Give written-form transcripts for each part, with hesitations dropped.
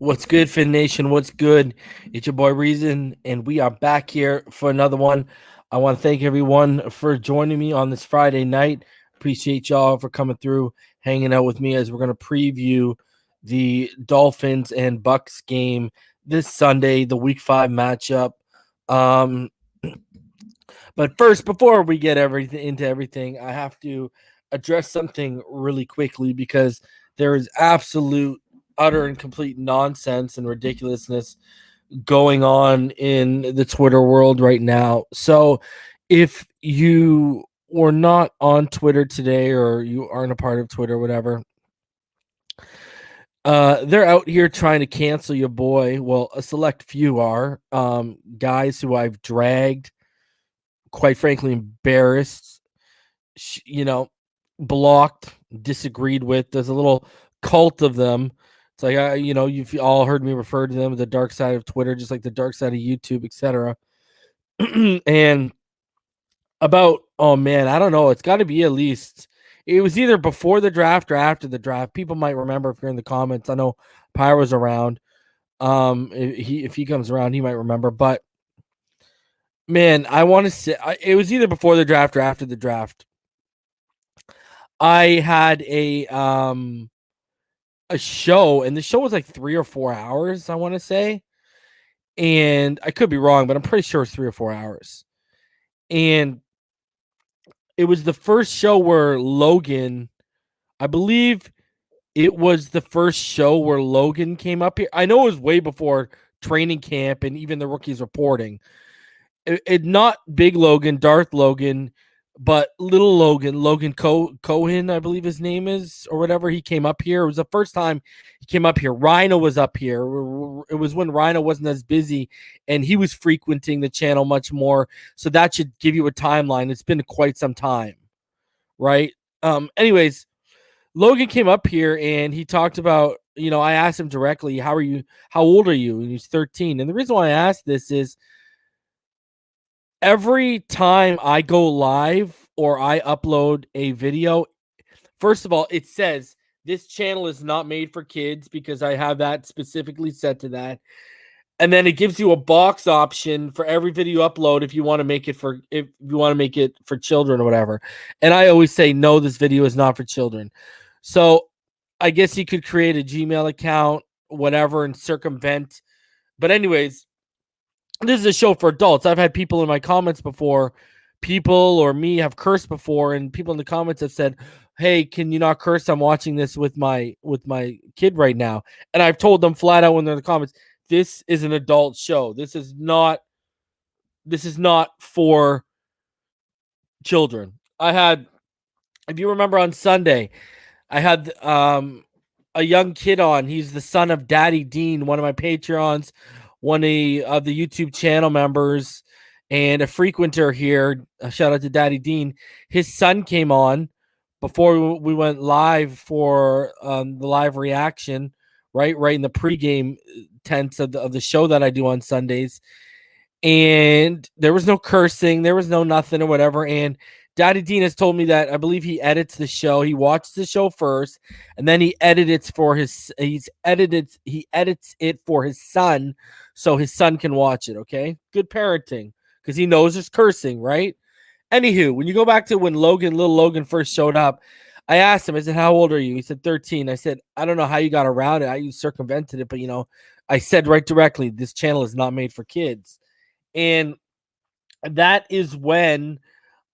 What's good, Fin Nation? What's good? It's your boy Reason, and we are back here for another one. I want to thank everyone for joining me on this Friday night. Appreciate y'all for coming through, hanging out with me as we're going to preview the Dolphins and Bucks game this Sunday, the Week 5 matchup. But first, before we get into everything, I have to address something really quickly because there is absolute, utter, and complete nonsense and ridiculousness going on in the Twitter world right now. So, if you were not on Twitter today or you aren't a part of Twitter, whatever, they're out here trying to cancel your boy. Well, a select few are guys who I've dragged, quite frankly, embarrassed, blocked, disagreed with. There's a little cult of them. It's like, you've all heard me refer to them as the dark side of Twitter, just like the dark side of YouTube, etc. And about, oh man, I don't know. It's got to be at least, it was either before the draft or after the draft. People might remember if you're in the comments. I know Pyro's around. If he comes around, he might remember. But man, I want to say it was either before the draft or after the draft. I had a show, and the show was like 3 or 4 hours, I want to say. And I could be wrong, but I'm pretty sure it's 3 or 4 hours. And it was the first show where Logan, I believe it was the first show where Logan came up here. I know it was way before training camp and even the rookies reporting. It not big Logan, Darth Logan, but little Logan Cohen, I believe his name is, or whatever. He came up here. It was the first time he came up here. Rhino was up here. It was when Rhino wasn't as busy, and he was frequenting the channel much more. So that should give you a timeline. It's been quite some time, right? Anyways, Logan came up here, and he talked about, I asked him directly, how old are you? And he's 13. And the reason why I asked this is, every time I go live or I upload a video, first of all, it says this channel is not made for kids because I have that specifically set to that. And then it gives you a box option for every video upload if you want to make it for children or whatever. And I always say, no, this video is not for children. So I guess you could create a Gmail account, whatever, and circumvent. But anyways, this is a show for adults. I've had people in my comments before, people or me have cursed before, and people in the comments have said, hey, can you not curse? I'm watching this with my kid right now. And I've told them flat out when they're in the comments, this is an adult show. This is not for children. If you remember on Sunday, I had a young kid on. He's the son of Daddy Dean, one of my Patreons, one of the YouTube channel members, and a frequenter here. Shout out to Daddy Dean. His son came on before we went live for the live reaction, right in the pregame tense of the show that I do on Sundays. And there was no cursing, there was no nothing or whatever. And Daddy Dean has told me that I believe he edits the show. He watches the show first, and then he edits it for his son, so his son can watch it. Okay, good parenting, because he knows there's cursing, right? Anywho, when you go back to when little Logan first showed up, I asked him, I said, how old are you? He said 13. I said, I don't know how you got around it. You circumvented it, but I said right directly, this channel is not made for kids. And that is when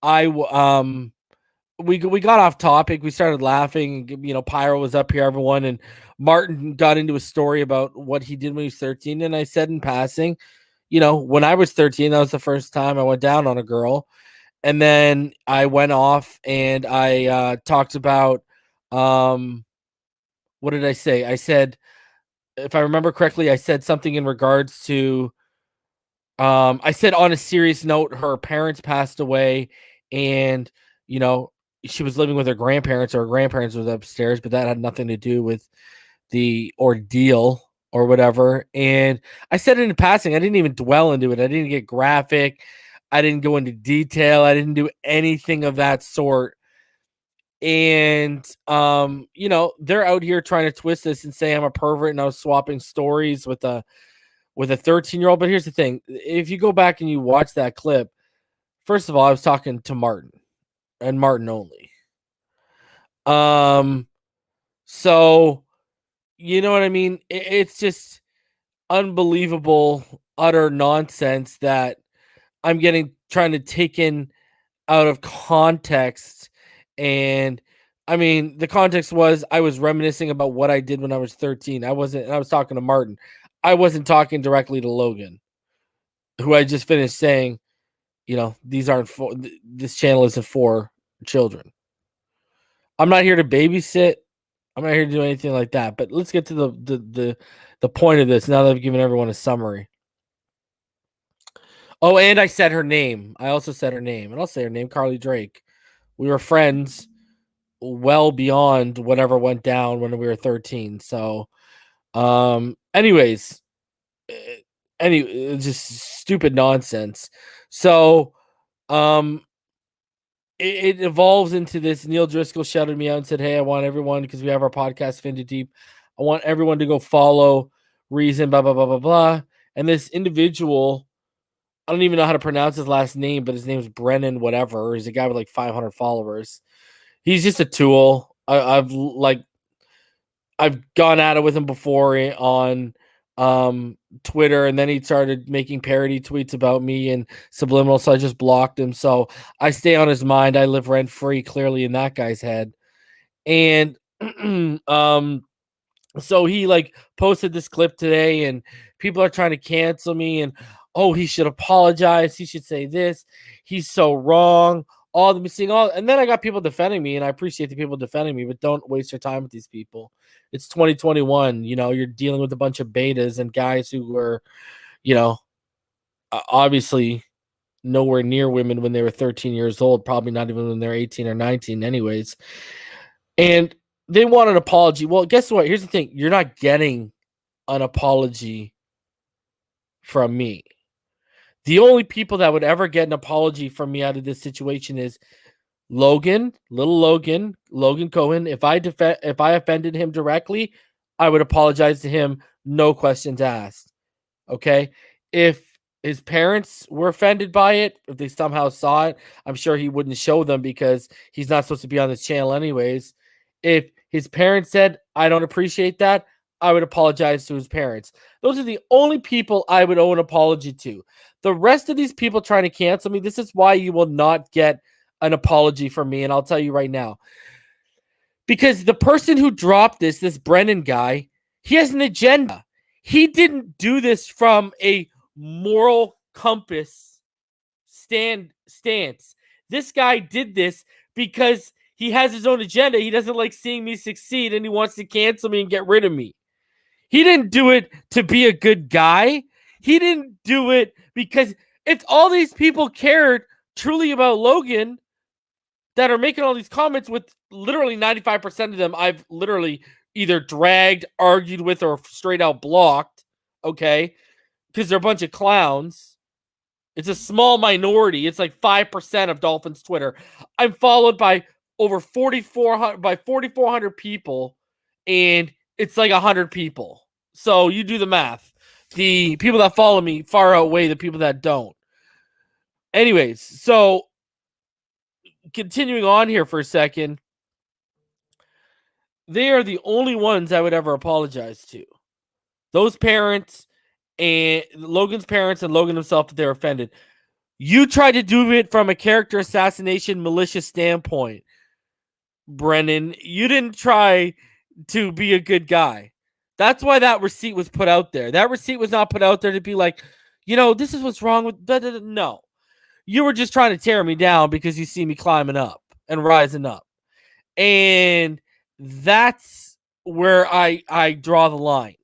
we got off topic. We started laughing. Pyro was up here, everyone, and Martin got into a story about what he did when he was 13. And I said in passing, when I was 13, that was the first time I went down on a girl. And then I went off and I talked about, what did I say? I said, if I remember correctly, I said something in regards to, I said on a serious note, her parents passed away, and she was living with her grandparents, or her grandparents was upstairs, but that had nothing to do with the ordeal or whatever. And I said it in passing. I didn't even dwell into it. I didn't get graphic. I didn't go into detail. I didn't do anything of that sort. And they're out here trying to twist this and say I'm a pervert and I was swapping stories with a 13-year-old. But here's the thing: if you go back and you watch that clip, first of all, I was talking to Martin and Martin only. So you know what I mean? It's just unbelievable, utter nonsense that I'm trying to take in out of context. And I mean, the context was I was reminiscing about what I did when I was 13. I was talking to Martin. I wasn't talking directly to Logan, who I just finished saying, these aren't this channel isn't for children. I'm not here to babysit. I'm not here to do anything like that. But let's get to the point of this now that I've given everyone a summary. Oh, and I said her name. I also said her name, and I'll say her name, Carly Drake. We were friends well beyond whatever went down when we were 13. So, anyways, just stupid nonsense. So, it evolves into this. Neil Driscoll shouted me out and said, "Hey, I want everyone, because we have our podcast Fin Deep. I want everyone to go follow Reason, blah, blah, blah, blah, blah." And this individual, I don't even know how to pronounce his last name, but his name is Brennan whatever. He's a guy with like 500 followers. He's just a tool. I've gone at it with him before on Twitter, and then he started making parody tweets about me and subliminal, so I just blocked him. So I stay on his mind. I live rent free clearly in that guy's head. And so he like posted this clip today, and people are trying to cancel me, and he should apologize. He should say this. He's so wrong. And then I got people defending me, and I appreciate the people defending me, but don't waste your time with these people. It's 2021. You're dealing with a bunch of betas and guys who were, obviously nowhere near women when they were 13 years old, probably not even when they're 18 or 19 anyways. And they want an apology. Well, guess what? Here's the thing. You're not getting an apology from me. The only people that would ever get an apology from me out of this situation is Logan Cohen. If I offended him directly, I would apologize to him, no questions asked. Okay? If his parents were offended by it, if they somehow saw it, I'm sure he wouldn't show them because he's not supposed to be on this channel anyways. If his parents said, "I don't appreciate that," I would apologize to his parents. Those are the only people I would owe an apology to. The rest of these people trying to cancel me, this is why you will not get an apology from me, and I'll tell you right now. Because the person who dropped this Brennan guy, he has an agenda. He didn't do this from a moral compass stance. This guy did this because he has his own agenda. He doesn't like seeing me succeed, and he wants to cancel me and get rid of me. He didn't do it to be a good guy. He didn't do it because if all these people cared truly about Logan that are making all these comments, with literally 95% of them I've literally either dragged, argued with, or straight out blocked, okay? Because they're a bunch of clowns. It's a small minority. It's like 5% of Dolphins Twitter. I'm followed by over 4,400 people, and it's like 100 people. So you do the math. The people that follow me far outweigh the people that don't. Anyways, so continuing on here for a second, they are the only ones I would ever apologize to. Those parents and Logan's parents and Logan himself, if they're offended. You tried to do it from a character assassination, malicious standpoint, Brennan. You didn't try to be a good guy. That's why that receipt was put out there. That receipt was not put out there to be like, this is what's wrong with... No. You were just trying to tear me down because you see me climbing up and rising up. And that's where I draw the line.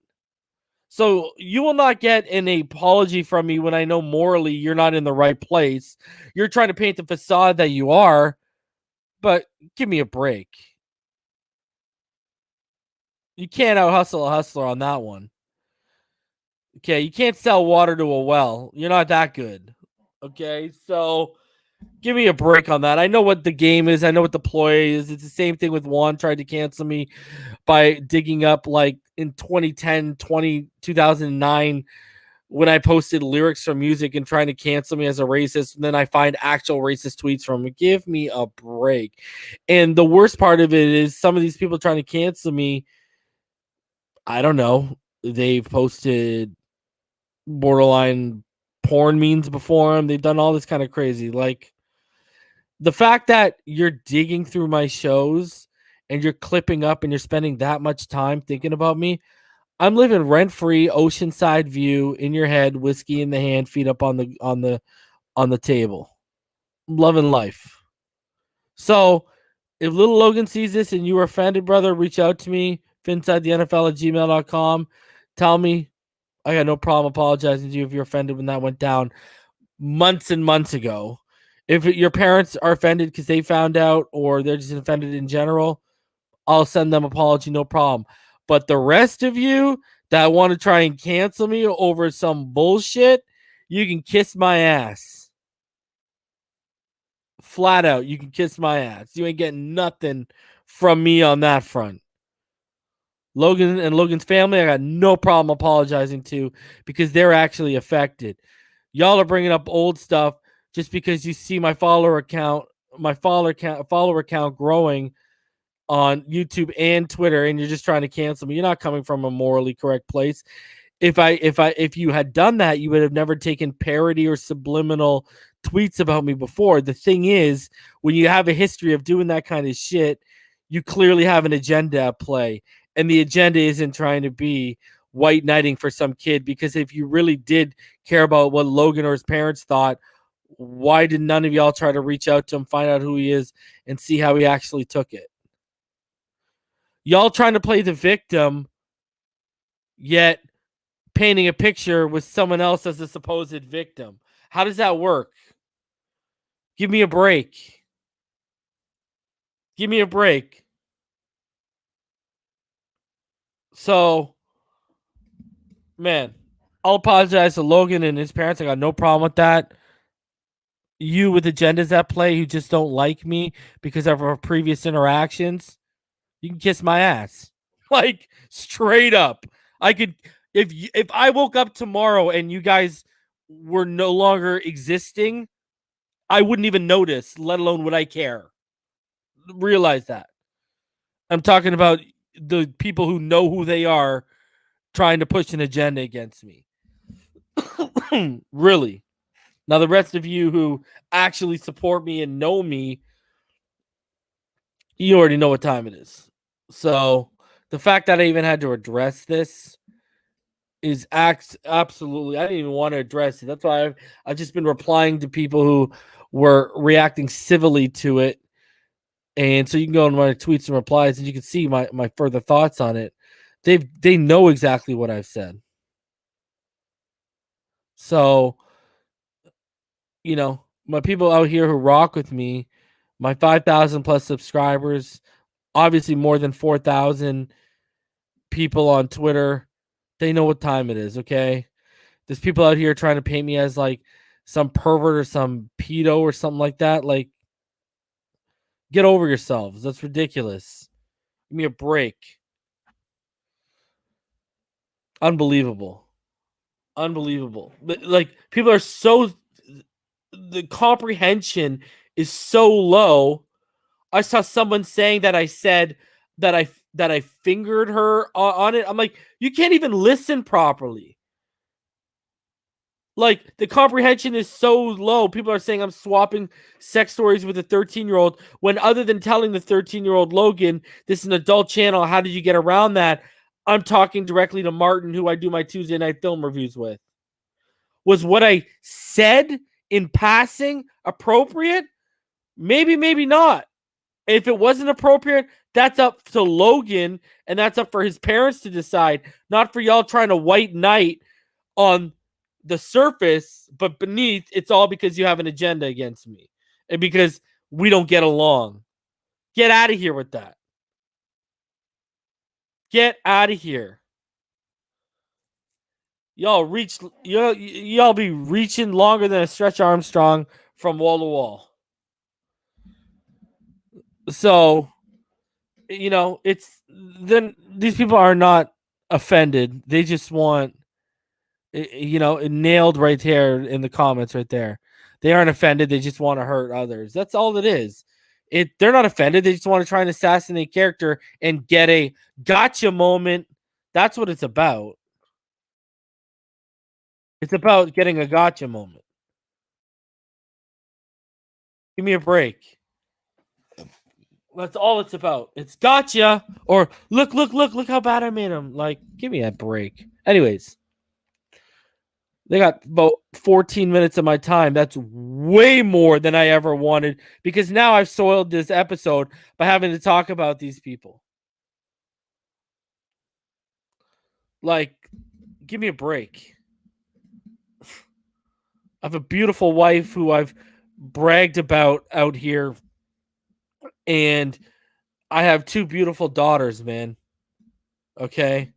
So you will not get an apology from me when I know morally you're not in the right place. You're trying to paint the facade that you are, but give me a break. You can't out-hustle a hustler on that one. Okay, you can't sell water to a well. You're not that good. Okay, so Give me a break on that. I know what the game is. I know what the ploy is. It's the same thing with Juan tried to cancel me by digging up like in 2010, 2009 when I posted lyrics from music and trying to cancel me as a racist. And then I find actual racist tweets from him. Give me a break. And the worst part of it is some of these people trying to cancel me, I don't know. They've posted borderline porn memes before him. They've done all this kind of crazy. Like, the fact that you're digging through my shows and you're clipping up and you're spending that much time thinking about me, I'm living rent free, oceanside view in your head, whiskey in the hand, feet up on the table, loving life. So if little Logan sees this and you are offended, brother, reach out to me, finside the NFL at gmail.com. Tell me. I got no problem apologizing to you if you're offended when that went down months and months ago. If your parents are offended because they found out or they're just offended in general, I'll send them apology, no problem. But the rest of you that want to try and cancel me over some bullshit, you can kiss my ass. Flat out, you can kiss my ass. You ain't getting nothing from me on that front. Logan and Logan's family, I got no problem apologizing to because they're actually affected. Y'all are bringing up old stuff just because you see my follower account growing on YouTube and Twitter, and you're just trying to cancel me. You're not coming from a morally correct place. If you had done that, you would have never taken parody or subliminal tweets about me before. The thing is, when you have a history of doing that kind of shit, you clearly have an agenda at play. And the agenda isn't trying to be white knighting for some kid, because if you really did care about what Logan or his parents thought, why did none of y'all try to reach out to him, find out who he is, and see how he actually took it? Y'all trying to play the victim, yet painting a picture with someone else as the supposed victim. How does that work? Give me a break. Give me a break. So, man, I'll apologize to Logan and his parents. I got no problem with that. You with agendas at play who just don't like me because of our previous interactions, you can kiss my ass. Like, straight up. I could, if I woke up tomorrow and you guys were no longer existing, I wouldn't even notice, let alone would I care. Realize that. I'm talking about the people who know who they are trying to push an agenda against me. Really. Now, the rest of you who actually support me and know me, you already know what time it is. So the fact that I even had to address this is absolutely, I didn't even want to address it. That's why I've just been replying to people who were reacting civilly to it. And so you can go on my tweets and replies and you can see my further thoughts on it. They know exactly what I've said. So, my people out here who rock with me, my 5,000 plus subscribers, obviously more than 4,000 people on Twitter, they know what time it is, okay? There's people out here trying to paint me as like some pervert or some pedo or something like that. Like, get over yourselves. That's ridiculous. Give me a break. Unbelievable. Like, people are so, the comprehension is so low. I saw someone saying that I said that I fingered her on it. I'm like, you can't even listen properly. Like, the comprehension is so low. People are saying I'm swapping sex stories with a 13-year-old when, other than telling the 13-year-old Logan, this is an adult channel, how did you get around that? I'm talking directly to Martin, who I do my Tuesday night film reviews with. Was what I said in passing appropriate? Maybe, maybe not. If it wasn't appropriate, that's up to Logan, and that's up for his parents to decide, not for y'all trying to white knight on the surface, but beneath, it's all because you have an agenda against me and because we don't get along. Get out of here with that. Get out of here. Y'all be reaching longer than a Stretch Armstrong from wall to wall. So, it's then these people are not offended. They just want, it nailed right there in the comments right there. They aren't offended. They just want to hurt others. That's all it is. They're not offended. They just want to try and assassinate character and get a gotcha moment. That's what it's about. It's about getting a gotcha moment. Give me a break. That's all it's about. It's gotcha. Or look how bad I made him. Like, give me a break. Anyways, they got about 14 minutes of my time. That's way more than I ever wanted because now I've soiled this episode by having to talk about these people. Like, give me a break. I have a beautiful wife who I've bragged about out here, and I have two beautiful daughters, man. Okay?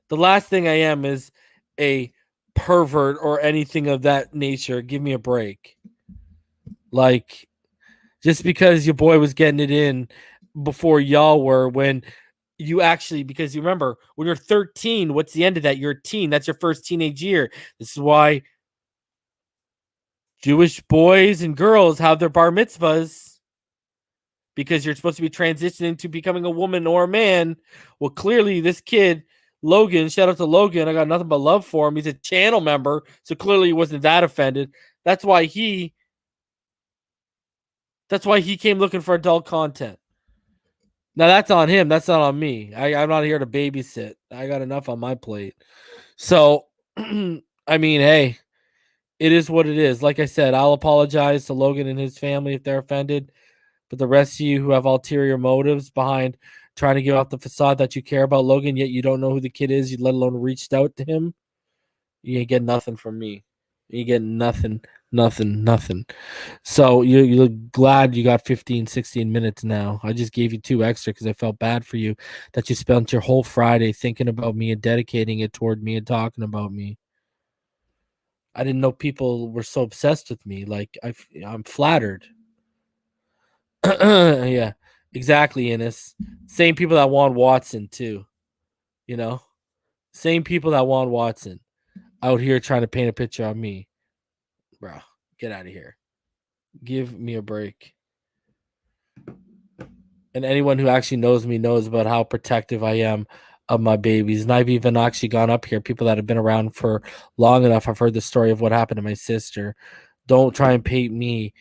The last thing I am is a pervert or anything of that nature. Give me a break. Like, just because your boy was getting it in before y'all were, when you actually, because you remember when you're 13, what's the end of that? You're a teen. That's your first teenage year. This is why Jewish boys and girls have their bar mitzvahs, because you're supposed to be transitioning to becoming a woman or a man. Well, clearly this kid, Logan, shout out to Logan. I got nothing but love for him. He's a channel member, so clearly he wasn't that offended. That's why he came looking for adult content. Now that's on him. That's not on me. I'm not here to babysit. I got enough on my plate. So, I mean, hey, it is what it is. Like I said, I'll apologize to Logan and his family if they're offended. But the rest of you who have ulterior motives behind trying to give off the facade that you care about Logan, yet you don't know who the kid is, let alone reached out to him, you ain't get nothing from me. You get nothing. So you're glad you got 15, 16 minutes now. I just gave you 2 extra because I felt bad for you that you spent your whole Friday thinking about me and dedicating it toward me and talking about me. I didn't know people were so obsessed with me. Like, I'm flattered. Yeah, exactly, Ennis. Same people that want Watson too. Same people that want Watson out here trying to paint a picture on me. Bro, get out of here. Give me a break. And anyone who actually knows me knows about how protective I am of my babies. And I've even actually gone up here. People that have been around for long enough have heard the story of what happened to my sister. Don't try and paint me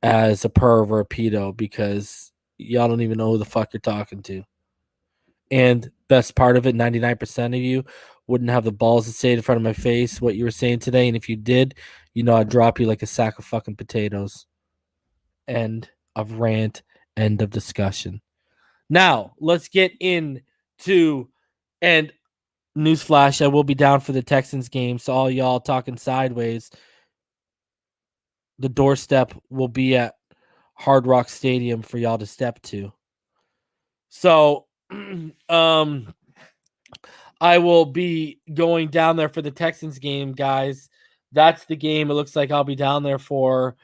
as a perv or a pedo, because y'all don't even know who the fuck you're talking to. And best part of it, 99% of you wouldn't have the balls to say it in front of my face what you were saying today. And if you did, I'd drop you like a sack of fucking potatoes. End of rant. End of discussion. Now, let's get into, and newsflash, I will be down for the Texans game. So all y'all talking sideways, the doorstep will be at Hard Rock Stadium for y'all to step to. So, I will be going down there for the Texans game, guys. That's the game it looks like I'll be down there for.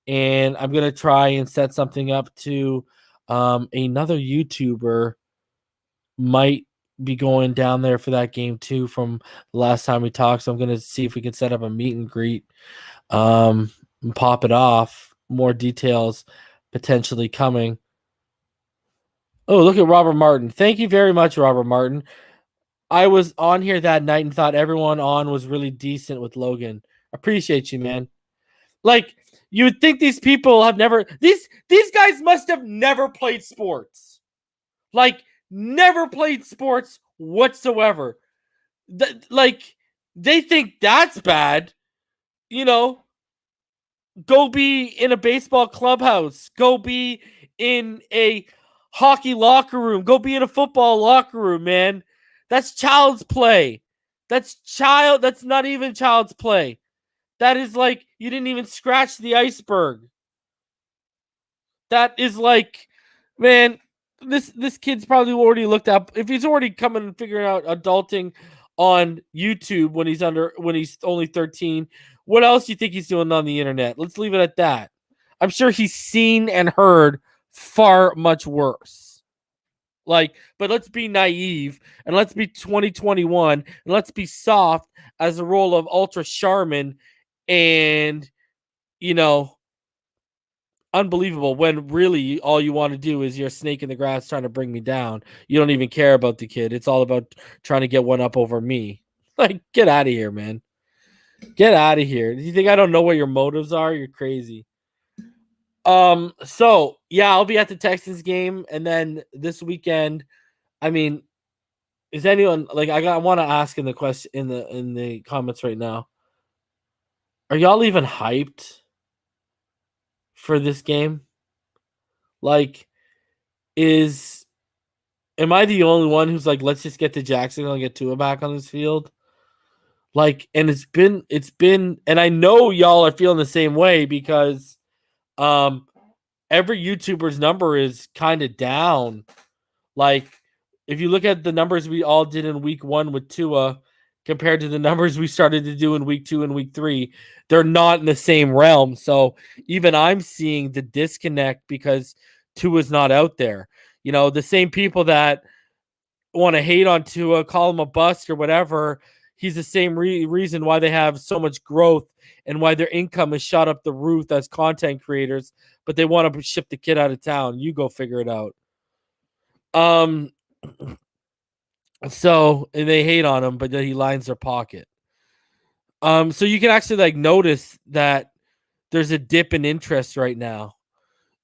And I'm going to try and set something up to another YouTuber might be going down there for that game too from the last time we talked. So I'm going to see if we can set up a meet and greet, and pop it off. More details potentially coming. Oh, look at Robert Martin. Thank you very much, Robert Martin. I was on here that night and thought everyone on was really decent with Logan. Appreciate you, man. Like, you would think these people have never, these guys must have never played sports. Like, never played sports whatsoever. Like, they think that's bad. Go be in a baseball clubhouse. Go be in a hockey locker room. Go be in a football locker room, man. That's child's play. That's not even child's play. That is like, you didn't even scratch the iceberg. That is like, man, this kid's probably already looked up. If he's already coming and figuring out adulting on YouTube when he's only 13, what else do you think he's doing on the internet? Let's leave it at that. I'm sure he's seen and heard far much worse. Like, but let's be naive and let's be 2021 and let's be soft as the role of Ultra Charmin and, you know, unbelievable when really all you want to do is you're a snake in the grass trying to bring me down. You don't even care about the kid. It's all about trying to get one up over me. Like, get out of here, man. Get out of here. Do you think I don't know what your motives are? You're crazy. So yeah, I'll be at the Texans game, and then this weekend, I mean, is anyone like I want to ask in the question in the comments right now? Are y'all even hyped for this game? Like, is am I the only one who's like, let's just get to Jacksonville and get Tua back on this field? Like, and it's been, and I know y'all are feeling the same way because every YouTuber's number is kind of down. Like, if you look at the numbers we all did in week 1 with Tua compared to the numbers we started to do in week 2 and week 3, they're not in the same realm. So even I'm seeing the disconnect because Tua's not out there. You know, the same people that want to hate on Tua, call him a bust or whatever, he's the same reason why they have so much growth and why their income is shot up the roof as content creators, but they want to ship the kid out of town. You go figure it out. So and they hate on him, but then he lines their pocket. So you can actually like notice that there's a dip in interest right now.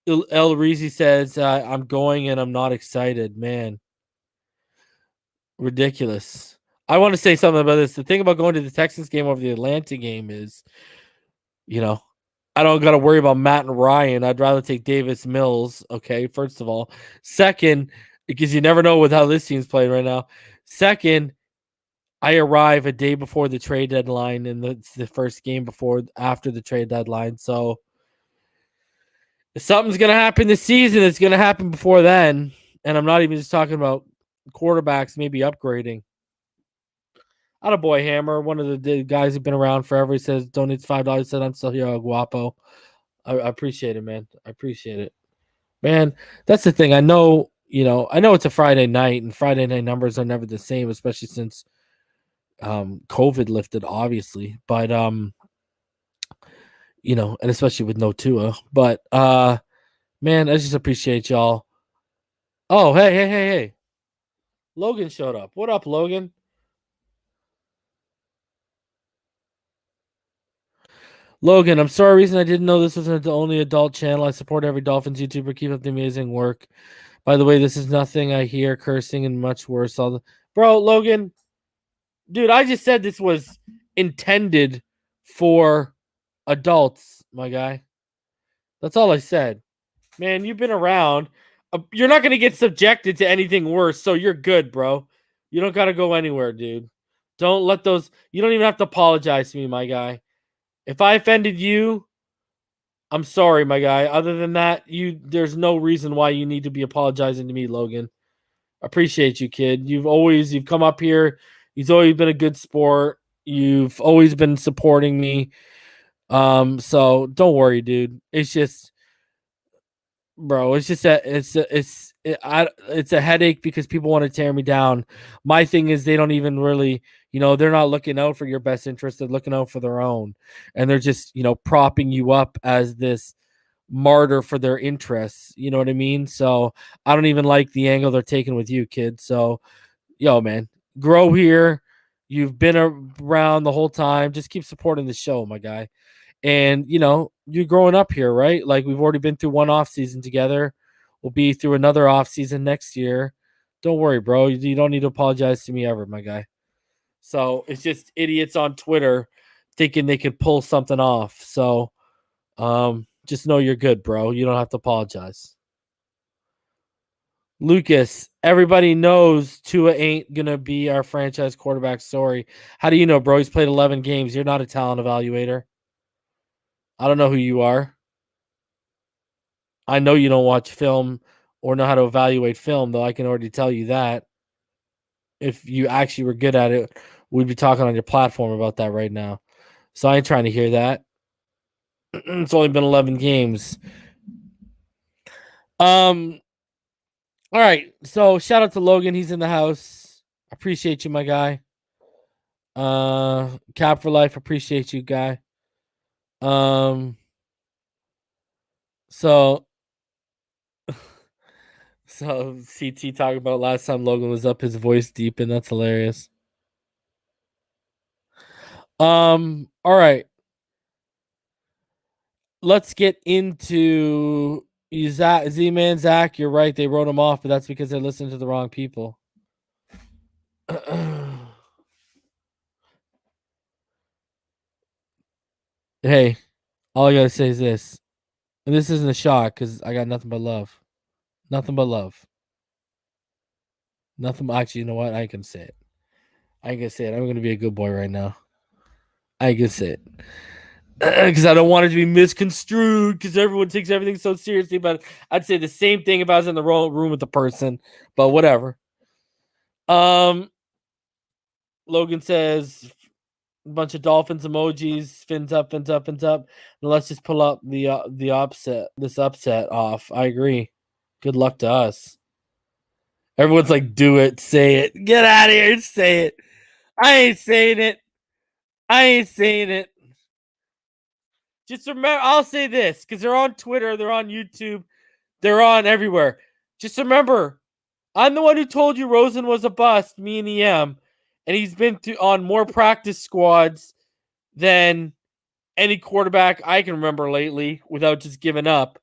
El Reezy says, I'm going and I'm not excited, man. Ridiculous. I want to say something about this. The thing about going to the Texans game over the Atlanta game is, you know, I don't got to worry about Matt and Ryan. I'd rather take Davis Mills. Okay, first of all. Second, because you never know with how this team's playing right now. Second, I arrive a day before the trade deadline, and it's the first game after the trade deadline. So if something's gonna happen this season, it's gonna happen before then. And I'm not even just talking about quarterbacks maybe upgrading. Attaboy Hammer, one of the guys who've been around forever. He says donates $5. Said I'm still here, guapo. I appreciate it, man. I appreciate it, man. That's the thing. I know it's a Friday night, and Friday night numbers are never the same, especially since COVID lifted, obviously. But and especially with no Tua. But man, I just appreciate y'all. Oh, hey. Logan showed up. What up, Logan? Logan, I'm sorry, reason I didn't know this was the only adult channel. I support every Dolphins YouTuber. Keep up the amazing work. By the way, this is nothing I hear cursing and much worse. Bro, Logan, dude, I just said this was intended for adults, my guy. That's all I said. Man, you've been around. You're not going to get subjected to anything worse, so you're good, bro. You don't got to go anywhere, dude. Don't let those. You don't even have to apologize to me, my guy. If I offended you, I'm sorry, my guy. Other than that, there's no reason why you need to be apologizing to me, Logan. Appreciate you, kid. You've come up here. You've always been a good sport. You've always been supporting me. So don't worry, dude. It's just, bro. It's just it's a headache because people want to tear me down. My thing is they don't even really, they're not looking out for your best interest. They're looking out for their own, and they're just propping you up as this martyr for their interests. You know what I mean? So I don't even like the angle they're taking with you, kid. So, yo, man, grow here. You've been around the whole time. Just keep supporting the show, my guy. And you're growing up here, right? Like we've already been through one off season together. We'll be through another off season next year. Don't worry, bro. You don't need to apologize to me ever, my guy. So it's just idiots on Twitter thinking they could pull something off. So just know you're good, bro. You don't have to apologize. Lucas, everybody knows Tua ain't gonna be our franchise quarterback. Sorry. How do you know, bro? He's played 11 games. You're not a talent evaluator. I don't know who you are. I know you don't watch film or know how to evaluate film, though. I can already tell you that. If you actually were good at it, we'd be talking on your platform about that right now. So I ain't trying to hear that. It's only been 11 games. All right. So shout out to Logan. He's in the house. Appreciate you, my guy. Cap for life. Appreciate you, guy. Um. So. So CT talking about last time Logan was up, his voice deep, and that's hilarious. All right. Let's get into Z-Man Zach. You're right. They wrote him off, but that's because they listened to the wrong people. Hey, all I gotta say is this. And this isn't a shot because I got nothing but love. Nothing but love. Nothing. Actually, you know what? I can say it. I can say it. I'm going to be a good boy right now. I can say it. Because I don't want it to be misconstrued because everyone takes everything so seriously. But I'd say the same thing if I was in the wrong room with the person. But whatever. Logan says a bunch of Dolphins emojis, fins up, fins up, fins up. And let's just pull up the upset off. I agree. Good luck to us. Everyone's like, do it, say it. Get out of here, say it. I ain't saying it. I ain't saying it. Just remember, I'll say this because they're on Twitter, they're on YouTube, they're on everywhere. Just remember, I'm the one who told you Rosen was a bust, me and EM, and he's been on more practice squads than any quarterback I can remember lately without just giving up.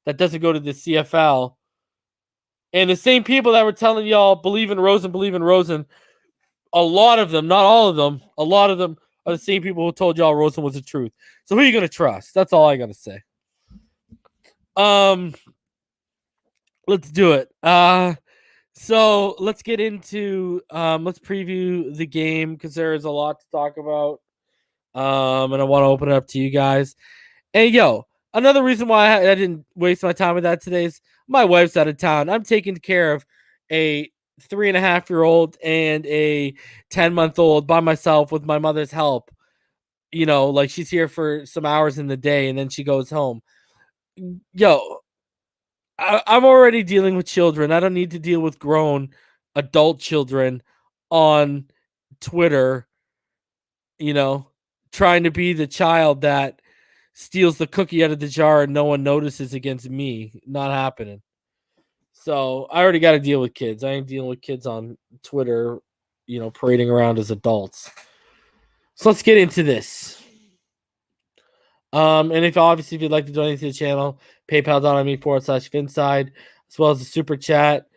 That doesn't go to the CFL. And the same people that were telling y'all believe in Rosen, a lot of them, not all of them, a lot of them are the same people who told y'all Rosen was the truth. So who are you gonna trust? That's all I gotta say. Let's do it. So let's get into let's preview the game because there is a lot to talk about. And I want to open it up to you guys. And yo, another reason why I didn't waste my time with that today is my wife's out of town. I'm taking care of a 3.5-year-old and a 10-month-old by myself with my mother's help. You know, like she's here for some hours in the day and then she goes home. Yo, I'm already dealing with children. I don't need to deal with grown adult children on Twitter, you know, trying to be the child that steals the cookie out of the jar and no one notices against me. Not happening. So I already got to deal with kids. I ain't dealing with kids on Twitter, you know, parading around as adults. So let's get into this. And if you'd like to donate to the channel, paypal.me/Finside, as well as the super chat.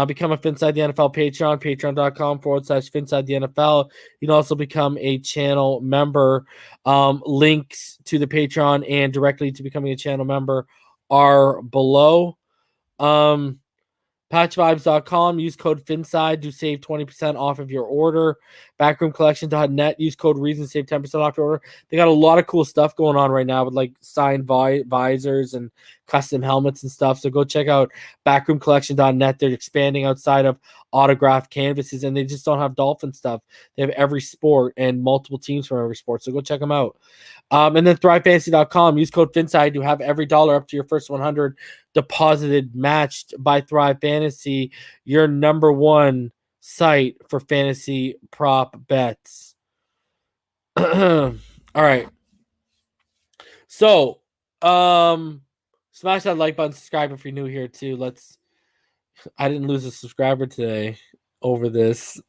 Become a Finside the NFL Patreon, patreon.com/Finside the NFL. You can also become a channel member. Links to the Patreon and directly to becoming a channel member are below. Patchvibes.com, use code FINSIDE to save 20% off of your order. Backroomcollection.net, use code REASON, save 10% off your order. They got a lot of cool stuff going on right now with like signed visors and custom helmets and stuff. So go check out backroomcollection.net. They're expanding outside of autographed canvases and they just don't have Dolphin stuff. They have every sport and multiple teams from every sport. So go check them out. And then thrivefantasy.com, use code FINSIDE to have every dollar up to your first 100 deposited matched by Thrive Fantasy, your number one site for fantasy prop bets. All right. So, smash that like button, subscribe if you're new here too. I didn't lose a subscriber today over this.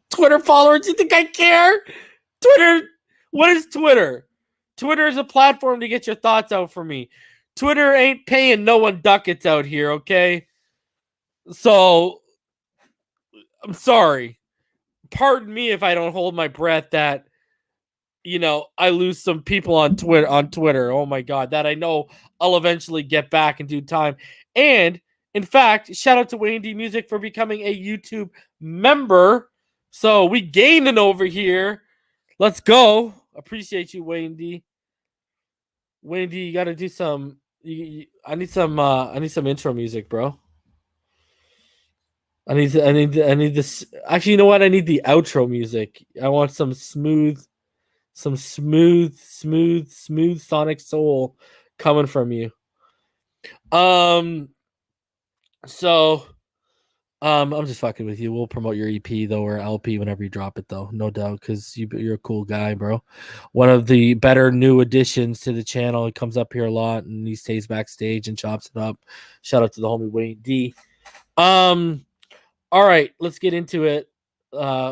Twitter followers, do you think I care? Twitter, what is Twitter? Twitter is a platform to get your thoughts out for me. Twitter ain't paying no one ducats out here, okay? So, I'm sorry. Pardon me if I don't hold my breath that, you know, I lose some people on Twitter. Oh my God, that I know I'll eventually get back in due time. And in fact, shout out to Wayne D Music for becoming a YouTube member. So we gaining over here. Let's go. Appreciate you, Wayne D. Wayne D, you got to do some. I need some. I need some intro music, bro. I need this. Actually, you know what? I need the outro music. I want some smooth Sonic soul coming from you. So I'm just fucking with you. We'll promote your EP though, or LP whenever you drop it though, no doubt, because you're a cool guy, bro. One of the better new additions to the channel. He comes up here a lot and he stays backstage and chops it up. Shout out to the homie Wayne D. All right, let's get into it.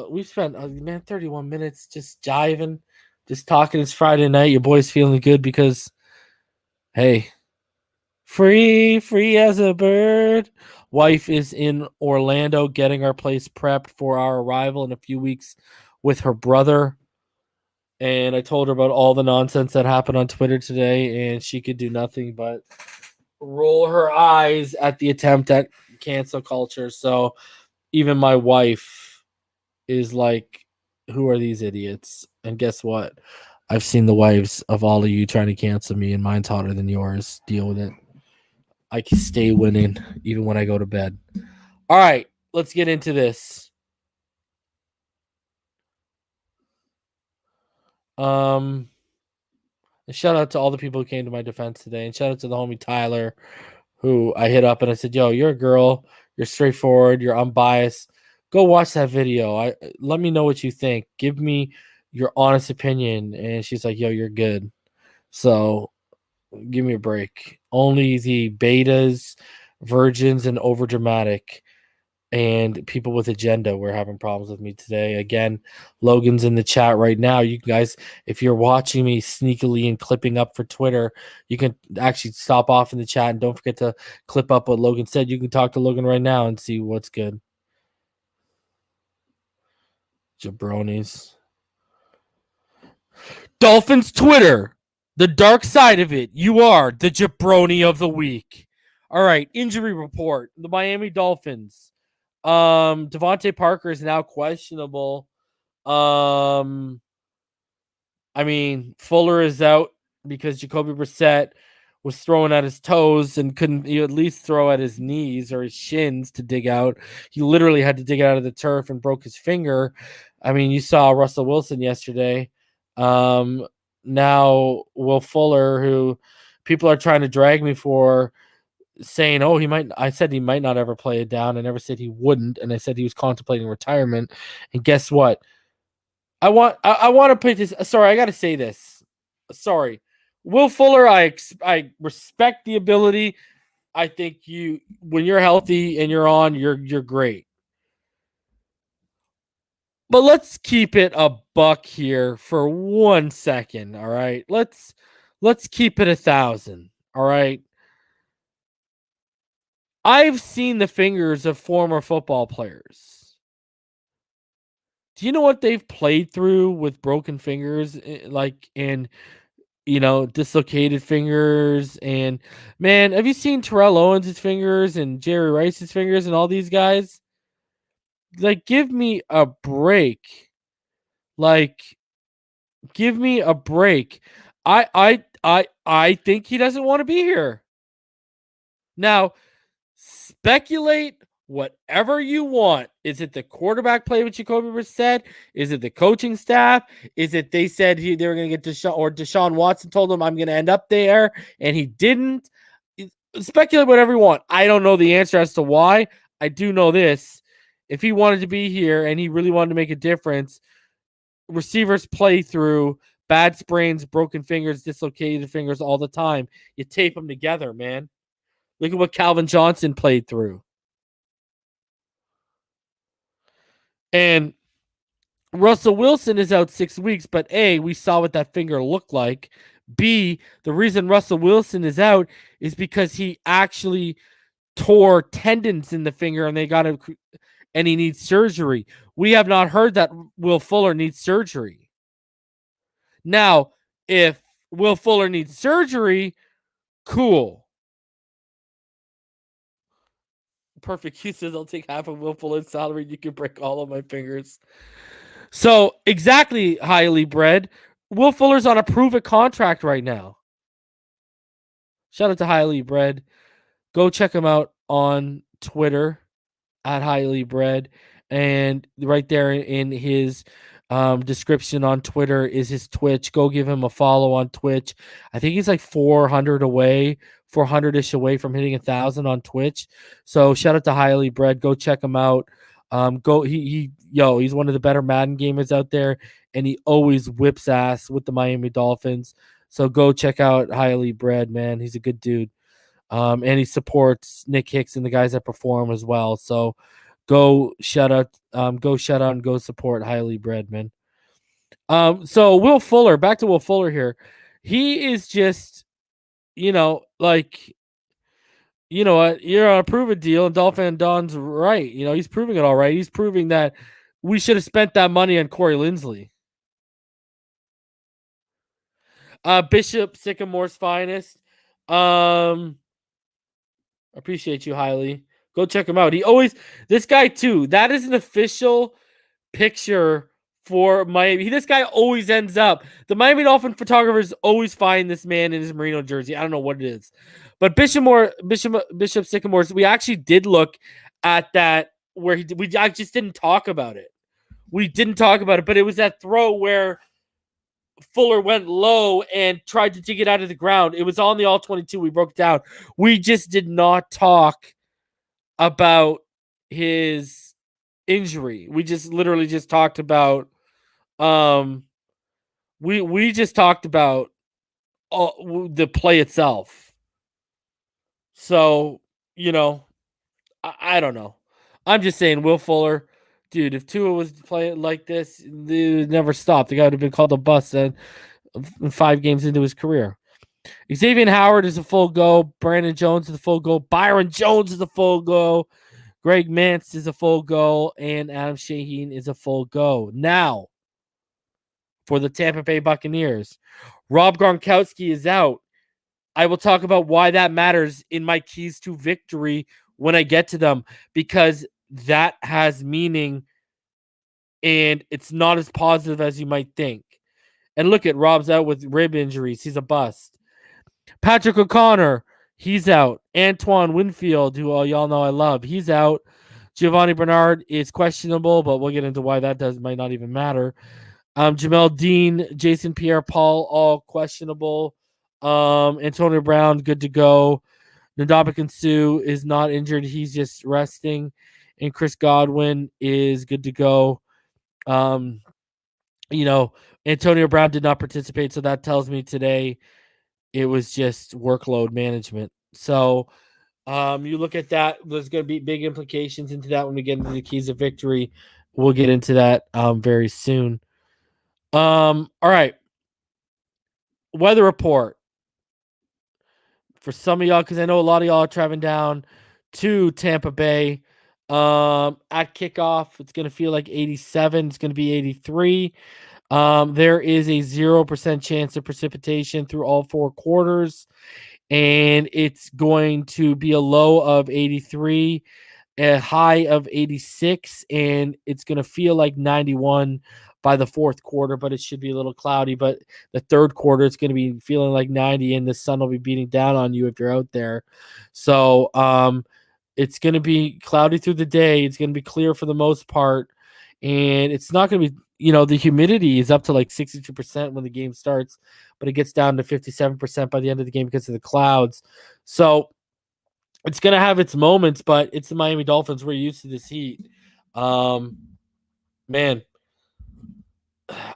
We've spent 31 minutes just jiving, just talking. It's Friday night. Your boy's feeling good because hey, free as a bird. Wife is in Orlando getting our place prepped for our arrival in a few weeks with her brother. And I told her about all the nonsense that happened on Twitter today, and she could do nothing but roll her eyes at the attempt at cancel culture. So even my wife is like, who are these idiots? And guess what? I've seen the wives of all of you trying to cancel me, and mine's hotter than yours. Deal with it. I can stay winning even when I go to bed. All right, let's get into this. Shout out to all the people who came to my defense today, and shout out to the homie Tyler, who I hit up and I said, "Yo, you're a girl. You're straightforward. You're unbiased. Go watch that video. Let me know what you think. Give me your honest opinion." And she's like, "Yo, you're good." So give me a break. Only the betas, virgins, and overdramatic and people with agenda were having problems with me today. Again, Logan's in the chat right now. You guys, if you're watching me sneakily and clipping up for Twitter, you can actually stop off in the chat and don't forget to clip up what Logan said. You can talk to Logan right now and see what's good. Jabronis. Dolphins Twitter, the dark side of it. You are the jabroni of the week. All right, injury report. The Miami Dolphins. Devontae Parker is now questionable. I mean, Fuller is out because Jacoby Brissett was throwing at his toes and couldn't at least throw at his knees or his shins to dig out. He literally had to dig it out of the turf and broke his finger. I mean, you saw Russell Wilson yesterday. Now Will Fuller, who people are trying to drag me for saying, "Oh, he might." I said he might not ever play it down. I never said he wouldn't, and I said he was contemplating retirement. And guess what? I want to put this. Sorry, I got to say this. Sorry, Will Fuller. I respect the ability. I think when you're healthy and you're on, you're great. But let's keep it a buck here for 1 second. All right, let's keep it 1,000. All right. I've seen the fingers of former football players. Do you know what they've played through with broken fingers, and dislocated fingers? And man, have you seen Terrell Owens' fingers and Jerry Rice's fingers and all these guys? Like, give me a break. Like, give me a break. I think he doesn't want to be here. Now, speculate whatever you want. Is it the quarterback play with Jacoby Brissett? Is it the coaching staff? Is it they said they were going to get Deshaun Watson told them I'm going to end up there and he didn't? Speculate whatever you want. I don't know the answer as to why. I do know this. If he wanted to be here and he really wanted to make a difference, receivers play through bad sprains, broken fingers, dislocated fingers all the time. You tape them together, man. Look at what Calvin Johnson played through. And Russell Wilson is out 6 weeks, but A, we saw what that finger looked like. B, the reason Russell Wilson is out is because he actually tore tendons in the finger and and he needs surgery. We have not heard that Will Fuller needs surgery. Now, if Will Fuller needs surgery, cool. Perfect. He says, I'll take half of Will Fuller's salary. You can break all of my fingers. So, exactly, highly bred. Will Fuller's on a prove-it contract right now. Shout out to highly bred. Go check him out on Twitter at highly bred. And right there in his description on Twitter is his Twitch. Go give him a follow on Twitch. I think he's like 400-ish away from hitting 1,000 on Twitch. So shout out to Highly Bred. Go check him out. He's one of the better Madden gamers out there, and he always whips ass with the Miami Dolphins. So go check out Highly Bred, man. He's a good dude. And he supports Nick Hicks and the guys that perform as well. So go shout out and go support Highly Bred, man. So Will Fuller, back to Will Fuller here. He is just, like, you know what, you're on a prove it deal, and Dolphin Don's right. He's proving it all right. He's proving that we should have spent that money on Corey Linsley. Bishop Sycamore's finest. Appreciate you highly. Go check him out. This guy too, that is an official picture for Miami. This guy always ends up. The Miami Dolphin photographers always find this man in his Merino jersey. I don't know what it is. But Bishop Sycamore's, we actually did look at that where I just didn't talk about it. We didn't talk about it, but it was that throw where Fuller went low and tried to dig it out of the ground. It was on the all 22. We broke it down. We just did not talk about his injury. We just literally just talked about we just talked about the play itself. So, I don't know. I'm just saying, Will Fuller, dude, if Tua was playing like this, they would never stop. The guy would have been called a bust in 5 games into his career. Xavier Howard is a full go. Brandon Jones is a full go. Byron Jones is a full go. Greg Mance is a full go. And Adam Shaheen is a full go. Now, for the Tampa Bay Buccaneers, Rob Gronkowski is out. I will talk about why that matters in my keys to victory when I get to them, because that has meaning and it's not as positive as you might think. And look at Rob's out with rib injuries. He's a bust. Patrick O'Connor, he's out. Antoine Winfield, who all y'all know I love, he's out. Giovanni Bernard is questionable, but we'll get into why that might not even matter. Jamel Dean, Jason Pierre-Paul, all questionable. Antonio Brown, good to go. Ndamukong Suh is not injured. He's just resting. And Chris Godwin is good to go. Antonio Brown did not participate, so that tells me today it was just workload management. So you look at that, there's going to be big implications into that when we get into the keys of victory. We'll get into that very soon. All right. Weather report. For some of y'all, because I know a lot of y'all are traveling down to Tampa Bay. At kickoff, it's going to feel like 87. It's going to be 83. There is a 0% chance of precipitation through all 4 quarters, and it's going to be a low of 83, a high of 86, and it's going to feel like 91 by the 4th quarter, but it should be a little cloudy. But the 3rd quarter, it's going to be feeling like 90, and the sun will be beating down on you if you're out there. So it's going to be cloudy through the day. It's going to be clear for the most part, and it's not going to be, the humidity is up to like 62% when the game starts, but it gets down to 57% by the end of the game because of the clouds. So it's going to have its moments, but it's the Miami Dolphins. We're used to this heat. Man,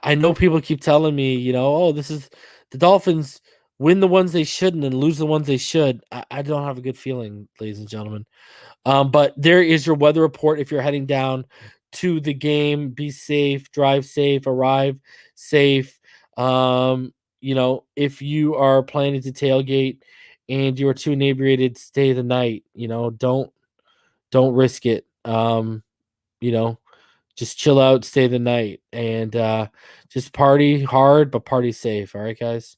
I know people keep telling me, this is the Dolphins win the ones they shouldn't and lose the ones they should. I don't have a good feeling, ladies and gentlemen. But there is your weather report if you're heading down to the game. Be safe, drive safe, arrive safe. If you are planning to tailgate and you are too inebriated, stay the night. Don't risk it. Just chill out, stay the night, and just party hard, but party safe. All right, guys.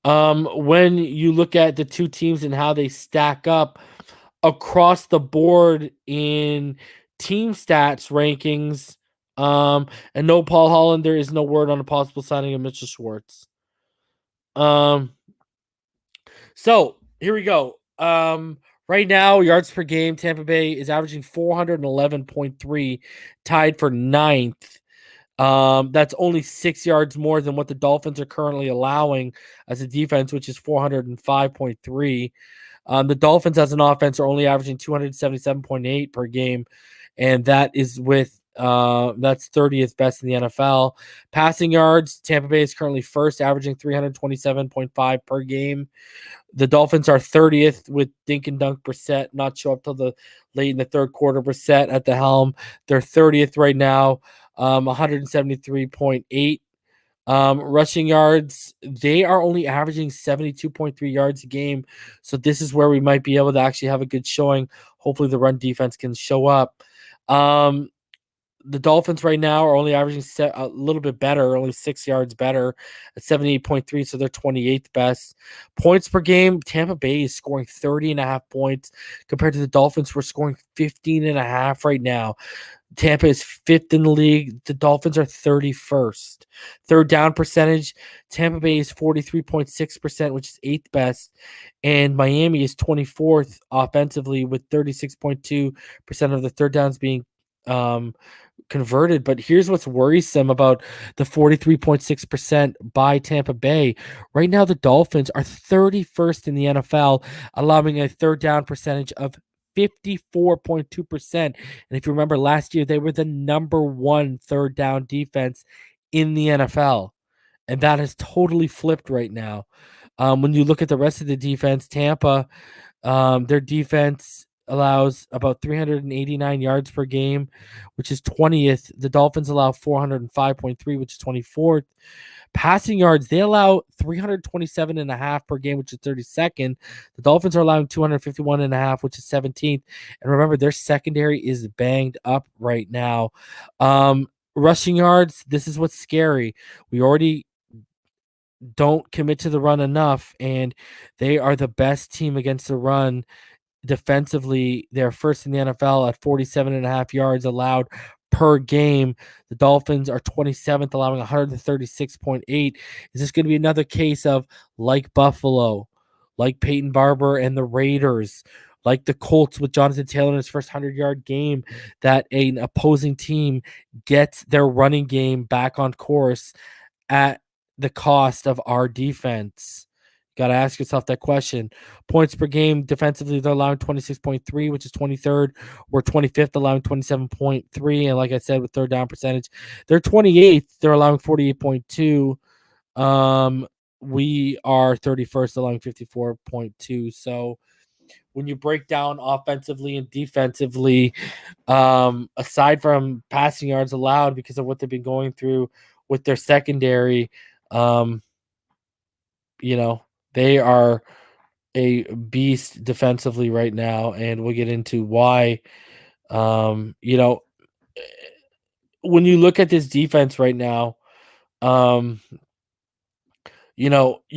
When you look at the two teams and how they stack up across the board in team stats rankings, and no Paul Holland, there is no word on a possible signing of Mitchell Schwartz. So here we go. Right now, yards per game, Tampa Bay is averaging 411.3, tied for ninth. That's only 6 yards more than what the Dolphins are currently allowing as a defense, which is 405.3. The Dolphins as an offense are only averaging 277.8 per game, and that is with that's 30th best in the NFL. Passing yards, Tampa Bay is currently first, averaging 327.5 per game. The Dolphins are 30th with Dink and Dunk Brissett not show up till the late in the third quarter. Brissett at the helm. They're 30th right now, 173.8. Rushing yards, they are only averaging 72.3 yards a game. So this is where we might be able to actually have a good showing. Hopefully the run defense can show up. The Dolphins right now are only averaging a little bit better, only 6 yards better at 78.3. So they're 28th best. Points per game, Tampa Bay is scoring 30.5 points compared to the Dolphins, who are scoring 15.5 right now. Tampa is 5th in the league. The Dolphins are 31st. Third down percentage, Tampa Bay is 43.6%, which is 8th best. And Miami is 24th offensively with 36.2% of the third downs being converted. But here's what's worrisome about the 43.6% by Tampa Bay. Right now, the Dolphins are 31st in the NFL, allowing a third down percentage of 54.2%. And if you remember last year, they were the number one third down defense in the NFL. And that has totally flipped right now. When you look at the rest of the defense, Tampa, their defense allows about 389 yards per game, which is 20th. The Dolphins allow 405.3, which is 24th. Passing yards, they allow 327.5 per game, which is 32nd. The Dolphins are allowing 251.5, which is 17th. And remember, their secondary is banged up right now. Rushing yards, this is what's scary. We already don't commit to the run enough, and they are the best team against the run. Defensively, they're first in the NFL at 47.5 yards allowed per game. The Dolphins are 27th, allowing 136.8. Is this going to be another case of like Buffalo, like Peyton Barber and the Raiders, like the Colts with Jonathan Taylor in his first 100-yard game, that an opposing team gets their running game back on course at the cost of our defense? Got to ask yourself that question. Points per game defensively, they're allowing 26.3, which is 23rd. We're 25th, allowing 27.3. And like I said, with third down percentage, they're 28th. They're allowing 48.2. We are 31st, allowing 54.2. So when you break down offensively and defensively, aside from passing yards allowed because of what they've been going through with their secondary, they are a beast defensively right now, and we'll get into why. When you look at this defense right now, you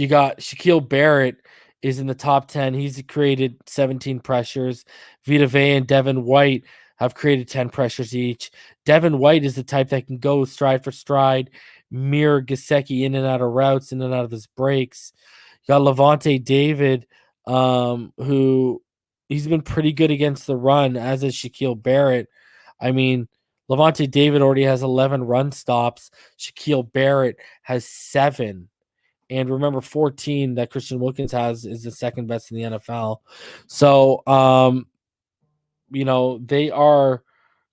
got Shaquille Barrett is in the top 10. He's created 17 pressures. Vita Vea and Devin White have created 10 pressures each. Devin White is the type that can go stride for stride, mirror Gesicki in and out of routes, in and out of his breaks. You got Levante David, who he's been pretty good against the run, as is Shaquille Barrett. I mean, Levante David already has 11 run stops. Shaquille Barrett has 7. And remember, 14 that Christian Wilkins has is the second best in the NFL. So, they are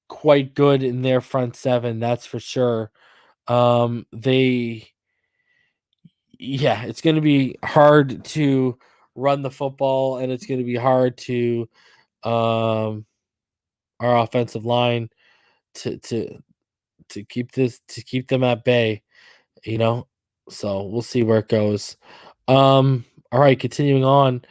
quite good in their front seven, that's for sure. It's going to be hard to run the football, and it's going to be hard to our offensive line to keep them at bay, So we'll see where it goes. All right, continuing on.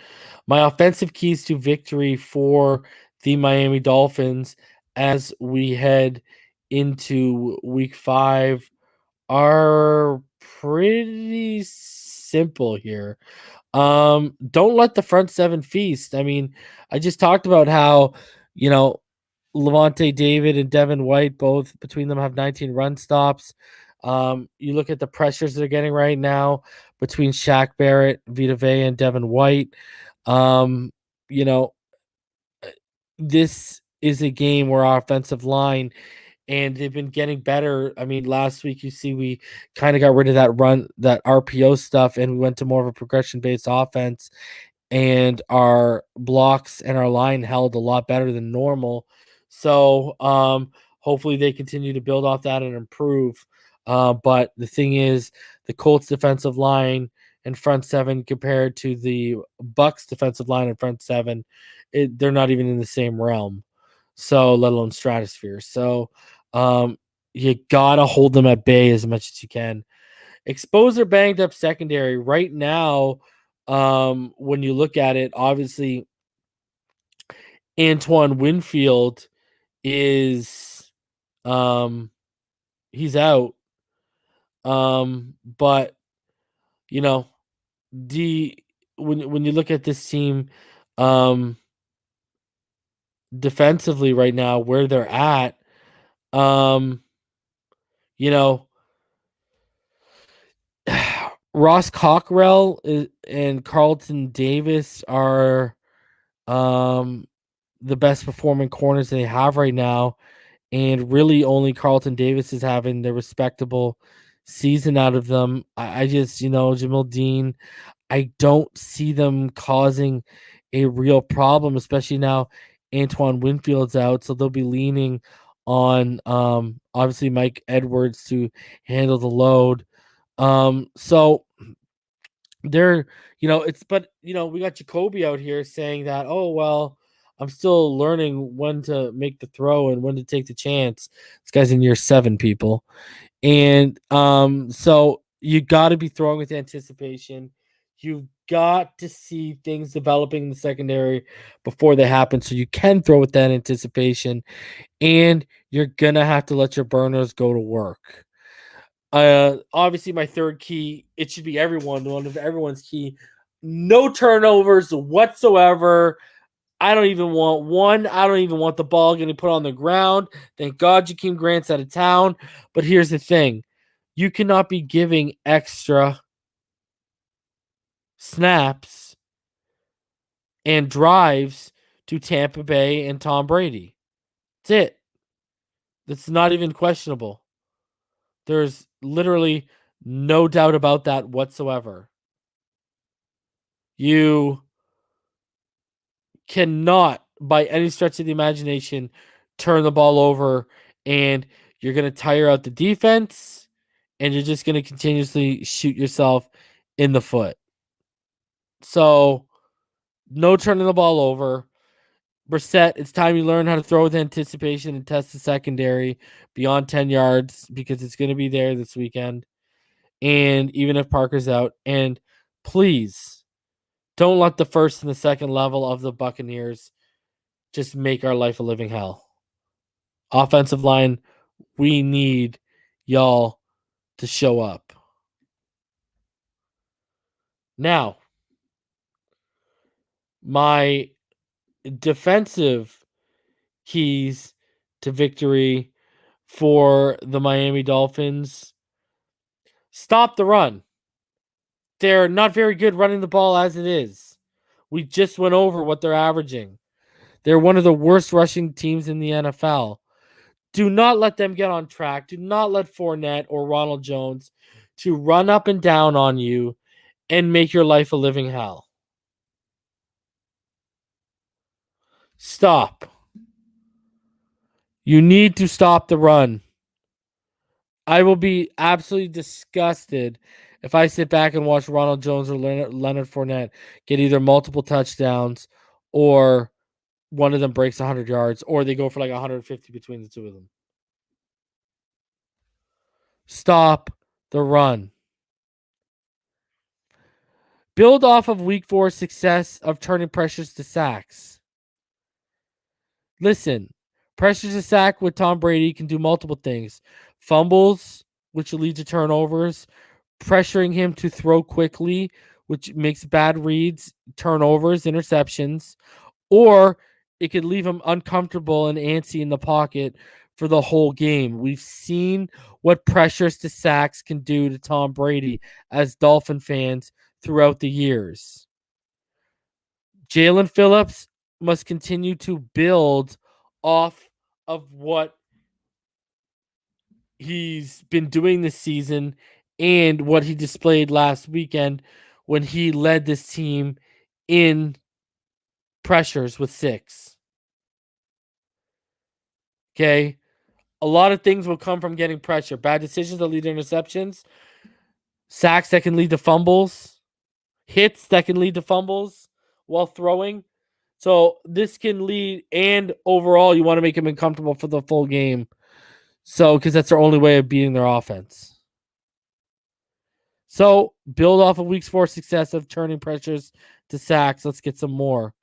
My offensive keys to victory for the Miami Dolphins as we head into week 5 are pretty simple here. Don't let the front seven feast. I mean, I just talked about how, Levante David and Devin White, both between them have 19 run stops. You look at the pressures they're getting right now between Shaq Barrett, Vita Vea, and Devin White. this is a game where our offensive line, and they've been getting better. I mean, last week you see we kind of got rid of that RPO stuff, and we went to more of a progression-based offense, and our blocks and our line held a lot better than normal. So hopefully they continue to build off that and improve. But the thing is, the Colts defensive line and front seven compared to the Bucks defensive line and front seven, they're not even in the same realm. So let alone stratosphere. So you gotta hold them at bay as much as you can. Expose their banged up secondary right now. When you look at it, obviously Antoine Winfield is he's out. But you know, when you look at this team defensively right now, where they're at, um, you know, Ross Cockrell and Carlton Davis are the best performing corners they have right now. And really only Carlton Davis is having the respectable season out of them. I just, Jamil Dean, I don't see them causing a real problem, especially now Antoine Winfield's out. So they'll be leaning on obviously Mike Edwards to handle the load. So they're, we got Jacoby out here saying that, oh, well, I'm still learning when to make the throw and when to take the chance. This guy's in year 7, people. And so you got to be throwing with anticipation. You've got to see things developing in the secondary before they happen, so you can throw with that anticipation. And you're going to have to let your burners go to work. Obviously, my third key, it should be one of everyone's key. No turnovers whatsoever. I don't even want one. I don't even want the ball getting put on the ground. Thank God Jakeem Grant's out of town. But here's the thing. You cannot be giving extra snaps and drives to Tampa Bay and Tom Brady. That's it. That's not even questionable. There's literally no doubt about that whatsoever. You cannot, by any stretch of the imagination, turn the ball over, and you're going to tire out the defense, and you're just going to continuously shoot yourself in the foot. So, no turning the ball over. Brissett, it's time you learn how to throw with anticipation and test the secondary beyond 10 yards because it's going to be there this weekend. And even if Parker's out, and please don't let the first and the second level of the Buccaneers just make our life a living hell. Offensive line, we need y'all to show up. Now, my defensive keys to victory for the Miami Dolphins: stop the run. They're not very good running the ball as it is. We just went over what they're averaging. They're one of the worst rushing teams in the NFL. Do not let them get on track. Do not let Fournette or Ronald Jones to run up and down on you and make your life a living hell. Stop. You need to stop the run. I will be absolutely disgusted if I sit back and watch Ronald Jones or Leonard Fournette get either multiple touchdowns or one of them breaks 100 yards or they go for like 150 between the two of them. Stop the run. Build off of week 4 success of turning pressures to sacks. Listen, pressures to sack with Tom Brady can do multiple things. Fumbles, which will lead to turnovers. Pressuring him to throw quickly, which makes bad reads, turnovers, interceptions. Or it could leave him uncomfortable and antsy in the pocket for the whole game. We've seen what pressures to sacks can do to Tom Brady as Dolphin fans throughout the years. Jalen Phillips, must continue to build off of what he's been doing this season and what he displayed last weekend when he led this team in pressures with 6. Okay. A lot of things will come from getting pressure. Bad decisions that lead to interceptions, sacks that can lead to fumbles, hits that can lead to fumbles while throwing. So this can lead, and overall, you want to make him uncomfortable for the full game. So, because that's their only way of beating their offense. So, build off of week 4 success of turning pressures to sacks. Let's get some more.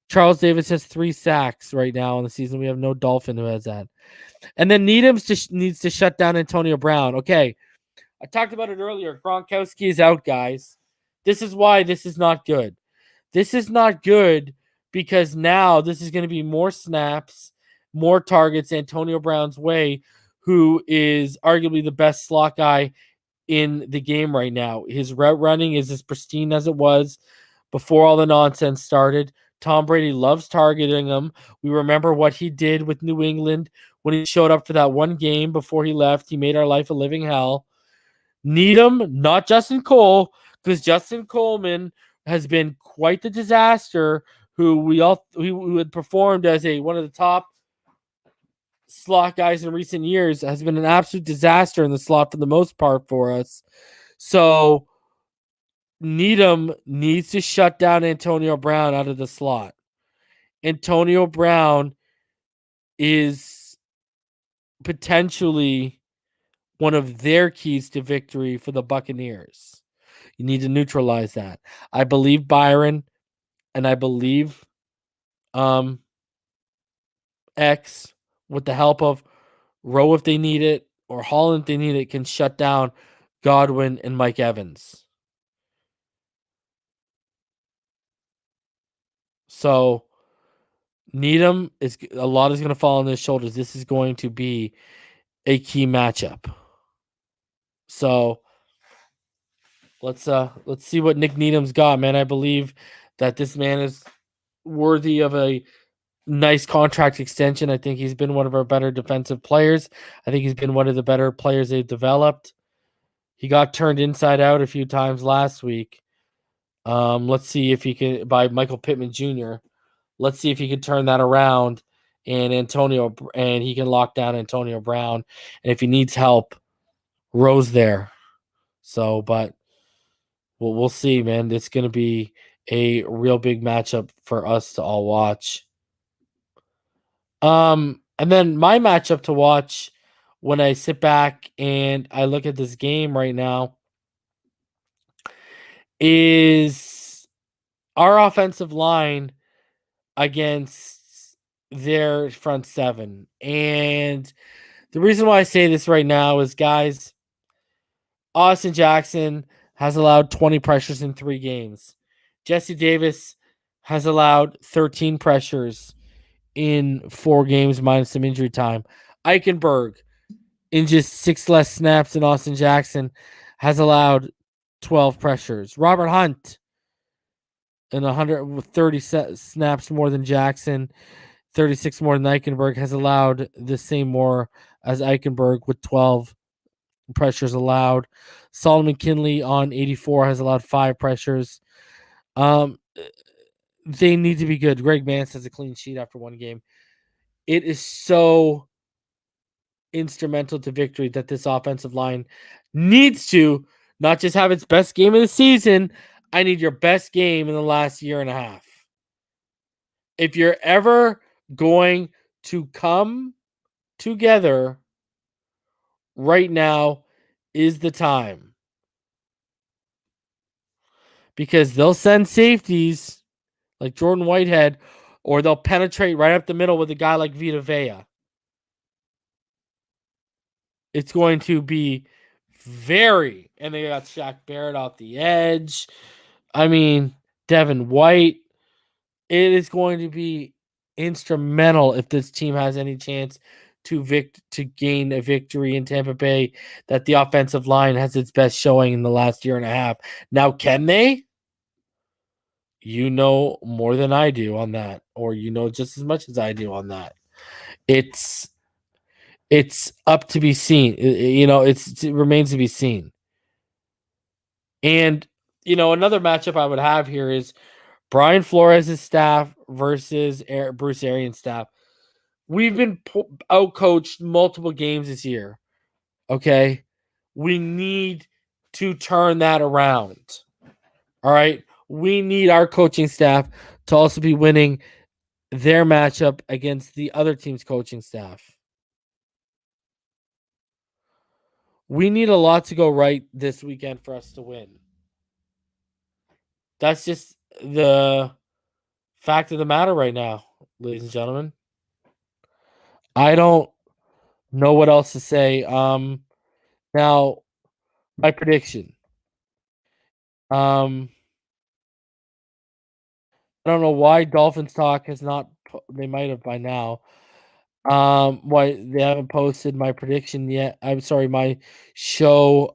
Charles Davis has 3 sacks right now in the season. We have no Dolphin who has that. And then Needham needs to shut down Antonio Brown. Okay, I talked about it earlier. Gronkowski is out, guys. This is why this is not good. This is not good because now this is going to be more snaps, more targets Antonio Brown's way, who is arguably the best slot guy in the game right now. His route running is as pristine as it was before all the nonsense started. Tom Brady loves targeting him. We remember what he did with New England when he showed up for that one game before he left. He made our life a living hell. Need him, not Justin Cole, because Justin Coleman has been quite the disaster. Who had performed as one of the top slot guys in recent years, has been an absolute disaster in the slot for the most part for us. So Needham needs to shut down Antonio Brown out of the slot. Antonio Brown is potentially one of their keys to victory for the Buccaneers. You need to neutralize that. I believe Byron and I believe X, with the help of Rowe if they need it, or Holland if they need it, can shut down Godwin and Mike Evans. So Needham is a lot is going to fall on his shoulders. This is going to be a key matchup. So let's see what Nick Needham's got, man. I believe that this man is worthy of a nice contract extension. I think he's been one of our better defensive players. I think he's been one of the better players they've developed. He got turned inside out a few times last week. Let's see if he can, by Michael Pittman Jr. Let's see if he can turn that around and he can lock down Antonio Brown. And if he needs help, Rose there. So, but we'll see, man. It's going to be a real big matchup for us to all watch. And then my matchup to watch when I sit back and I look at this game right now is our offensive line against their front 7. And the reason why I say this right now is, guys, Austin Jackson has allowed 20 pressures in 3 games. Jesse Davis has allowed 13 pressures in 4 games minus some injury time. Eichenberg, in just 6 less snaps than Austin Jackson, has allowed 12 pressures. Robert Hunt, in 130 snaps more than Jackson, 36 more than Eichenberg, has allowed the same more as Eichenberg with 12 pressures allowed. Solomon Kinley on 84 has allowed 5 pressures. They need to be good. Greg Mance has a clean sheet after 1 game. It is so instrumental to victory that this offensive line needs to not just have its best game of the season. I need your best game in the last year and a half. If you're ever going to come together, right now is the time. Because they'll send safeties like Jordan Whitehead, or they'll penetrate right up the middle with a guy like Vita Vea. It's going to be and they got Shaq Barrett off the edge. I mean, Devin White. It is going to be instrumental if this team has any chance to gain a victory in Tampa Bay, that the offensive line has its best showing in the last year and a half. Now, can they? You know more than I do on that. or just as much as I do on that. It's up to be seen. It remains to be seen. And another matchup I would have here is Brian Flores' staff versus Bruce Arians' staff. We've been outcoached multiple games this year. Okay, we need to turn that around. All right, we need our coaching staff to also be winning their matchup against the other team's coaching staff. We need a lot to go right this weekend for us to win. That's just the fact of the matter right now, ladies and gentlemen. I don't know what else to say. Now my prediction. I don't know why Dolphins Talk has not. They might have by now. Why they haven't posted my prediction yet? I'm sorry, my show.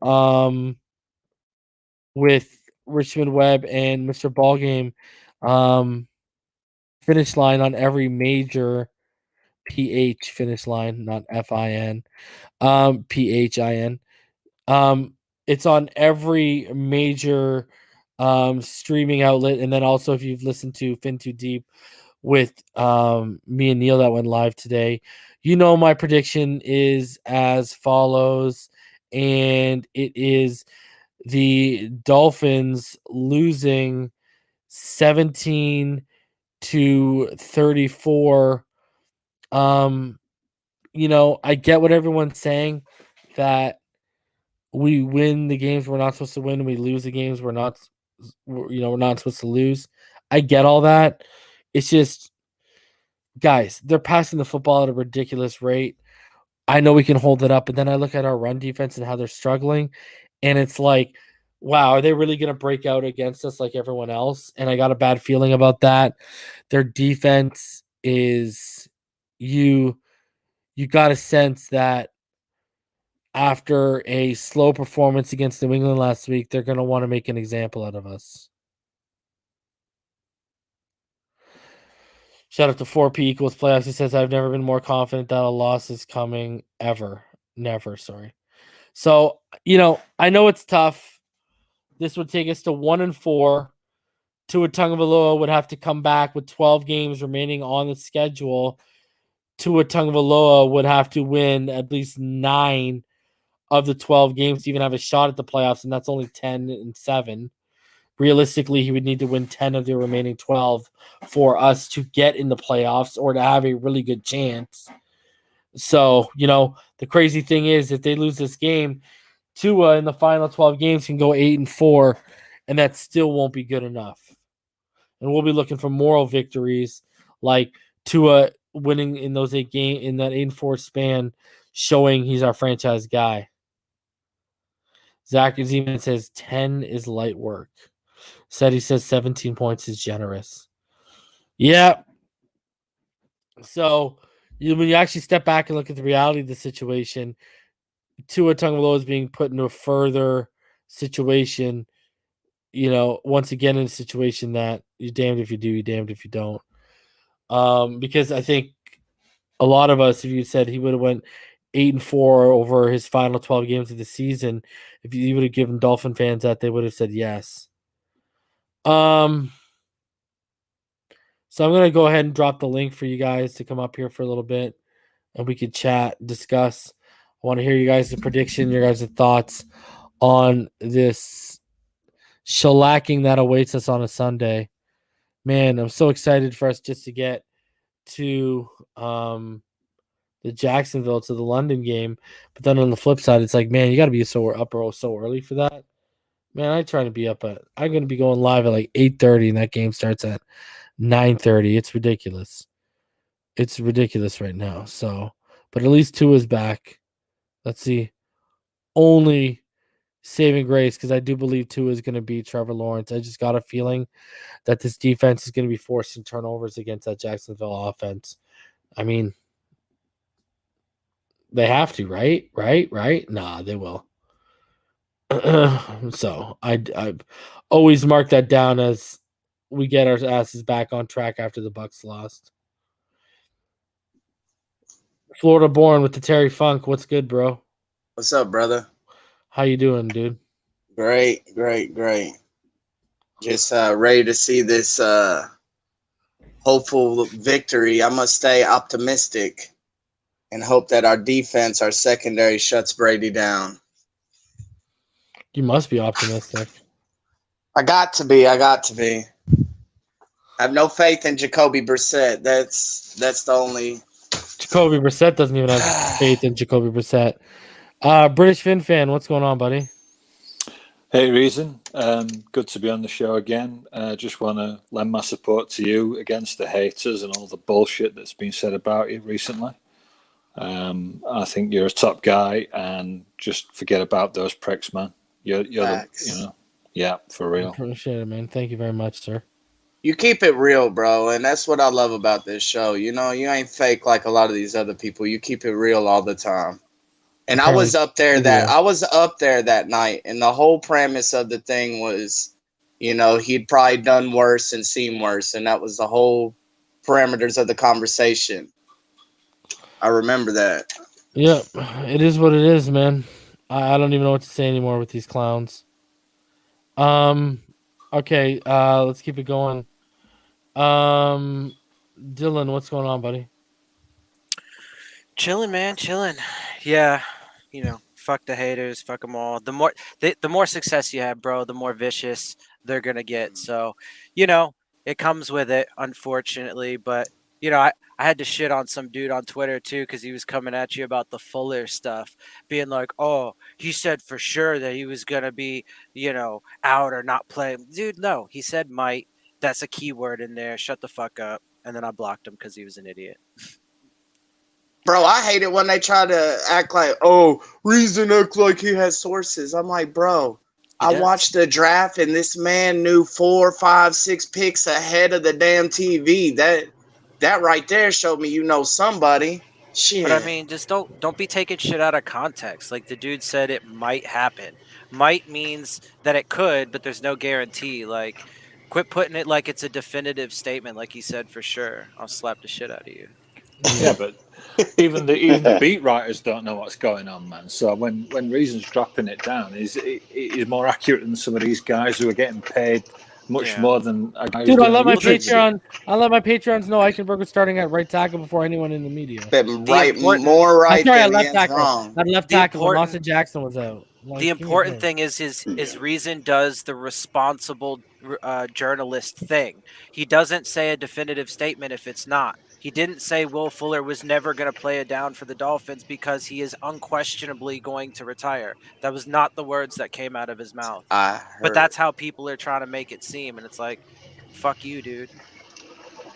With Richmond Webb and Mr. Ballgame, finish line on every major PH finish line, not FIN, PHIN. It's on every major streaming outlet, and then also if you've listened to Fin Too Deep with me and Neil that went live today, my prediction is as follows, and it is the Dolphins losing 17-34. I get what everyone's saying, that we win the games we're not supposed to win and we lose the games we're not supposed to lose. I get all that. It's just, guys, they're passing the football at a ridiculous rate. I know we can hold it up, but then I look at our run defense and how they're struggling, and it's like, wow, are they really going to break out against us like everyone else? And I got a bad feeling about that. Their defense is, you got a sense that after a slow performance against New England last week, they're going to want to make an example out of us. Shout out to 4P equals playoffs. He says, I've never been more confident that a loss is coming ever. Never, sorry. So, I know it's tough. This would take us to 1-4. Tua Tagovailoa would have to come back with 12 games remaining on the schedule. Tua Tagovailoa would have to win at least 9 of the 12 games to even have a shot at the playoffs, and that's only 10-7. Realistically, he would need to win 10 of the remaining 12 for us to get in the playoffs or to have a really good chance. So, the crazy thing is, if they lose this game, Tua in the final 12 games can go 8-4, and that still won't be good enough. And we'll be looking for moral victories like Tua winning in those 8 games, in that 8-4 span, showing he's our franchise guy. Zach Zeman says 10 is light work. He says 17 points is generous. Yeah. So when you actually step back and look at the reality of the situation, Tua Tagovailoa is being put into a further situation, once again in a situation that you're damned if you do, you're damned if you don't. Because I think a lot of us, if you said he would have went 8-4 over his final 12 games of the season, if you would have given Dolphin fans that, they would have said yes. So I'm gonna go ahead and drop the link for you guys to come up here for a little bit, and we could chat, discuss. I want to hear you guys' prediction, your guys' thoughts on this shellacking that awaits us on a Sunday. Man, I'm so excited for us just to get to the Jacksonville, to the London game. But then on the flip side, it's like, man, you got to be so early for that. Man, I'm going to be going live at like 8:30, and that game starts at 9:30. It's ridiculous. It's ridiculous right now. So, but at least Tua is back. Let's see. Only saving grace, because I do believe Tua is going to beat Trevor Lawrence. I just got a feeling that this defense is going to be forcing turnovers against that Jacksonville offense. I mean, they have to, right? Right? Nah, they will. So I've always marked that down as we get our asses back on track after the Bucs lost. Florida born with the Terry Funk. What's good, bro? What's up, brother? How you doing, dude? Great. Just ready to see this hopeful victory. I must stay optimistic and hope that our defense, our secondary, shuts Brady down. You must be optimistic. I got to be. I have no faith in Jacoby Brissett. That's the only. Jacoby Brissett doesn't even have faith in Jacoby Brissett. British Fin fan, what's going on, buddy? Hey, Reason. Good to be on the show again. Just want to lend my support to you against the haters and all the bullshit that's been said about you recently. I think you're a top guy, and just forget about those pricks, man. You're for real. I appreciate it, man. Thank you very much, sir. You keep it real, bro, and that's what I love about this show. You know, you ain't fake like a lot of these other people. You keep it real all the time. And I was up there that night, and the whole premise of the thing was, you know, he'd probably done worse and seen worse, and that was the whole parameters of the conversation. I remember that. Yeah, it is what it is, man. I don't even know what to say anymore with these clowns. Okay, let's keep it going. Dylan, what's going on, buddy? Chilling, man, chilling. Yeah, you know, fuck the haters, fuck them all. The more success you have, bro, the more vicious they're gonna get. So, you know, it comes with it, unfortunately. But you know, I had to shit on some dude on Twitter too because he was coming at you about the Fuller stuff, being like, "Oh, he said for sure that he was gonna be, you know, out or not playing." Dude, no, he said might. That's a key word in there. Shut the fuck up. And then I blocked him because he was an idiot. Bro, I hate it when they try to act like, oh, Reason acts like he has sources. I'm like, bro, I watched the draft and this man knew 4, 5, 6 picks ahead of the damn TV. That right there showed me you know somebody. Shit. But I mean, just don't be taking shit out of context. Like the dude said it might happen. Might means that it could, but there's no guarantee. Like, quit putting it like it's a definitive statement like he said for sure. I'll slap the shit out of you. Yeah, but even the beat writers don't know what's going on, man. So when Reason's dropping it down, he's more accurate than some of these guys who are getting paid much more than a guy. Dude, I let my Patreon. I let my Patrons know Eichenberg was starting at right tackle before anyone in the media. More right. I'm sorry, I left tackle. I left tackle when Austin Jackson was out. Like, the important thing is Reason does the responsible journalist thing. He doesn't say a definitive statement if it's not. He didn't say Will Fuller was never going to play it down for the Dolphins because he is unquestionably going to retire. That was not the words that came out of his mouth. But that's how people are trying to make it seem, and it's like, fuck you, dude.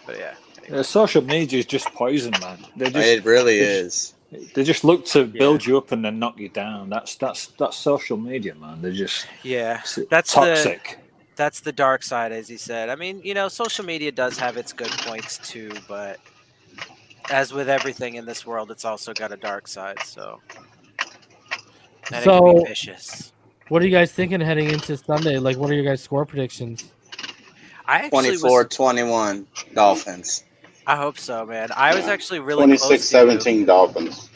But yeah. Anyway. Social media is just poison, man. It really is. They just look to build you up and then knock you down. That's social media, man. They're just that's toxic. That's the dark side, as he said. I mean, you know, social media does have its good points too, but as with everything in this world, it's also got a dark side. So it can be vicious. What are you guys thinking heading into Sunday? Like, what are your guys' score predictions? 24-21 Dolphins. I hope so, man. I was actually really 26-17 Dolphins.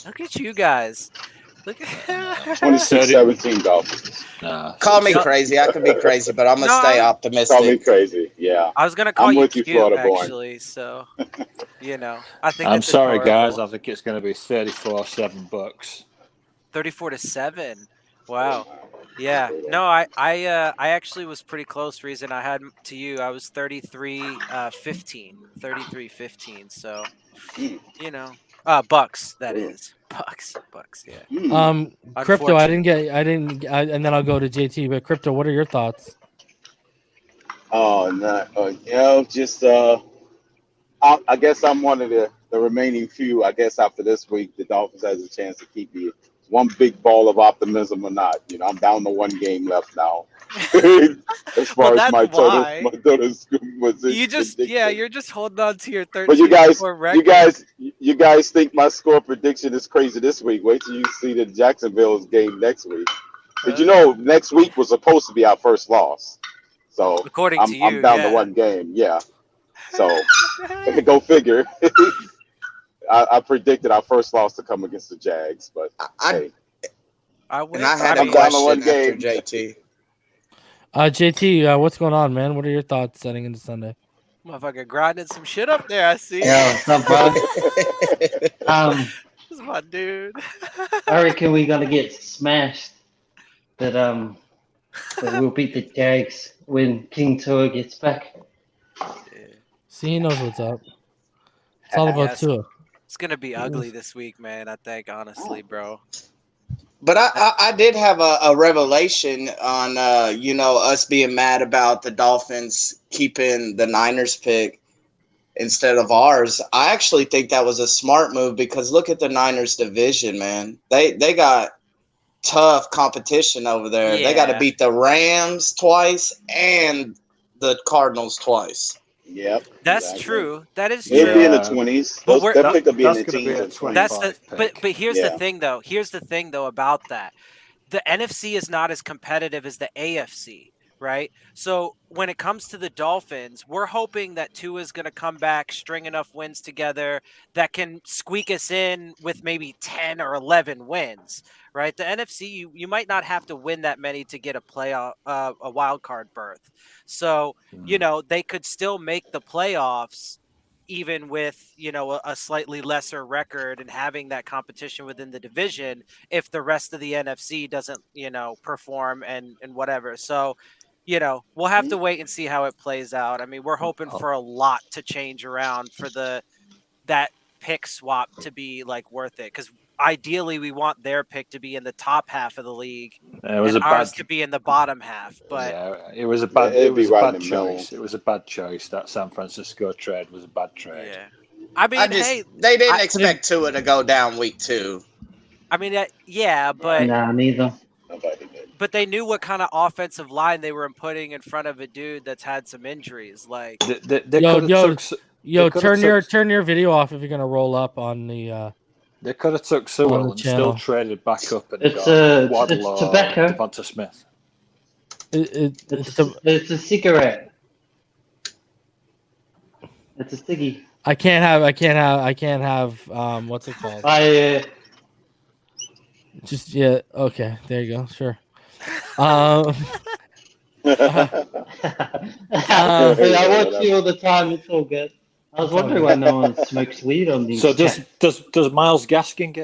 Look at you guys. Look at 26-17 Dolphins. Call me crazy. I could be crazy, but I'm going to stay optimistic. Call me crazy, yeah. I was going to call you cute, Florida actually. Born. So, you know, I think I'm sorry, guys. I think it's going to be 34-7 Bucks. 34-7. Wow. Yeah. No, I actually was pretty close. Reason I had to you. I was 33-15. 33-15. So, you know, Bucks. That is Bucks. Yeah. Crypto. I didn't. And then I'll go to JT. But Crypto, what are your thoughts? Oh, no. You know, just I guess I'm one of the remaining few. I guess after this week, the Dolphins has a chance to keep me one big ball of optimism or not. You know, I'm down to one game left now. As far as my total position. You're just holding on to your 13. But you guys think my score prediction is crazy this week. Wait till you see the Jacksonville's game next week. Did you know next week was supposed to be our first loss? So According to I'm you, down to yeah. one game. Yeah. So go figure. I predicted our first loss to come against the Jags, but hey. I wish. And I had I'm a down to one question after game. JT. JT, what's going on, man? What are your thoughts heading into Sunday? Motherfucker grinding some shit up there, I see. Yo, what's up, bro? This is my dude. I reckon we're gonna get smashed, but we'll beat the Jags when King Tua gets back. See, he knows what's up. It's all about Tua. It's gonna be ugly this week, man. I think, honestly, bro. But I did have a revelation on us being mad about the Dolphins keeping the Niners pick instead of ours. I actually think that was a smart move because look at the Niners division, man. They got tough competition over there. They got to beat the Rams twice and the Cardinals twice. Yep, that's true. That is They'll true. be in the 20s. Those definitely could be in the teens and 20s. That's but here's the thing though. Here's the thing though about that. The NFC is not as competitive as the AFC, right? So when it comes to the Dolphins, we're hoping that Tua is going to come back, string enough wins together that can squeak us in with maybe 10 or 11 wins, right? The NFC, you might not have to win that many to get a playoff, a wild card berth. So, they could still make the playoffs even with, a slightly lesser record and having that competition within the division if the rest of the NFC doesn't, perform and whatever. So, we'll have to wait and see how it plays out. I mean, we're hoping for a lot to change around for that pick swap to be like worth it. Because ideally we want their pick to be in the top half of the league and ours to be in the bottom half. But it was a bad choice. It was a bad choice. That San Francisco trade was a bad trade. Yeah. I mean, they didn't expect Tua to go down week 2. I mean, but nah, neither. But they knew what kind of offensive line they were putting in front of a dude that's had some injuries. Like, turn your video off if you're gonna roll up on the. They could have took Sewell and still traded back up and got Waddle or tobacco. Devonta Smith. It's a cigarette. It's a ciggy. I can't have. What's it called? Okay, there you go. Sure. I watch you all the time. It's all good. I was wondering why no one smokes weed on these. So does Myles Gaskin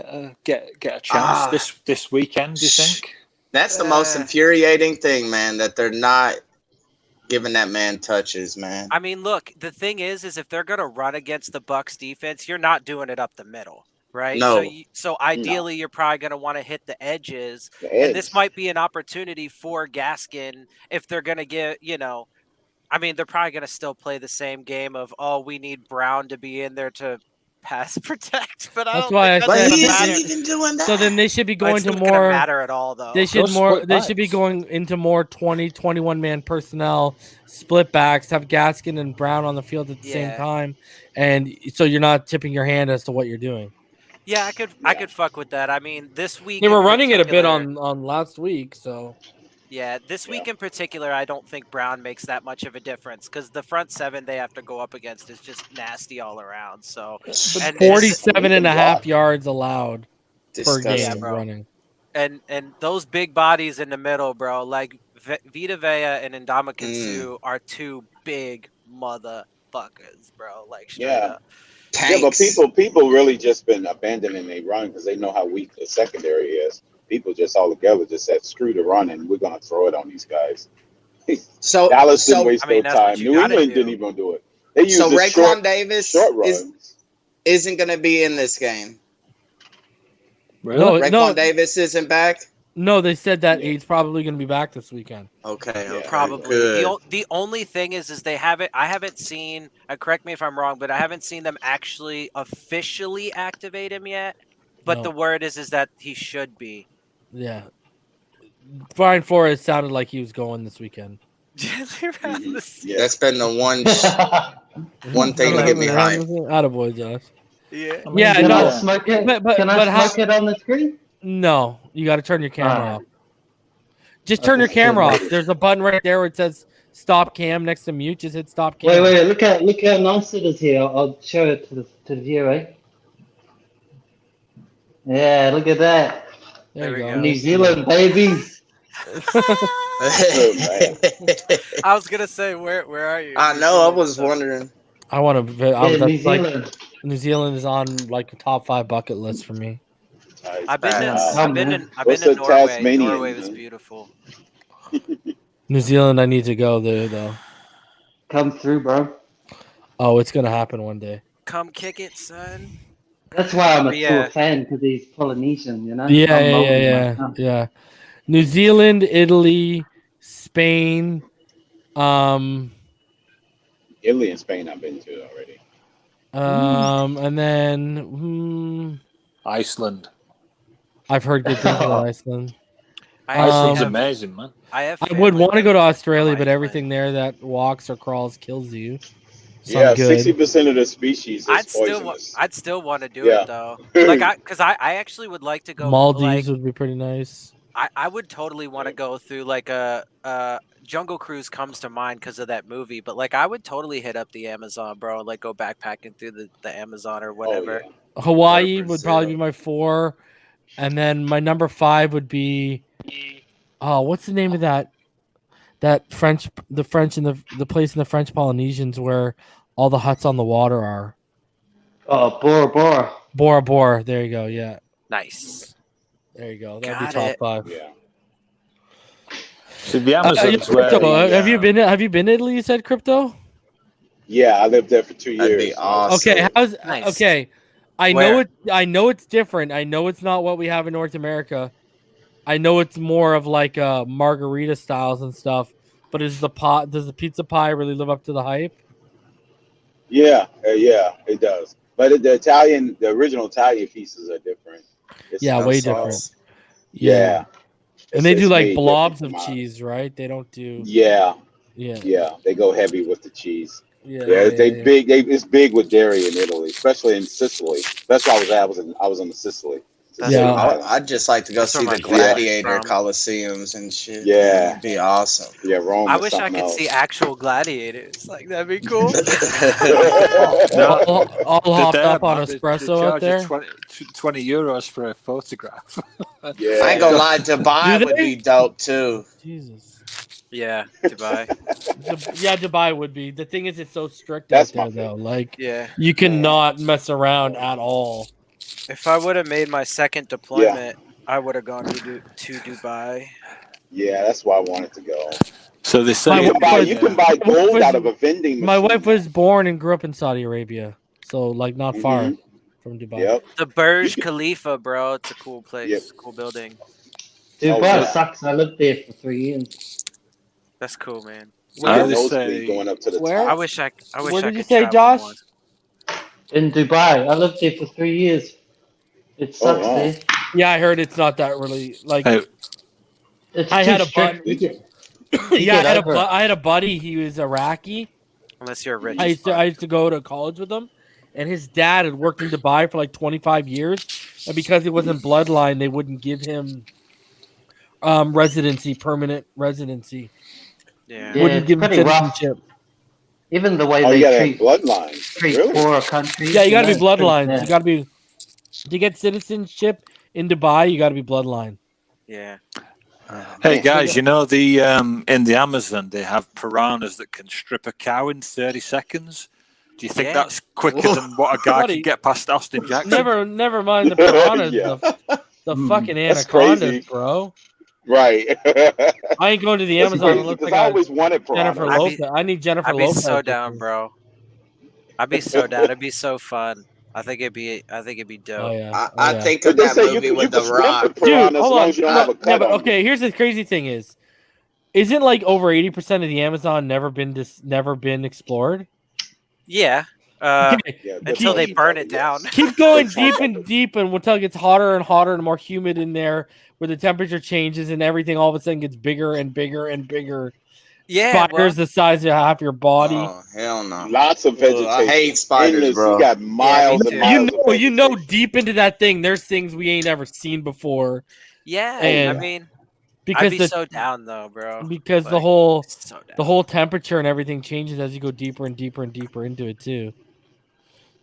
get a chance this weekend? Do you think? That's the most infuriating thing, man. That they're not giving that man touches, man. I mean, look, the thing is if they're gonna run against the Bucs defense, you're not doing it up the middle. Right. No. So ideally, you're probably going to want to hit the edges. And this might be an opportunity for Gaskin if they're going to get, I mean, they're probably going to still play the same game of, we need Brown to be in there to pass protect. But that's why I said he isn't even doing that. So then they should be going to more. It's not matter at all, though. They should be going into more 20, 21 man personnel, split backs, have Gaskin and Brown on the field at the same time, and so you're not tipping your hand as to what you're doing. Yeah, I could fuck with that. I mean, this week they were running it a bit on last week, so yeah, this week in particular, I don't think Brown makes that much of a difference because the front seven they have to go up against is just nasty all around. So, 47.5 yards allowed per game running, and those big bodies in the middle, bro, like Vita Vea and Ndamukong Suh are two big motherfuckers, bro. Like straight up. Tanks. Yeah, but people really just been abandoning their run because they know how weak the secondary is. People just all together just said, screw the run, and we're going to throw it on these guys. So Dallas didn't waste no time. New England didn't even do it. They used Raekwon Davis isn't going to be in this game. Really? Raekwon Davis isn't back? No, they said that he's probably going to be back this weekend. Okay, probably. The only thing is they haven't. I haven't seen. Correct me if I'm wrong, but I haven't seen them actually officially activate him yet. But the word is that he should be. Yeah, Brian Flores sounded like he was going this weekend. That's been the one thing to get me hyped. Attaboy, Josh. Yeah. Can I smoke it? Can I smoke it on the screen? No, you got to turn your camera off. Just turn your camera off. There's a button right there where it says stop cam next to mute. Just hit stop Wait, cam. look how nice it is here. I'll show it to the viewer. Eh? Yeah, look at that. There you we go. go. New Zealand, baby. I was gonna say, where are you? I know. I was wondering. I want to. Yeah, New New Zealand. New Zealand is on like a top 5 bucket list for me. I've been to What's the Norway. Tasmanian, Norway was man? beautiful. New Zealand, I need to go there though. Come through, bro. Oh, it's gonna happen one day. Come kick it, son. That's why I'm a Yeah. tour fan, because he's Polynesian, you know? Yeah, I'm molding yeah. myself. New Zealand, Italy, Spain. Italy and Spain I've been to already. And then Iceland. I've heard good things about Iceland. Iceland's amazing, man. I would want to go to Australia, but Iceland. everything there that walks or crawls kills you. So Yeah, I'm good. 60% of the species is poisonous. I'd still want to do Yeah. it though. Because I actually would like to go. Maldives would be pretty nice. I would totally want to go through like a Jungle Cruise comes to mind because of that movie, but like I would totally hit up the Amazon, bro, and like go backpacking through the Amazon or whatever. Oh, yeah. Hawaii would 100%. probably be my 4, and then my number 5 would be what's the name of that French and the place in the French Polynesians where all the huts on the water are. Oh, Bora Bora. Bora Bora. There you go. Yeah. Nice. There you go. That'd Got be top it. 5. Yeah. So the Amazon's Crypto, where have you been to Italy? You said Crypto. Yeah, I lived there for 2 years. That'd be awesome. Okay, Nice. okay. I Where? know it's different. I know it's not what we have in North America. I know it's more of like margarita styles and stuff. But does the pizza pie really live up to the hype? Yeah, yeah, it does. But the original Italian pieces are different. It's Yeah, not way sauce. different. Yeah. And they do It's like made blobs different of from ours. cheese, right? They don't do. Yeah, Yeah. yeah, they go heavy with the cheese. Yeah. Yeah, big. It's big with dairy in Italy, especially in Sicily. That's why I was in Sicily. Yeah. I'd just like to go That's see where the my gladiator family's from. coliseums and shit. Yeah. It'd be awesome. Yeah, Rome. I is wish I something could else. see actual gladiators. Like that'd be cool. All hopped They're up on mad. They espresso charge out you there. 20 euros for a photograph. Yeah, I ain't gonna lie, Dubai Do would they? be dope too. Jesus. Yeah, Dubai. Yeah, Dubai would be. The thing is, it's so strict That's out my there, though. Like, Yeah. you cannot mess around at all. If I would have made my second deployment, I would have gone to Dubai. Yeah, that's why I wanted to go. So they say My wife You can buy gold out of a vending machine. My wife was born and grew up in Saudi Arabia, so like not far Mhm. from Dubai. Yep. The Burj Khalifa, bro. It's a cool place. Yep. Cool building. Dubai yeah. sucks. I lived there for 3 years. That's cool, man. Where Those they three say- going up to the Where? I top. wish I wish Where I did you could say, travel Josh? more. In Dubai. I lived there for 3 years. It sucks wow. there. Yeah, I heard it's not that really like. Hey, It's I too had a strict. bud- You get- Yeah, get over it. I had a buddy. He was Iraqi. Unless you're rich. I as used to go to college with him, and his dad had worked in Dubai for like 25 years, and because he wasn't bloodline, they wouldn't give him permanent residency. Yeah. Yeah, Wouldn't it's give him pretty rough. citizenship. Even the way Oh, they you gotta have treat bloodlines. Really? poorer countries. Yeah, you got to be know, it's pretty bloodlines. bad. You got to be to get citizenship in Dubai. You got to be bloodline. Yeah. hey Man, guys, you know the in the Amazon they have piranhas that can strip a cow in 30 seconds. Do you think Yeah. that's quicker than what a guy Buddy. can get past Austin Jackson? Never mind the piranhas. Yeah. The fucking That's anacondas, crazy. bro. Right. I ain't going to the That's Amazon crazy, unless I because I got always wanted Jennifer piranhas. Lopez. I need Jennifer I'd be Lopez. so with down, me. bro. I'd be so down. It'd be so fun. I think it'd be dope. Oh yeah. I Oh, yeah. think But of they that say you movie can with The swim Rock. with piranhas as hold long on. as you don't have a Yeah, cut but on okay. Here's the crazy thing is, isn't like over 80% of the Amazon never been explored? Yeah. Okay, Yeah, Until they definitely, burn it yes. down. keep going deep and deep, and until it gets hotter and hotter and more humid in there, where the temperature changes and everything all of a sudden gets bigger and bigger and bigger. Yeah. Spiders the size of half your body. Oh hell no! Lots of vegetation. I hate spiders, Endless. bro. You got miles me and too. miles you of know vegetation. deep into that thing, there's things we ain't ever seen before. Yeah. And- I mean, because I'd be so down though, bro. because Like, the whole so down. the whole temperature and everything changes as you go deeper and deeper and deeper into it too.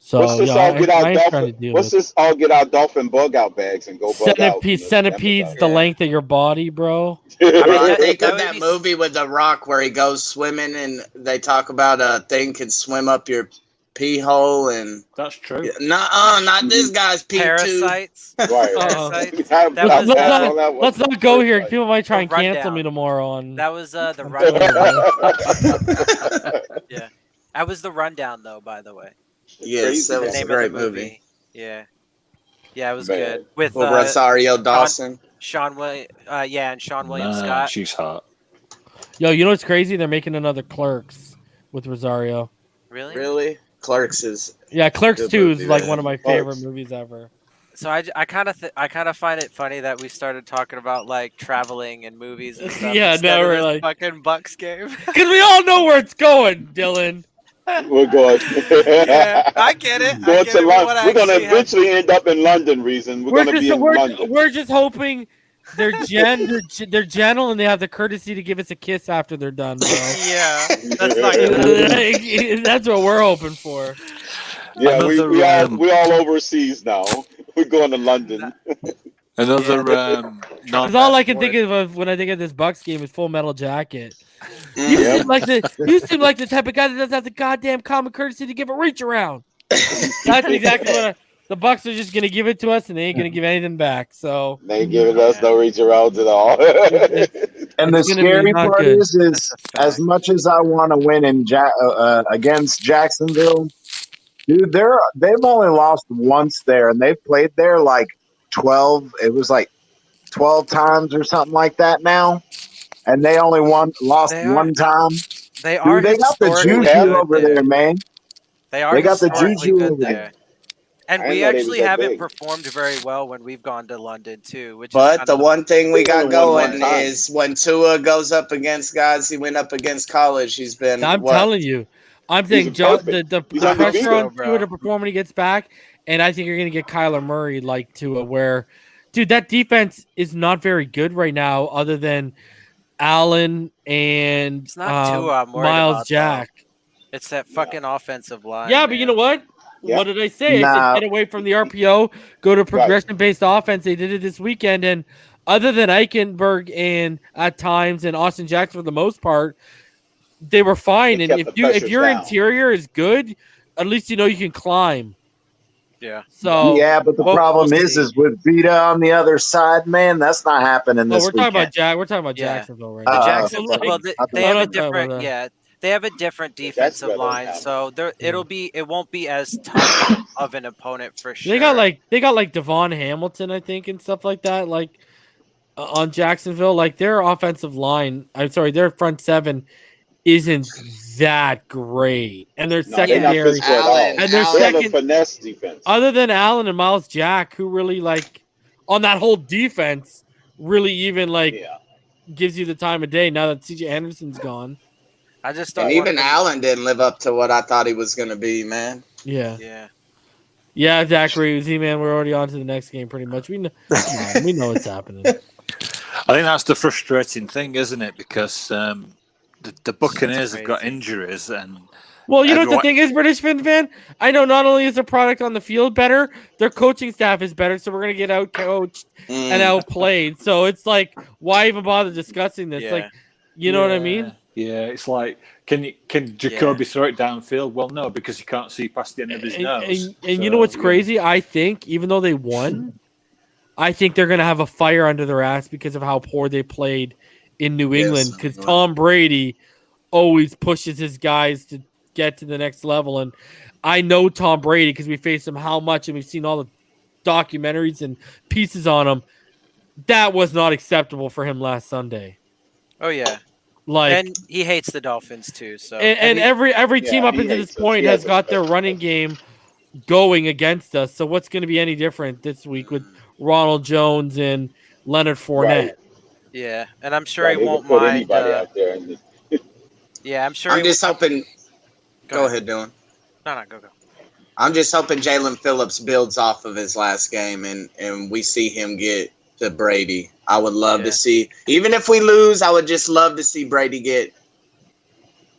So What's this yeah, all get I out ain't trying to dolphin? deal What's with this all get out dolphin bug out bags and go bug out? centipedes the length of your body, bro. Bro, that- think that of would that be- movie with The Rock where he goes swimming and they talk about a thing can swim up your pee hole and That's true. not this guy's pee tube. Parasites. Right. Parasites. That That was Let's not go here. People might try The and cancel Rundown. me tomorrow on. That was the on rundown. Twitter. Yeah, that was the rundown though. By the way, Yes, that the was a name great of the movie. Yeah, it was Man. good with Well, Rosario Dawson. Sean William. And Sean William Man, Scott. she's hot. Yo, you know what's crazy? They're making another Clerks with Rosario. Really? Really? Clerks is Yeah, Clerks Good 2 is movie, like man. one of my favorite Clerks. movies ever. So I kind of find it funny that we started talking about like traveling and movies and stuff. Yeah, instead no, of we're this like- fucking Bucks game. Because we all know where it's going, Dylan. We're going. Yeah, I get it. I Going get to it, but London. what We're going to actually eventually end up in London, Reason. We're going to be in London. we're just hoping they're they're gentle and they have the courtesy to give us a kiss after they're done, bro. Yeah, that's not good. That's what we're hoping for. Yeah, Another, we're all overseas now. We're going to London. Another Because all I can think of when I think of this Bucks game is Full Metal Jacket. You Yep. seem like the type of guy that doesn't have the goddamn common courtesy to give a reach around. That's exactly what the Bucks are just gonna give it to us, and they ain't gonna give anything back. So They ain't giving us no reach arounds at all. And the It's gonna be scary not part good. is That's a fact. as much as I want to win in against Jacksonville, dude, they've only lost once there, and they've played there like 12. It was like 12 times or something like that now, and they only lost They are- one time. They are. Dude, they got the historically juju good over there, man. They are. They got the historically juju good over there. there. And I we didn't know they was actually that haven't big. performed very well when we've gone to London too. Which is But kind the of one thing we got Only won one going time. is when Tua goes up against guys he went up against college, he's been I'm what? telling you, I'm saying perfect. the He's pressure undefeated, on bro. Tua to perform when he gets back, and I think you're gonna get Kyler Murray like Tua, where, dude, that defense is not very good right now, other than Allen and It's not Tua I'm worried Miles about, Jack. it's that fucking offensive line. Yeah, but you know what? Yeah. What did I say? I Nah. said get away from the RPO, go to progression-based offense. They did it this weekend, and other than Eichenberg and at times and Austin Jackson for the most part, they were fine. They And kept if the your pressures down. interior is good, at least you know you can climb. Yeah. So Yeah, but the Well, problem we'll is see. with Vita on the other side, man, that's not happening no, this we're talking weekend. about Jack. We're talking about Yeah. Jacksonville right The now. Jacksonville, Like, well, they I'm have a not talking about different, that. yeah, they have a different defensive better line, than so it won't be as tough of an opponent for sure. They got like Devon Hamilton, I think, and stuff like that. Like on Jacksonville, like their offensive line. I'm sorry, their front seven isn't that great, and their No, they're not secondary. physical at all. Allen, And their They have a second, finesse defense. other than Allen and Miles Jack, who really like on that whole defense, really even like Yeah. gives you the time of day now that CJ Anderson's gone. I just don't And want even them- Allen didn't live up to what I thought he was gonna be, man. Yeah, Yeah. Zachary, Z-Man, we're already on to the next game pretty much. We know, come on, we know what's happening. I think that's the frustrating thing, isn't it? Because the Buccaneers have got crazy. injuries, and Well, you know what the Everyone- thing is, British fan? I know not only is the product on the field better, their coaching staff is better, so we're going to get out coached and outplayed. So it's like, why even bother discussing this? Yeah. Like, you know what I mean? Yeah, it's like, can Jacoby throw it downfield? Well, no, because he can't see past the end of his nose. And you know what's crazy? I think, even though they won, I think they're going to have a fire under their ass because of how poor they played in New England. Because Tom Brady always pushes his guys to get to the next level. And I know Tom Brady because we faced him how much, and we've seen all the documentaries and pieces on him. That was not acceptable for him last Sunday. Oh yeah. Like, And he hates the Dolphins too. So and every team up he until hates this us. point He has has a got their special running game going against us. So what's going to be any different this week with Ronald Jones and Leonard Fournette? Right. yeah, and I'm sure Right, he they won't could put mind. anybody out there. And Yeah, I'm sure. I'm he just won't- hoping. Go Go ahead. ahead, Dylan. No, go. I'm just hoping Jalen Phillips builds off of his last game and we see him get to Brady. I would love to see. Even if we lose, I would just love to see Brady get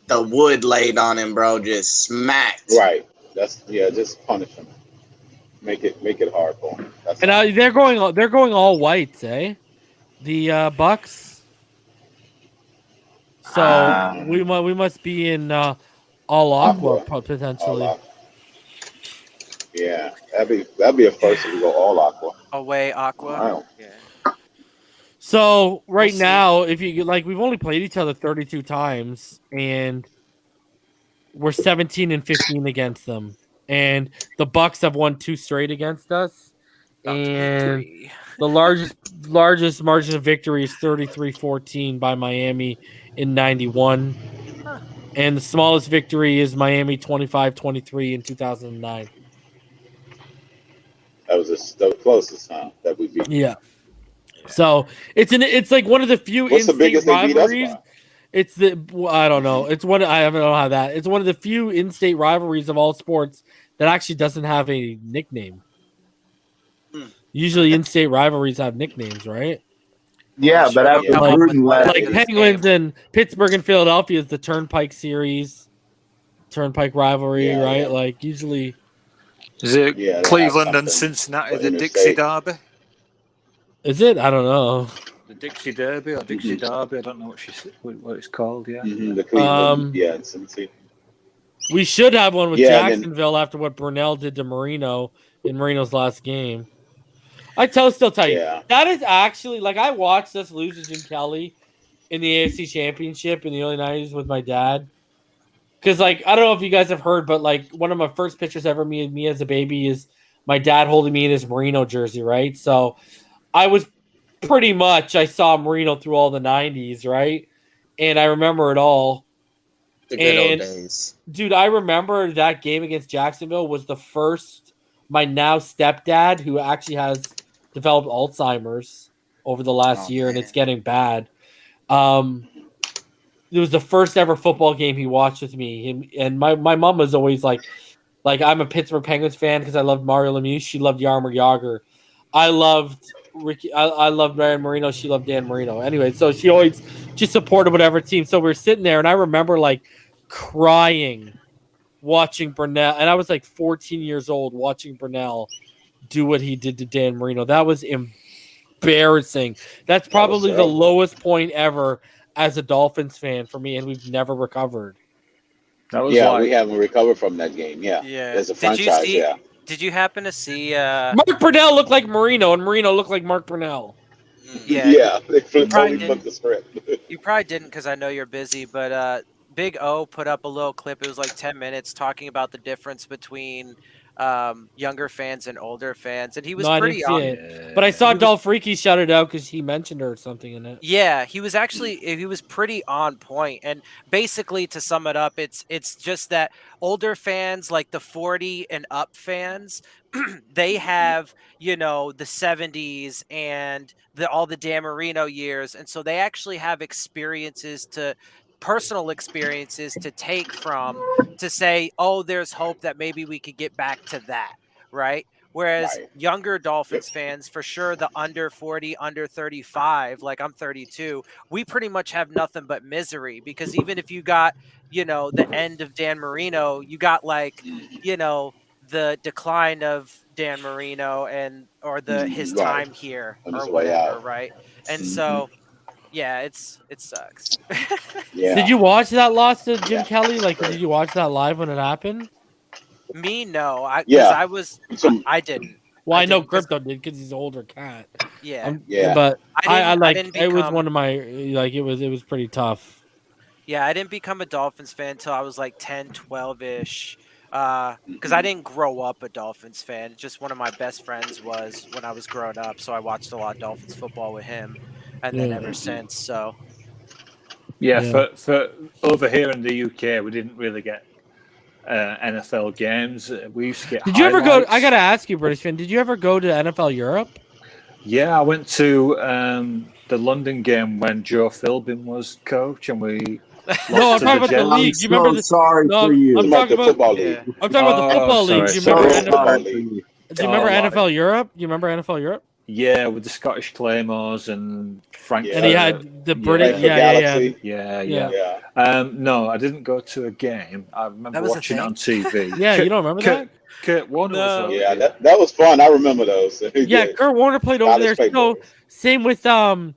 the wood laid on him, bro. Just smacked. Right. Just punish him. Make it hard for him. And they're going all whites, eh? The Bucks. So we must be in all aqua potentially. All aqua. Yeah, that'd be a first if we go all aqua. Away aqua. Wow. Yeah. So right now, if you like, we've only played each other 32 times, and we're 17-15 against them. And the Bucks have won 2 straight against us. And the largest margin of victory is 33-14 by Miami in 91. And the smallest victory is Miami 25-23 in 2009. That was the closest time that we beat. Yeah. So it's like one of the few in-state rivalries. It's I don't know. It's one I don't know how that. It's one of the few in-state rivalries of all sports that actually doesn't have a nickname. Usually, in-state rivalries have nicknames, right? Yeah, but after like Penguins and Pittsburgh and Philadelphia is the Turnpike series, Turnpike rivalry, right? Like usually, is it Cleveland and Cincinnati the Dixie Derby? Is it? I don't know. The Dixie Derby or Dixie Derby? I don't know what it's called. Yeah. Mm-hmm, the Cleveland, and Cincinnati. We should have one with Jacksonville after what Brunell did to Marino in Marino's last game. I still tell you, that is actually, like, I watched us lose to Jim Kelly in the AFC Championship in the early 90s with my dad. Because, like, I don't know if you guys have heard, but, like, one of my first pictures ever me as a baby is my dad holding me in his Marino jersey, right? So I saw Marino through all the 90s, right? And I remember it all. The good old days. Dude, I remember that game against Jacksonville was the first, my now stepdad, who actually has developed Alzheimer's over the last year, and it's getting bad. It was the first ever football game he watched with me. And my mom was always like I'm a Pittsburgh Penguins fan because I loved Mario Lemieux. She loved Jaromir Jagr. I loved Ricky. I loved Marian Marino. She loved Dan Marino. Anyway, so she always just supported whatever team. So we were sitting there, and I remember like crying watching Brunell, and I was like 14 years old watching Brunell do what he did to Dan Marino. That was embarrassing. That's probably the lowest point ever as a Dolphins fan for me, and we've never recovered. That was we haven't recovered from that game. Yeah. As a franchise, Did you happen to see Mark Brunell looked like Marino, and Marino looked like Mark Brunell? Yeah. They flipped the script. You probably didn't because I know you're busy, but Big O put up a little clip. It was like 10 minutes talking about the difference between younger fans and older fans, and he was pretty on it. But I saw Dolph Freaky shout it out because he mentioned her or something in it. Yeah, he was pretty on point. And basically, to sum it up, it's just that older fans, like the 40 and up fans, they have, the 70s and all the Dan Marino years, and so they actually have personal experiences to take from to say, oh, there's hope that maybe we could get back to that, right? Whereas younger Dolphins fans, for sure, the under 40, under 35, like I'm 32, we pretty much have nothing but misery because even if you got, the end of Dan Marino, you got like, the decline of Dan Marino or his time here or whatever, right? And so yeah, it sucks. Did you watch that loss to Jim Kelly? Like, did you watch that live when it happened? Me, no. I didn't. Well, I know Crypto did because he's an older cat. Yeah. But it was one of my, like, it was pretty tough. Yeah, I didn't become a Dolphins fan until I was like 10, 12-ish. Because I didn't grow up a Dolphins fan. Just one of my best friends was when I was growing up. So I watched a lot of Dolphins football with him. And then ever since, so. Yeah, for over here in the UK, we didn't really get NFL games. We used to get Did you ever go? I got to ask you, British fan, did you ever go to NFL Europe? Yeah, I went to the London game when Joe Philbin was coach, and we No, I'm talking about the league. I'm sorry for you. I'm talking about the football league. I'm talking about the football league. Do you remember NFL Europe? You remember NFL Europe? Yeah, with the Scottish Claymores and Frank. And he had the British. Frankfurt Galaxy. Yeah. No, I didn't go to a game. I remember watching it on TV. Yeah, you don't remember that? Kurt Warner was over. Yeah, that was fun. I remember those. Yeah, Kurt Warner played over there. So same with Tommy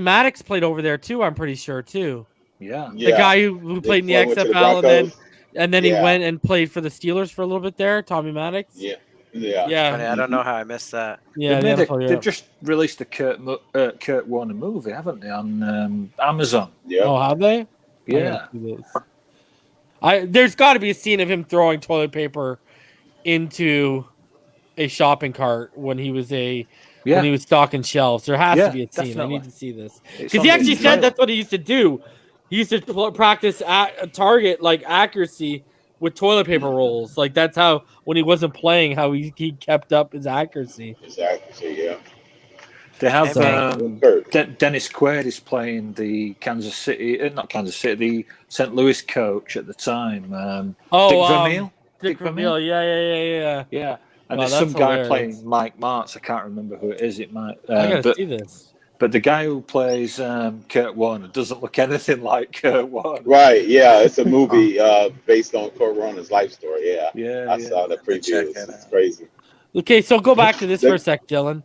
Maddox played over there too. I'm pretty sure too. Yeah. The guy who played in the XFL and then he went and played for the Steelers for a little bit there. Tommy Maddox. Yeah. I don't know how I missed that. Yeah, they've just released a Kurt Warner movie, haven't they, on Amazon? Yeah. Oh, have they? Yeah. There's got to be a scene of him throwing toilet paper into a shopping cart when he was stocking shelves. There has to be a scene. Definitely. I need to see this because he actually said that's what he used to do. He used to practice target like accuracy with toilet paper rolls. Like that's how when he wasn't playing, how he kept up his accuracy. Yeah. They have Dennis Quaid is playing the the St. Louis coach at the time. Dick Vermeil. Yeah. And there's some guy playing Mike Martz. I can't remember who it is. It might. I gotta see this. But the guy who plays Kurt Warner doesn't look anything like Kurt Warner. Right. Yeah. It's a movie based on Kurt Warner's life story. Yeah. I saw the previews. It's crazy. Okay, so go back to this for a sec, Dylan.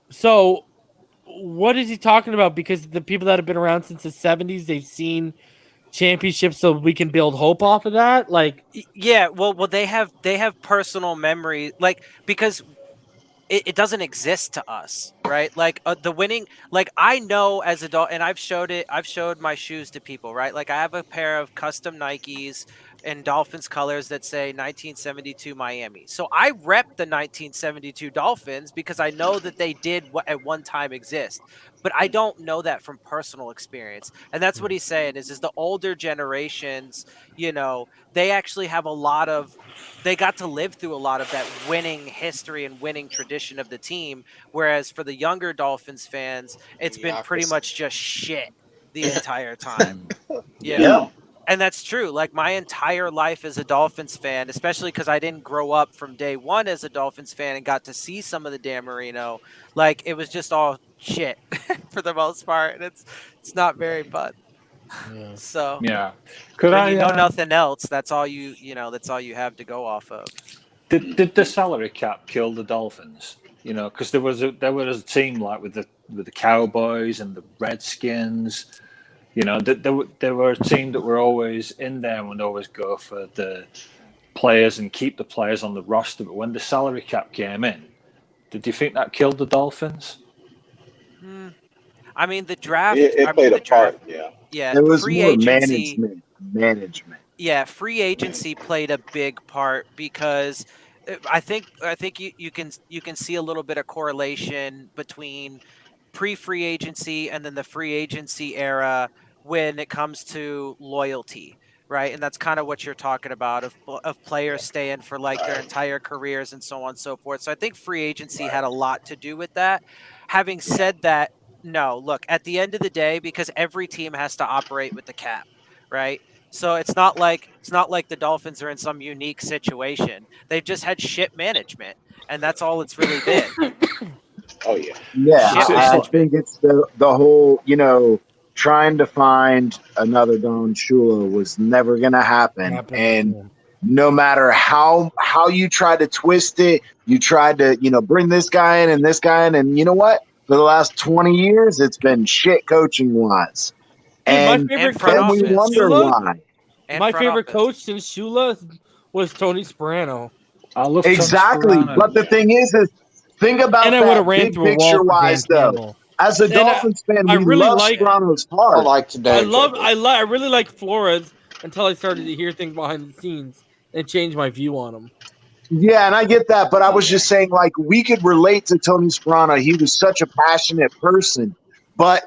So, what is he talking about? Because the people that have been around since the 70s, they've seen championships, so we can build hope off of that. Like, yeah, well, they have personal memory, like because it doesn't exist to us, right? Like the winning, like I know as adult, and I've showed my shoes to people, right? Like I have a pair of custom Nikes and Dolphins colors that say 1972 Miami. So I rep the 1972 Dolphins because I know that they did at one time exist, but I don't know that from personal experience. And that's what he's saying is the older generations, they actually have they got to live through a lot of that winning history and winning tradition of the team. Whereas for the younger Dolphins fans, it's been pretty much just shit the entire time. Yeah. And that's true. Like my entire life as a Dolphins fan, especially because I didn't grow up from day one as a Dolphins fan and got to see some of the Dan Marino, like it was just all shit for the most part. And it's not very fun. Yeah. So yeah, you know nothing else. That's all that's all you have to go off of. Did the salary cap kill the Dolphins? Because there was a team like with the Cowboys and the Redskins. They were a team that were always in there and would always go for the players and keep the players on the roster. But when the salary cap came in, did you think that killed the Dolphins? I mean, the draft. It played a part. Yeah. There was free more agency, management. Yeah, free agency played a big part because I think you can see a little bit of correlation between pre-free agency and then the free agency era when it comes to loyalty, right? And that's kind of what you're talking about of players staying for like their entire careers and so on and so forth. So I think free agency had a lot to do with that. Having said that, no, look, at the end of the day, because every team has to operate with the cap, right? So it's not like the Dolphins are in some unique situation. They've just had shit management, and that's all it's really been. Oh yeah. Yeah, I think it's the whole, trying to find another Don Shula was never going to happen. And no matter how you try to twist it, you try to, bring this guy in and this guy in. And you know what? For the last 20 years, it's been shit coaching wise. And my favorite we wonder why. My favorite coach since Shula was Tony Soprano. I love exactly. Tony Soprano. But the thing is think about that big picture wise, though. As a Dolphins fan, we love Soprano's heart. I really like Flores until I started to hear things behind the scenes and change my view on him. Yeah, and I get that, but I was just saying, like, we could relate to Tony Soprano. He was such a passionate person, but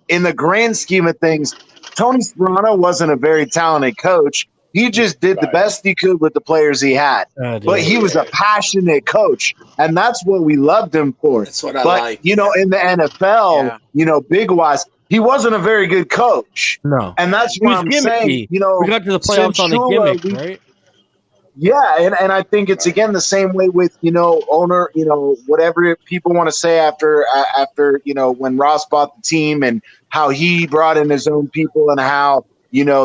in the grand scheme of things, Tony Soprano wasn't a very talented coach. He just did the best he could with the players he had. But he was a passionate coach, and that's what we loved him for. That's what I like. In the NFL, big-wise, he wasn't a very good coach. No. And that's what I'm saying. We got to the playoffs on the gimmick, right? Yeah, and I think it's again the same way with owner, whatever people want to say after when Ross bought the team and how he brought in his own people and how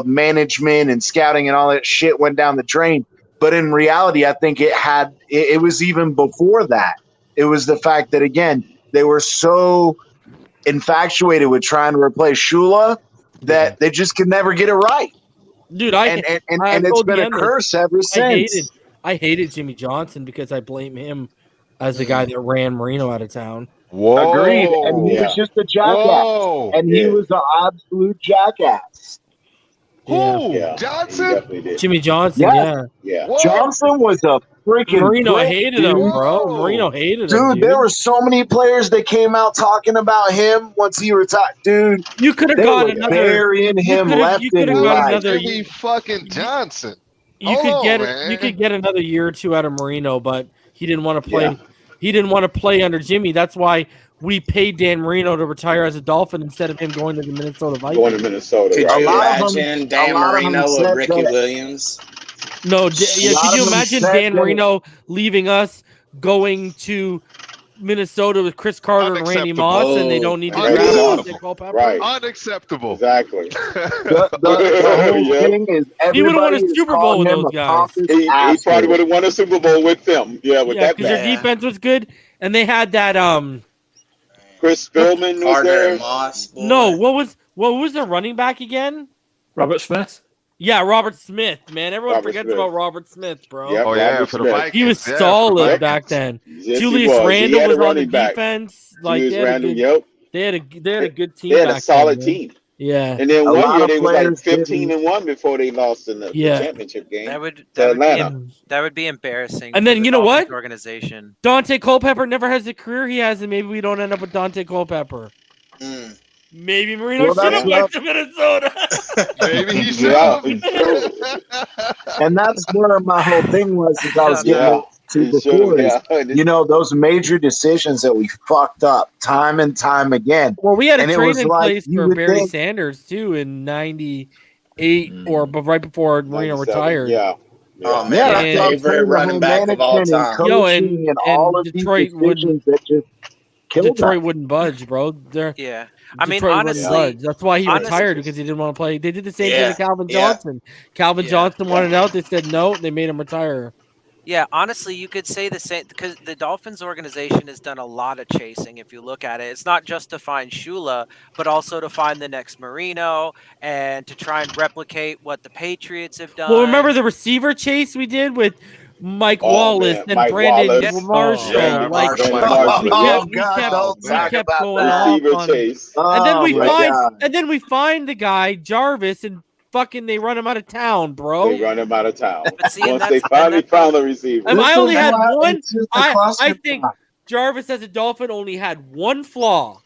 management and scouting and all that shit went down the drain. But in reality, I think it was even before that. It was the fact that again they were so infatuated with trying to replace Shula that they just could never get it right. Dude, and it's been a curse ever since. I hated Jimmy Johnson because I blame him as the guy that ran Marino out of town. Whoa. Agreed. And he was just a jackass. Whoa. And he was an absolute jackass. Who? Yeah, Johnson? Jimmy Johnson, yeah. What? Johnson was a freaking Marino prick, hated dude. him, bro. Marino hated him. Dude, there were so many players that came out talking about him once he retired. Dude, you could have they got were another. burying him left and right. Jimmy fucking Johnson. You could get another year or two out of Marino, but he didn't want to play. Yeah. He didn't want to play under Jimmy. That's why we paid Dan Marino to retire as a Dolphin instead of him going to the Minnesota Vikings. Going to Minnesota. Could Right? you A lot of imagine Dan a lot of Marino them with said Ricky that- Williams? No, lot could you of them imagine said Dan that- Marino leaving us, going to Minnesota with Chris Carter and Randy Moss, and they don't need to draft Unacceptable. Culpepper? Right. Unacceptable. Exactly. The whole Yeah. thing is He would've won a everybody is Super Bowl calling with him those a guys. pompous He asshole. probably would have won a Super Bowl with them. Yeah, with Yeah, that because back. their defense was good, and they had that Chris Spillman was Carter there. and Moss. Boy. No, what was the running back again? Robert Smith. Yeah, Robert Smith, man. Everyone Robert forgets Smith. about Robert Smith, bro. Yep. Oh, yeah, Robert for the Smith. Vikings. He was Yeah, for the solid Vikings. back then. Yes, Julius he was. Randle He had was a on the running back. defense. Like Julius they had, Randle, a good, yep. they had a good team. They had a back solid then, man. team. Yeah. And then A one lot year of they was like players 15-1 before they lost in the championship game. That would to Atlanta. that would be embarrassing. And for then the you know Dolphins what? Organization. Dante Culpepper never has the career he has, and maybe we don't end up with Dante Culpepper. Mm. Maybe Marino Well, should have that's went to Minnesota. Maybe he should Yeah, have. it's true. And that's where my whole thing was as I was getting to He should before have, is, those major decisions that we fucked up time and time again. Well, we had a And it trade was in like, place you for would Barry think- Sanders too in '98 or right before Marino 97, retired. Yeah. Oh man, Yeah, And- that's what I'm favorite saying, the running whole back of all management and time. coaching Yo, and and all of Detroit these decisions that just killed Detroit us. wouldn't budge, bro. Yeah. I mean, Detroit wouldn't honestly, budge. That's why he honestly- retired because he didn't want to play. They did the same thing Yeah, to Calvin yeah. Johnson. Calvin Yeah. Johnson wanted out. They said no. They made him retire. Yeah, honestly, you could say the same because the Dolphins organization has done a lot of chasing. If you look at it, it's not just to find Shula, but also to find the next Marino and to try and replicate what the Patriots have done. Well, remember the receiver chase we did with Mike Oh, Wallace man, and Mike Brandon Wallace. Marshall. Yeah, like Marshall. we Oh, kept, God, don't we talk kept about going that. off Receiver on. chase. And then Oh, we my find, God. and then we find the guy Jarvis, and fucking they run him out of town, bro. They run him out of town. But see, and Once they that's- finally and that- found the receiver. And I This only is had why one. it's just a I cluster think fuck. Jarvis as a Dolphin only had one flaw,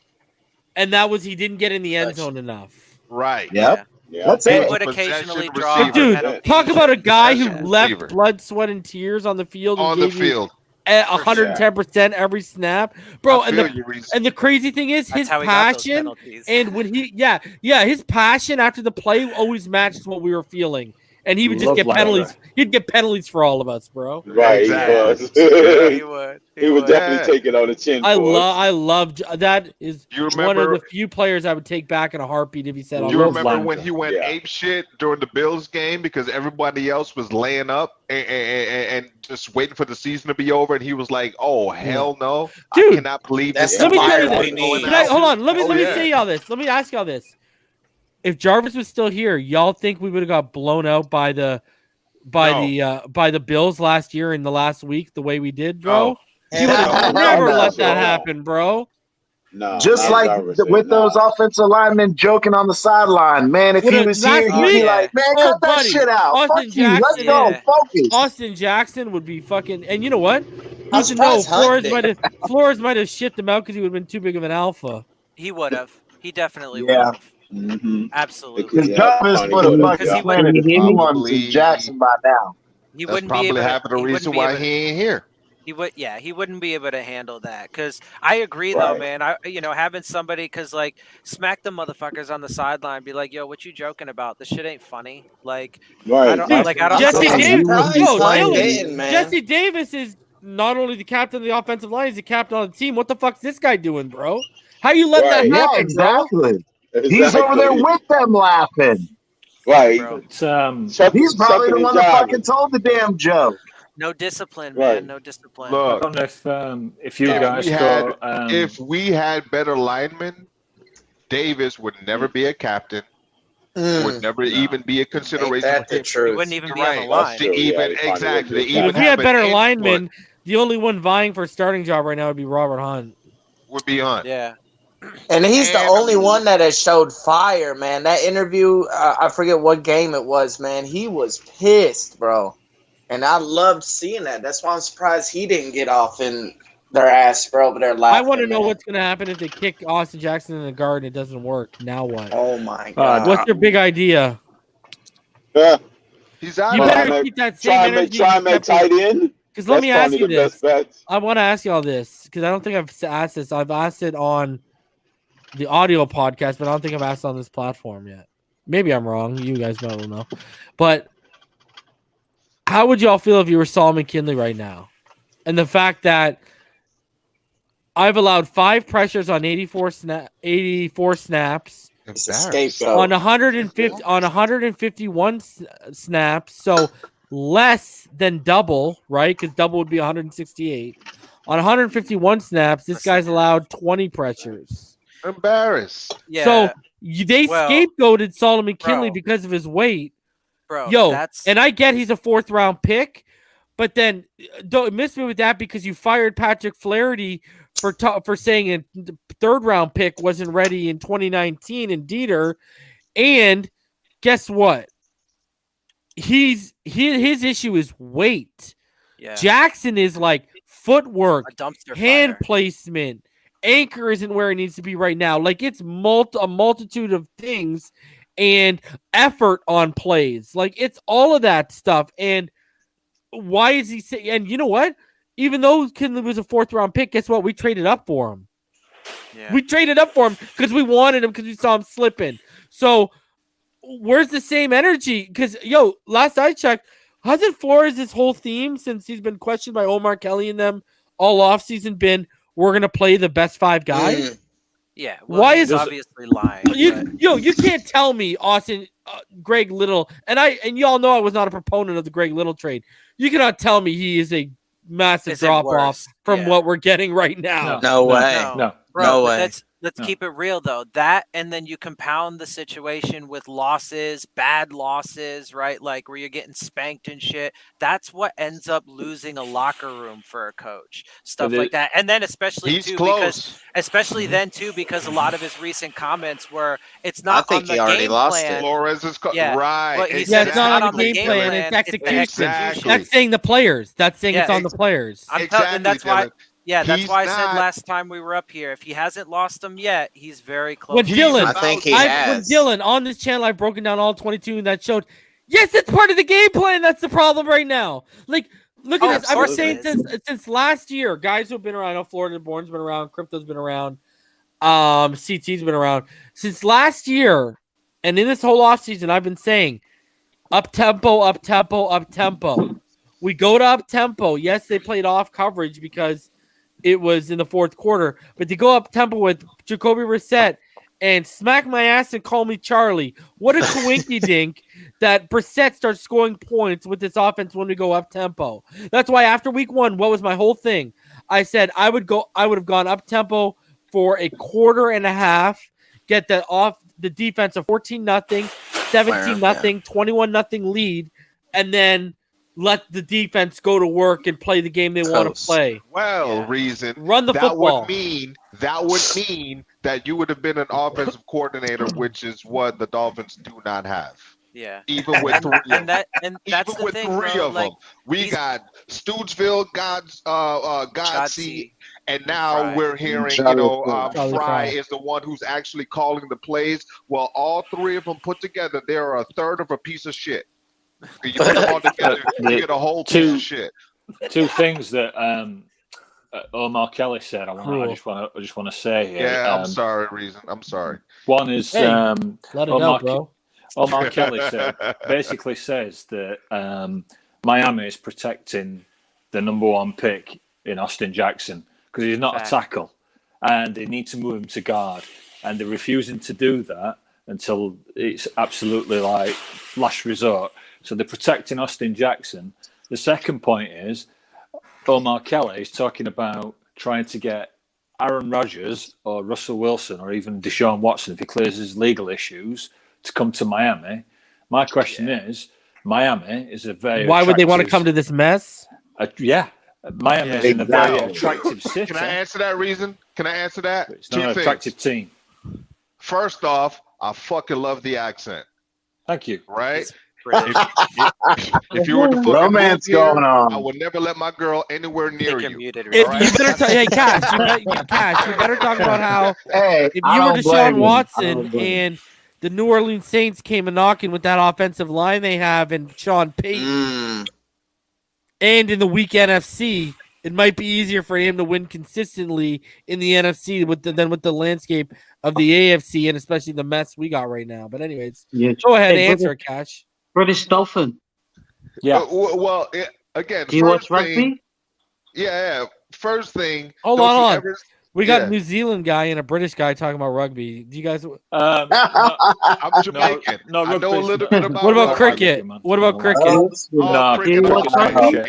and that was he didn't get in the end Touch. zone enough. Right. Yep. Yeah. That's They it. would Possession occasionally draw receiver. Dude, penalties. talk about a guy who Possession left receiver. blood, sweat, and tears on the field and On the gave you field. 110% every snap, bro. I And feel the you, Reese. and the crazy thing is That's his how he got those passion, penalties. and when his passion after the play always matched what we were feeling, and he would just Love get like penalties. He'd get penalties for all of us, bro. Right. Exactly. He was. he would. He would definitely take it on the chin. I for us. love that is You one of remember? the few players I would take back in a heartbeat if he said, "I'll You love remember Lamb." when he went Yeah. ape shit during the Bills game because everybody else was laying up and just waiting for the season to be over, and he was like, "Oh hell no, Dude, I cannot believe that's this." the Let me tell you fire this. we need. Can I- hold on. Let me Oh, yeah. say y'all this. Let me ask y'all this. If Jarvis was still here, y'all think we would have got blown out by the Bills last year in the last week the way we did, bro? No. You would have No, never no, let that no. happen, bro. No, Just not like Jarvis, with no. those offensive linemen joking on the sideline, man. If he Well, was last here, he'd week- be like, "Man, Oh, cut that buddy, shit out. Austin Fuck you. Let's Jackson- go. Yeah. Focus." Austin Jackson would be fucking, and you know what? I'm No, surprised Hunt Flores might have shipped him out because he would have been too big of an alpha. He would have. He definitely would Yeah. have. Mm-hmm. Absolutely. Because Yeah, Jarvis funny would have would've, fucking yeah. planted He his would've- ones in Jackson by now. He That's wouldn't be probably able to, half of the he wouldn't reason be why able to- he ain't here. He wouldn't be able to handle that. Because I agree, though, man. Having somebody, because like, smack the motherfuckers on the sideline, be like, "Yo, what you joking about? This shit ain't funny." Like, I don't Jesse I'm Davis. surprised Mike Dylan, didn't, man. Jesse Davis is not only the captain of the offensive line, he's the captain on the team. What the fuck's this guy doing, bro? How you let that happen, Yeah, bro? exactly. He's over there with them laughing. Right. bro. He's probably the one that fucking told the damn joke. No discipline, man. No discipline. I Look, don't know if you guys thought if we had better linemen, Davis would never be a captain. Would never even be a consideration. Ain't that the truth? He wouldn't even be on the line. Exactly. If we had better linemen, the only one vying for a starting job right now would be Robert Hunt. Would be on. Yeah. And he's the only one that has showed fire, man. That interview, I forget what game it was, man. He was pissed, bro. And I loved seeing that. That's why I'm surprised he didn't get off in their ass, bro. But they're laughing. I want to know what's going to happen if they kick Austin Jackson in the guard and it doesn't work. Now what? Oh, my God. What's your big idea? Yeah. He's out You of better it. keep that same energy. Try and make tight end. Because let me ask you this. Best I want to ask you all this because I don't think I've asked this. I've asked it on the audio podcast, but I don't think I've asked on this platform yet. Maybe I'm wrong. You guys might know. But how would y'all feel if you were Solomon Kindley right now? And the fact that I've allowed 5 pressures on 84 snaps on 151 snaps, so less than double, right? Because double would be 168. On 151 snaps, this guy's allowed 20 pressures. Embarrassed. Yeah. So they scapegoated Solomon Kindley because of his weight. Bro, and I get he's a 4th round pick, but then don't miss me with that because you fired Patrick Flaherty for saying a 3rd round pick wasn't ready in 2019 in Dieter, and guess what? His issue is weight. Yeah. Jackson is like footwork, hand fire. placement, anchor isn't where it needs to be right now. Like it's a multitude of things and effort on plays. Like it's all of that stuff. And why is he saying? And you know what? Even though Kindley was a 4th round pick, guess what? We traded up for him. Yeah. We traded up for him because we wanted him because we saw him slipping. So where's the same energy? Because, last I checked, hasn't Flores' whole theme since he's been questioned by Omar Kelly and them all offseason been, we're going to play the best 5 guys? Yeah. Well, why is obviously lying? You can't tell me, Austin, Greg Little, and y'all know I was not a proponent of the Greg Little trade. You cannot tell me he is a massive drop off from what we're getting right now. No way. Bro, no way. Let's keep it real, though. That, and then you compound the situation with losses, bad losses, right? Like where you're getting spanked and shit. That's what ends up losing a locker room for a coach. Stuff like that. And then especially then because a lot of his recent comments were, it's not I think on the he already game lost plan. it. Flores is right. But he said it's not on the game plan. It's execution. Exactly. That's saying the players. That's saying it's on the players. And that's why. Dylan. Yeah, that's why I said last time we were up here. If he hasn't lost them yet, he's very close. When Dylan, I think he has. When Dylan on this channel, I've broken down all 22, and that showed. Yes, it's part of the game plan. That's the problem right now. Like, look at this. I've been saying since last year. Guys who've been around. I know Florida Born's been around. Crypto's been around. CT's been around since last year, and in this whole offseason, I've been saying, up tempo, up tempo, up tempo. We go to up tempo. Yes, they played off coverage because it was in the 4th quarter, but to go up tempo with Jacoby Brissett and smack my ass and call me Charlie. What a coinky dink that Brissett starts scoring points with this offense when we go up tempo. That's why after week 1, what was my whole thing? I said I would have gone up tempo for a quarter and a half, get the defense of 14-0, 17-0, 21-0 lead, and then let the defense go to work and play the game they want to play. Well, Reason. Run the football. That would mean that you would have been an offensive coordinator, which is what the Dolphins do not have. Yeah. Even with 3 and that's the thing, three bro. of them. We got Stootsville, Godsey, and now Fry. we're hearing, Fry is the one who's actually calling the plays. Well, all 3 of them put together, they're a third of a piece of shit. You put them all together, you get a whole piece of shit. Two things that Omar Kelly said. I just want to say here. Yeah, I'm sorry, Reason. I'm sorry. One is Hey, let it out, bro. Omar Kelly basically says that Miami is protecting the number 1 pick in Austin Jackson because he's not a tackle, and they need to move him to guard, and they're refusing to do that until it's absolutely like last resort. So they're protecting Austin Jackson. The second point is Omar Kelly is talking about trying to get Aaron Rodgers or Russell Wilson or even Deshaun Watson, if he clears his legal issues, to come to Miami. My question is, Miami is a very Why would they want to come to this mess? Miami is in a very attractive city. Can I answer that, Reason? Can I answer that? It's not an attractive team. First off, I fucking love the accent. Thank you. Right? If you were to fucking romance going on, I would never let my girl anywhere near you. Muted, You better hey, Cash, you better talk about how if you were Deshaun Watson and the New Orleans Saints came a knocking with that offensive line they have and Sean Payton, and in the weak NFC, it might be easier for him to win consistently in the NFC than with the landscape of the AFC and especially the mess we got right now. But anyways, go ahead and answer, Cash. British Dolphin. Yeah. Again, do you watch rugby? Yeah. First thing. Hold on. We got a New Zealand guy and a British guy talking about rugby. Do you guys? I'm Jamaican. No, I know a little bit about. What about cricket? What about cricket?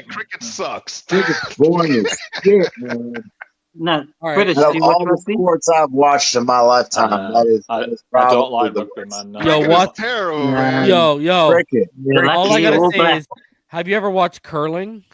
Cricket sucks. Cricket's boring as shit, man. No, right. British. Of all the sports I've watched in my lifetime, that is I don't like the rugby, man. No. Yo, what? Terrible, man. Yo. Cricket. All I gotta say is, have you ever watched curling?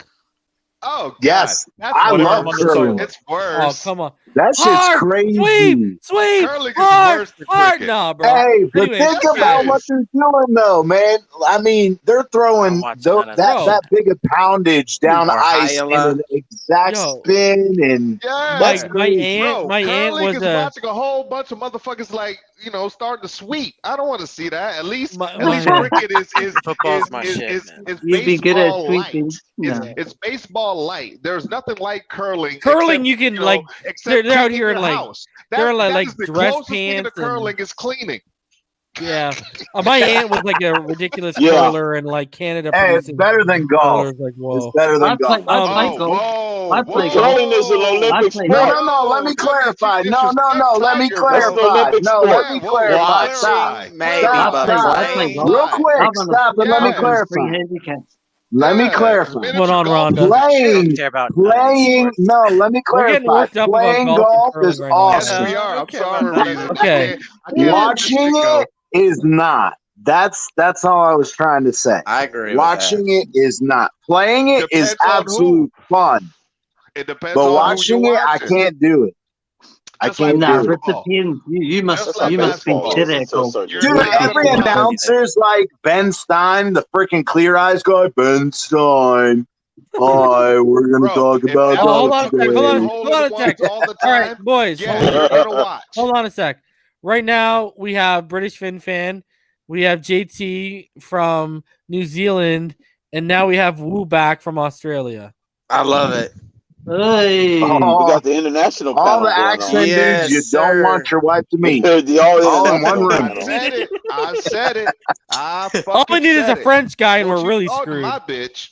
Oh, God. Yes, I love curling. It's worse. Oh, come on. That shit's crazy. Sweep, Curling is worse than cricket. Nah, bro. Hey, but Anyway, think about what they're doing, though, man. I mean, they're throwing that big a poundage down ice in an exact spin, and my aunt was watching a whole bunch of motherfuckers starting to sweep. I don't want to see that. At least cricket is baseball light. It's baseball light. There's nothing like curling. Curling, you can they're out here in they're like dress pants. Curling is cleaning. Yeah, my aunt was like a ridiculous curler in Canada. Hey, it's better than golf. It's better than golf. I play golf. Curling is an Olympic sport. No. Let me clarify. No. Let me clarify. Stop. Real quick. Stop and let me clarify. Let me clarify. What's on, Rhonda? Playing. No, let me clarify. Playing golf is awesome. Yes, we are. I'm sorry. Okay. Watching it is not. That's all I was trying to say. I agree. Watching it is not. Playing it is absolute fun. It depends. But watching it, I can't do it. I can't do it. It depends. You must be critical. Dude, every announcer's like Ben Stein, the freaking Clear Eyes guy. Ben Stein. Hi, we're gonna talk about. Hold on a sec. All right, boys. Hold on a sec. Right now we have British Fin Fan, we have JT from New Zealand, and now we have Wu back from Australia. I love it. Hey, we got the international. All the accent dudes you don't want your wife to meet. All in one room. I said it. All we need is a French guy, and we're really screwed. My bitch.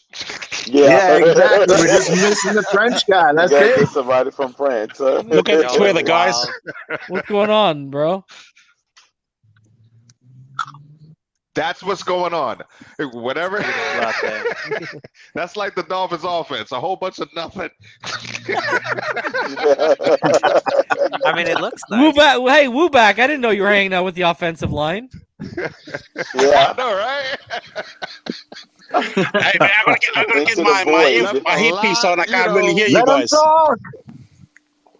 Yeah, exactly. We're just missing the French guy. That's it. Get somebody from France. Look at Twitter, guys. What's going on, bro? That's what's going on. Whatever. That's like the Dolphins offense. A whole bunch of nothing. I mean, it looks nice. Wu back. I didn't know you were hanging out with the offensive line. Yeah, I know, right? Hey, man, I'm gonna get my earpiece on. I can't really hear you guys. Talk.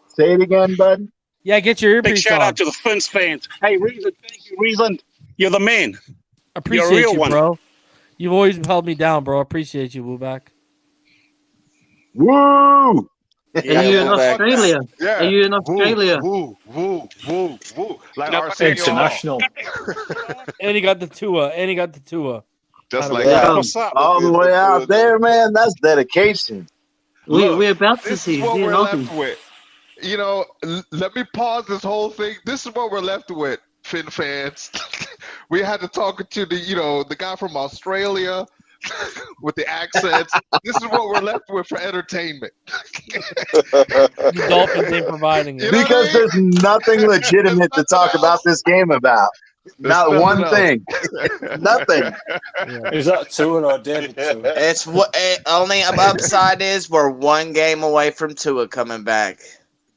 Say it again, bud. Yeah, get your earpiece on. Big shout out to the Fins fans. Hey, Reason, thank you, Reason. You're the man. Appreciate you, bro. You've always held me down, bro. Appreciate you, Wooback. Woo! Are you in Australia? Yeah. Are you in Australia? Woo. Like international. And he got the Tua. Just like that. What's up? All the way out there, man. That's dedication. We're about to This see. is what You're we're nothing. left with. You know, let me pause this whole thing. This is what we're left with, Finn fans. We had to talk to the guy from Australia with the accents. This is what we're left with for entertainment. The Dolphins ain't providing it. Because there's nothing legitimate to talk about this game about. Not one thing. Nothing. Is that Tua or David Tua? It's what only upside is we're one game away from Tua coming back.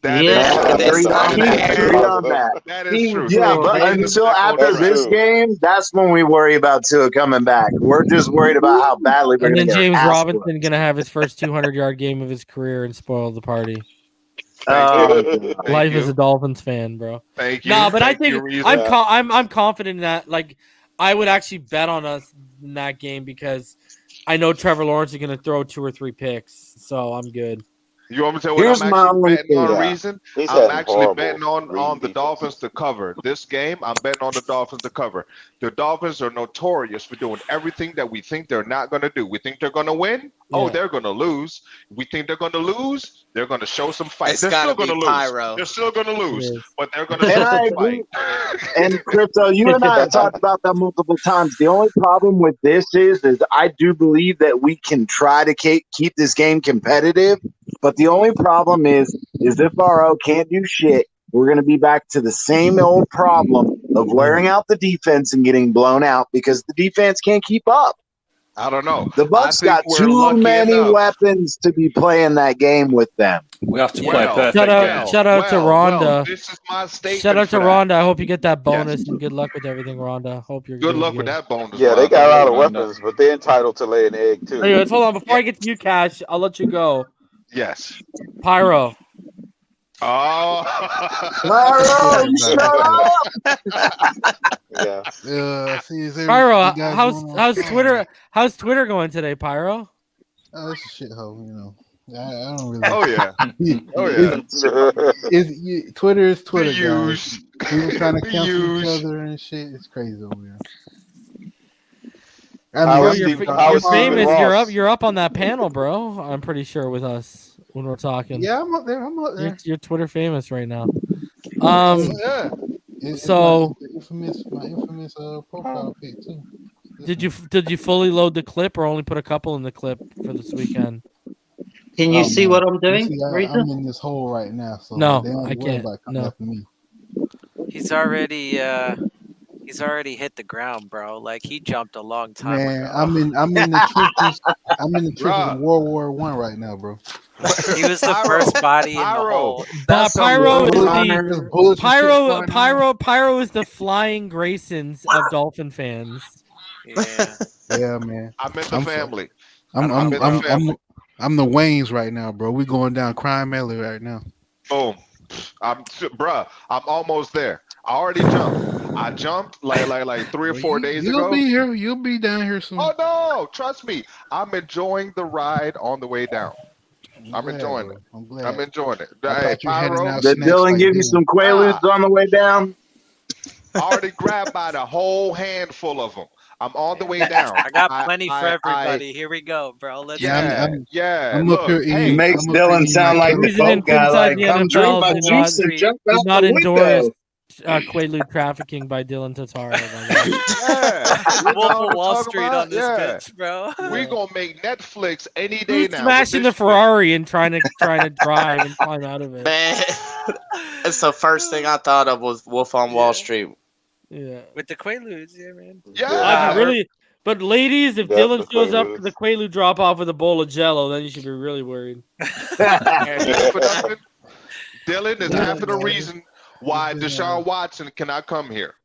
That Agree on that. That is true. Yeah, but until after this game, that's when we worry about Tua coming back. We're just worried about how badly we're And going then to get James our ass Robinson gonna have his first 200-yard game of his career and spoil the party. Life as a Dolphins fan, bro. Thank you. No, but I Thank think you, Reason. I'm confident in that. Like, I would actually bet on us in that game because I know Trevor Lawrence is gonna throw 2 or 3 picks, so I'm good. You want me to tell you what I'm actually betting on, Reason? I'm actually betting on the Dolphins to cover. This game, I'm betting on the Dolphins to cover. The Dolphins are notorious for doing everything that we think they're not going to do. We think they're going to win. Oh, they're going to lose. We think they're going to lose. They're going to show some fight. They're still going to lose. They're still going to lose, but they're going to show some fight. And Crypto, you and I have talked about that multiple times. The only problem with this is I do believe that we can try to keep this game competitive, but the only problem is if RO can't do shit, we're going to be back to the same old problem of wearing out the defense and getting blown out because the defense can't keep up. I don't know. The Bucs got too many weapons to be playing that game with them. We have to play perfect. Shout out to Rhonda. This is my statement. Shout out to Rhonda. I hope you get that bonus and good luck with everything, Rhonda. Hope you're good luck with that bonus. Yeah, they got a lot of weapons, but they're entitled to lay an egg too. Anyways, hold on. Before I get to you, Cash, I'll let you go. Yes. Pyro. Oh. Pyro, shut up. Pyro, how's Twitter going today, Pyro? Oh, it's a shithole, you know. I don't really. Oh yeah. Twitter is Twitter, guys. People trying to cancel each other and shit. It's crazy over here. You're famous. You're up on that panel, bro. I'm pretty sure with us when we're talking. Yeah, I'm up there. You're Twitter famous right now. It's so my infamous profile pic too. Did you fully load the clip or only put a couple in the clip for this weekend? Can you see what I'm doing? I'm in this hole right now, so no, they don't I can't. about coming after me. He's already hit the ground, bro. Like he jumped a long time ago. I'm in the trenches. I'm in the trenches of World War I right now, bro. He was the first body in the hole. Pyro is the flying Graysons of Dolphin fans. Yeah, man. I'm in the family. I'm the Waynes right now, bro. We going down crime alley right now. Boom. I'm almost there. I already jumped. I jumped like 3 or 4 days ago. You'll be here. You'll be down here soon. Oh no! Trust me. I'm enjoying the ride on the way down. I'm enjoying it. I'm enjoying it. Hey, Pyro, did Dylan give you some Quaaludes on the way down? I already grabbed by the whole handful of them. I'm on the way down. I got plenty for everybody. Here we go, bro. Let's go. I'm up here eating. He makes Dylan sound like the boat guy. Like, come drink my juice and jump out not the endorse window. Quaalude trafficking by Dylan Totaro. Wolf of Wall Street on this bitch, bro. We gonna make Netflix any day now. Smashing the Ferrari and trying to drive and climb out of it. Man, it's the first thing I thought of was Wolf on Wall Street. Yeah, with the Quaaludes, yeah, man. Yeah, really. But ladies, if Dylan shows up for the Quaalude drop off with a bowl of Jello, then you should be really worried. Dylan is half of the reason why Deshaun Watson cannot come here.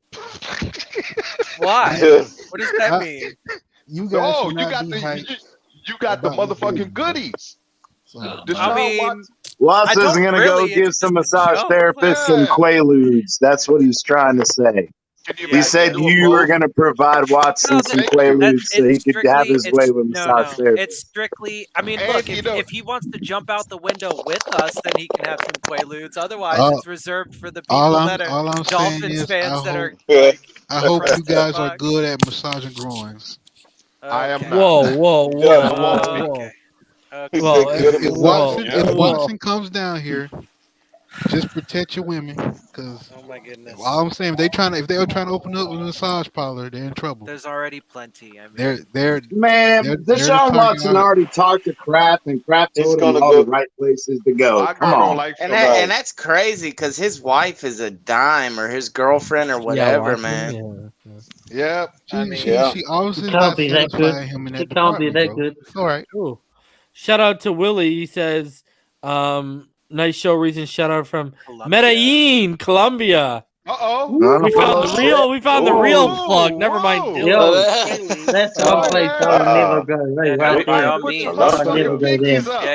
Why? What does that mean? You got the motherfucking goodies. Watson's gonna go give some massage therapists some Quaaludes. That's what he's trying to say. He said you were going to provide Watson some Quaaludes so he could have his way with massage therapy. It's strictly, I mean, look, if he wants to jump out the window with us, then he can have some Quaaludes. Otherwise, it's reserved for the people that are Dolphins fans that are. I hope you guys are good at massaging groins. I am not. Whoa. Well, if Watson comes down here, just protect your women, because oh my goodness. all I'm saying, if they were trying to open up with a massage parlor, they're in trouble. There's already plenty. I mean, Deshaun Watson already talked to Kraft, and Kraft told him all the right places to go. Come on, and that's crazy because his wife is a dime, or his girlfriend, or whatever, man. Yeah. She obviously can't be that good. Him in that She can't be that bro. good. It's all right. Ooh. Shout out to Willie. He says, nice show, Reason. Shout out from Medellin, Colombia. We found the real plug. Never mind. Yo, that's one place I'll never go. Right there.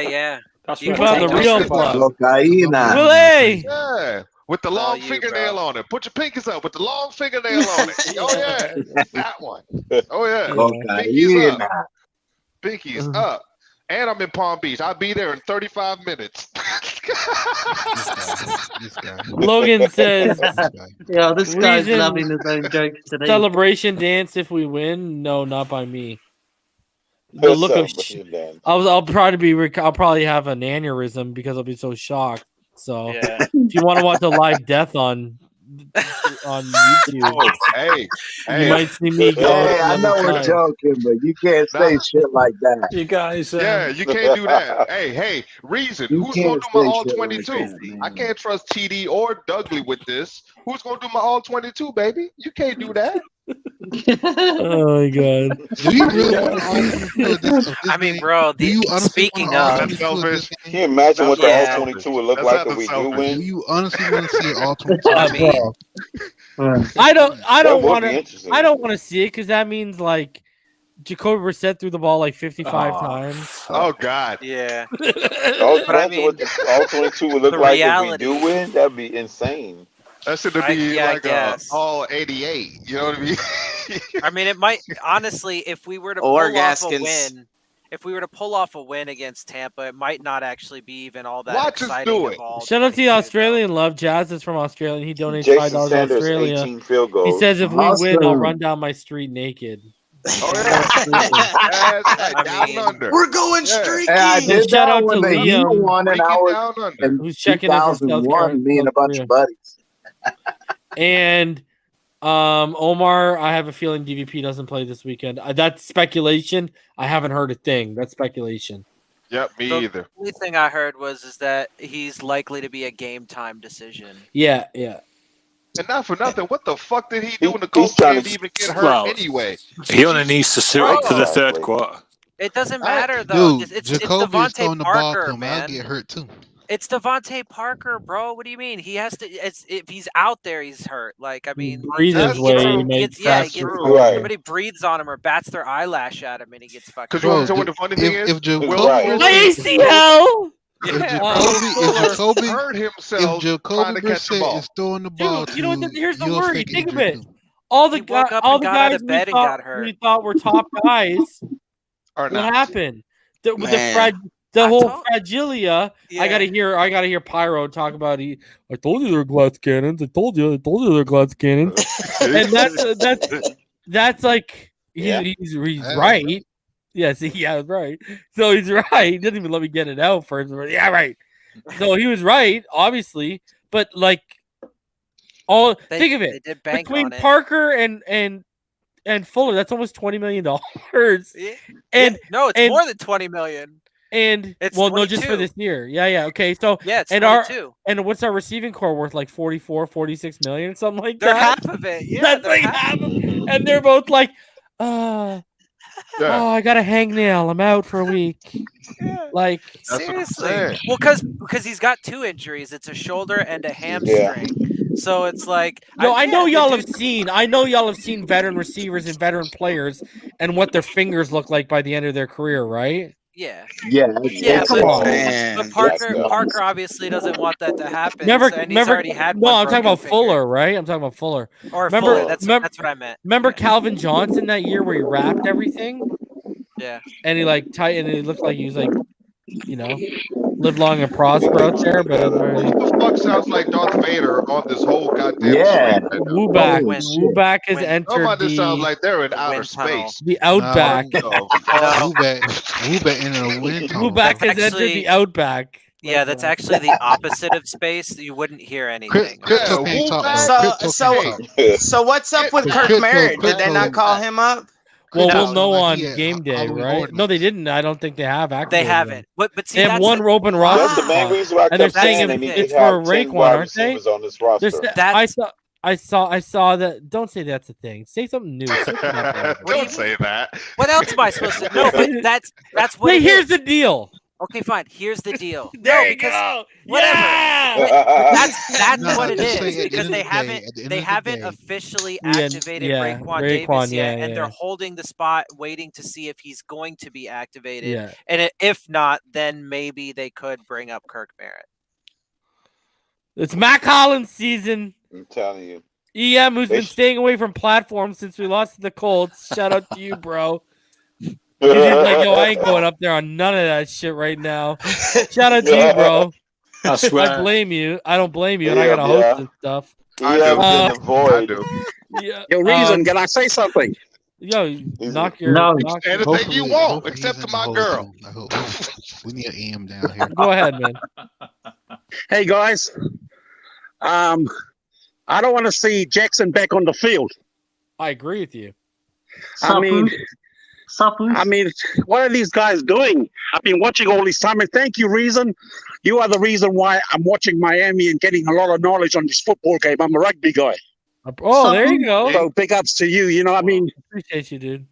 Yeah. We found the real plug. Willie! Yeah. With the long fingernail on it. Put your pinkies up with the long fingernail on it. Oh, yeah. That one. Oh, yeah. Pinkies up. Pinkies up. And I'm in Palm Beach. I'll be there in 35 minutes. This guy. Logan says, "Yeah, this guy's loving his own jokes today." Celebration dance if we win? No, not by me. The look of I'll probably have an aneurysm because I'll be so shocked. So if you want to watch a live death on YouTube, you might see me go. Hey, I know we're joking, but you can't say shit like that. You guys, you can't do that. Hey, Reason, who's gonna do my all 22? I can't trust TD or Dudley with this. Who's gonna do my all 22, baby? You can't do that. Oh my god! Do you really want to this? I mean, bro. Speaking of, can you imagine what the all 22 would look like if we do win? Do you honestly want to see all 22? I don't want to see it because that means like Jacoby Brissett threw the ball like 55 times. Oh God! Yeah. But I mean, what the all 22 would look like if we do win, that'd be insane. That's going to be all 88. You know what I mean? I mean, it might honestly, if we were to pull off a win against Tampa, it might not actually be even all that exciting. Shout out to the Australian love. Jazz is from Australia. He donates $5 to Australia. He says if we win, I'll run down my street naked. Oh yeah, down under. We're going streaky. Hey, I did shout out when to the Liam. U won, and I was who's checking in from South 2001. Me and a bunch of buddies. And Omar, I have a feeling DVP doesn't play this weekend. That's speculation. I haven't heard a thing. That's speculation. Yep, me either. The only thing I heard was that he's likely to be a game time decision. Yeah. And not for nothing, what the fuck did he do when the Colts didn't even get hurt anyway? He only needs to suit up for the third quarter. It doesn't matter though. Dude, it's Jacoby is throwing Devontae the ball Parker, to him. man. I'll get hurt too. It's Devontae Parker, bro. What do you mean? He has to. If he's out there, he's hurt. Like, I mean, somebody breathes on him or bats their eyelash at him, and he gets fucked. Because you want to know what the funny thing is? If Jacoby ACL. Hurt himself trying to catch the ball. is throwing the ball, dude, you know what? Here's the worry. Think of it. He all the guys we thought were top guys. What happened? The whole fragilia. Yeah. I gotta hear Pyro talk about. I told you they're glass cannons. I told you they're glass cannons. And that's like he's right. Yes, right. So he's right. He didn't even let me get it out first. Yeah, right. So he was right, obviously. But like, think of it. Between Parker and Fuller, that's almost $20 million. And no, it's more than $20 million. And it's no, just for this year. Yeah. Okay. So it's and 22. And what's our receiving core worth? Like 46 million, something like they're that. Half of it. Yeah, that's like half of it. And they're both like, I got a hangnail. I'm out for a week. Like seriously. Well, because he's got two injuries. It's a shoulder and a hamstring. So it's like I know y'all have seen veteran receivers and veteran players and what their fingers look like by the end of their career, right? Yeah. But Parker obviously doesn't want that to happen. He's already had one. I'm talking about Fuller, right? I'm talking about Fuller. Or Fuller. That's what I meant. Remember Calvin Johnson that year where he wrapped everything? Yeah. And he like tightened and it looked like he was like, live long and prosper out there. But Who the fuck sounds like Darth Vader on this whole goddamn screen right now? Wooback has entered Somebody sounds the like they're in outer space. the Outback. Wooback in a wind tunnel. Wooback has entered the Outback. Yeah, that's actually the opposite of space. You wouldn't hear anything. Crypto can't talk, though. So what's up with Kirk Merritt? Did they not call him up? Well, we'll know on game day, right? No, they didn't. I don't think they have. They haven't. But see, they have one open roster. That's the main reason why I and they're kept saying saying they need it's to have for 10 Raekwon, wide aren't they? receivers on this roster. I saw that. Don't say that's a thing. Say something new. Don't say that. What else am I supposed to know? But that's what. Wait, here's the deal. Okay, fine. Here's the deal. There you go. Whatever. Yeah! That's No, what it just is say at the because end they of the day, haven't at the end they of the haven't day. officially Yeah, activated yeah, Raekwon Raekwon, Davis yet, yeah, and yeah. they're holding the spot, waiting to see if he's going to be activated. Yeah. And if not, then maybe they could bring up Kirk Merritt. It's Mac Hollins season. I'm telling you. EM, who's been staying away from platforms since we lost to the Colts. Shout out to you, bro. He's like, yo, I ain't going up there on none of that shit right now. Shout out to you, bro. I swear. I blame you. I don't blame you, and I gotta host this stuff. I do. Yeah. Yo, Reason, can I say something? Yo, knock your anything you want, except to my girl. I hope. We need an EM down here. Go ahead, man. Hey guys, I don't want to see Jackson back on the field. I agree with you. I mean, what are these guys doing? I've been watching all this time, and thank you, Reason. You are the reason why I'm watching Miami and getting a lot of knowledge on this football game. I'm a rugby guy. Oh, there you go. So big ups to you. You know, I mean, appreciate you, dude.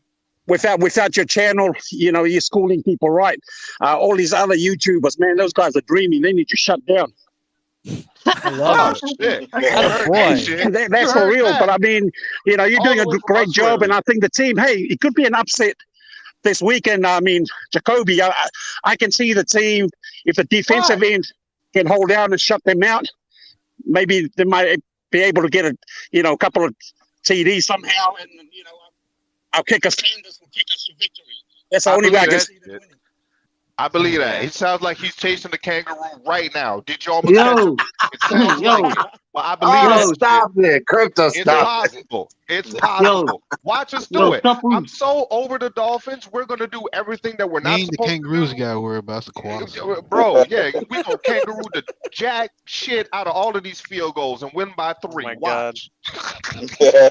Without your channel, you know, you're schooling people right. All these other YouTubers, man, those guys are dreaming. They need to shut down. I love it. That's for real. But I mean, you know, you're doing a great job, and I think the team. Hey, it could be an upset this weekend. I mean, Jacoby, I can see the team if the defensive end can hold down and shut them out. Maybe they might be able to get a couple of TDs somehow, and you know, our kicker Sanders will kick us to victory. That's the only way I can see them winning. I believe that. It sounds like he's chasing the kangaroo right now. Did y'all? Yo, it sounds like it. Well, I believe it. Stop it, Crypto. It's Stop. possible. It's possible. Watch us do it. I'm so over the Dolphins. We're gonna do everything that we're not Ain't the supposed kangaroos to do. got to worry about the koalas. Bro, yeah, we gonna kangaroo the jack shit out of all of these field goals and win by 3. my Watch.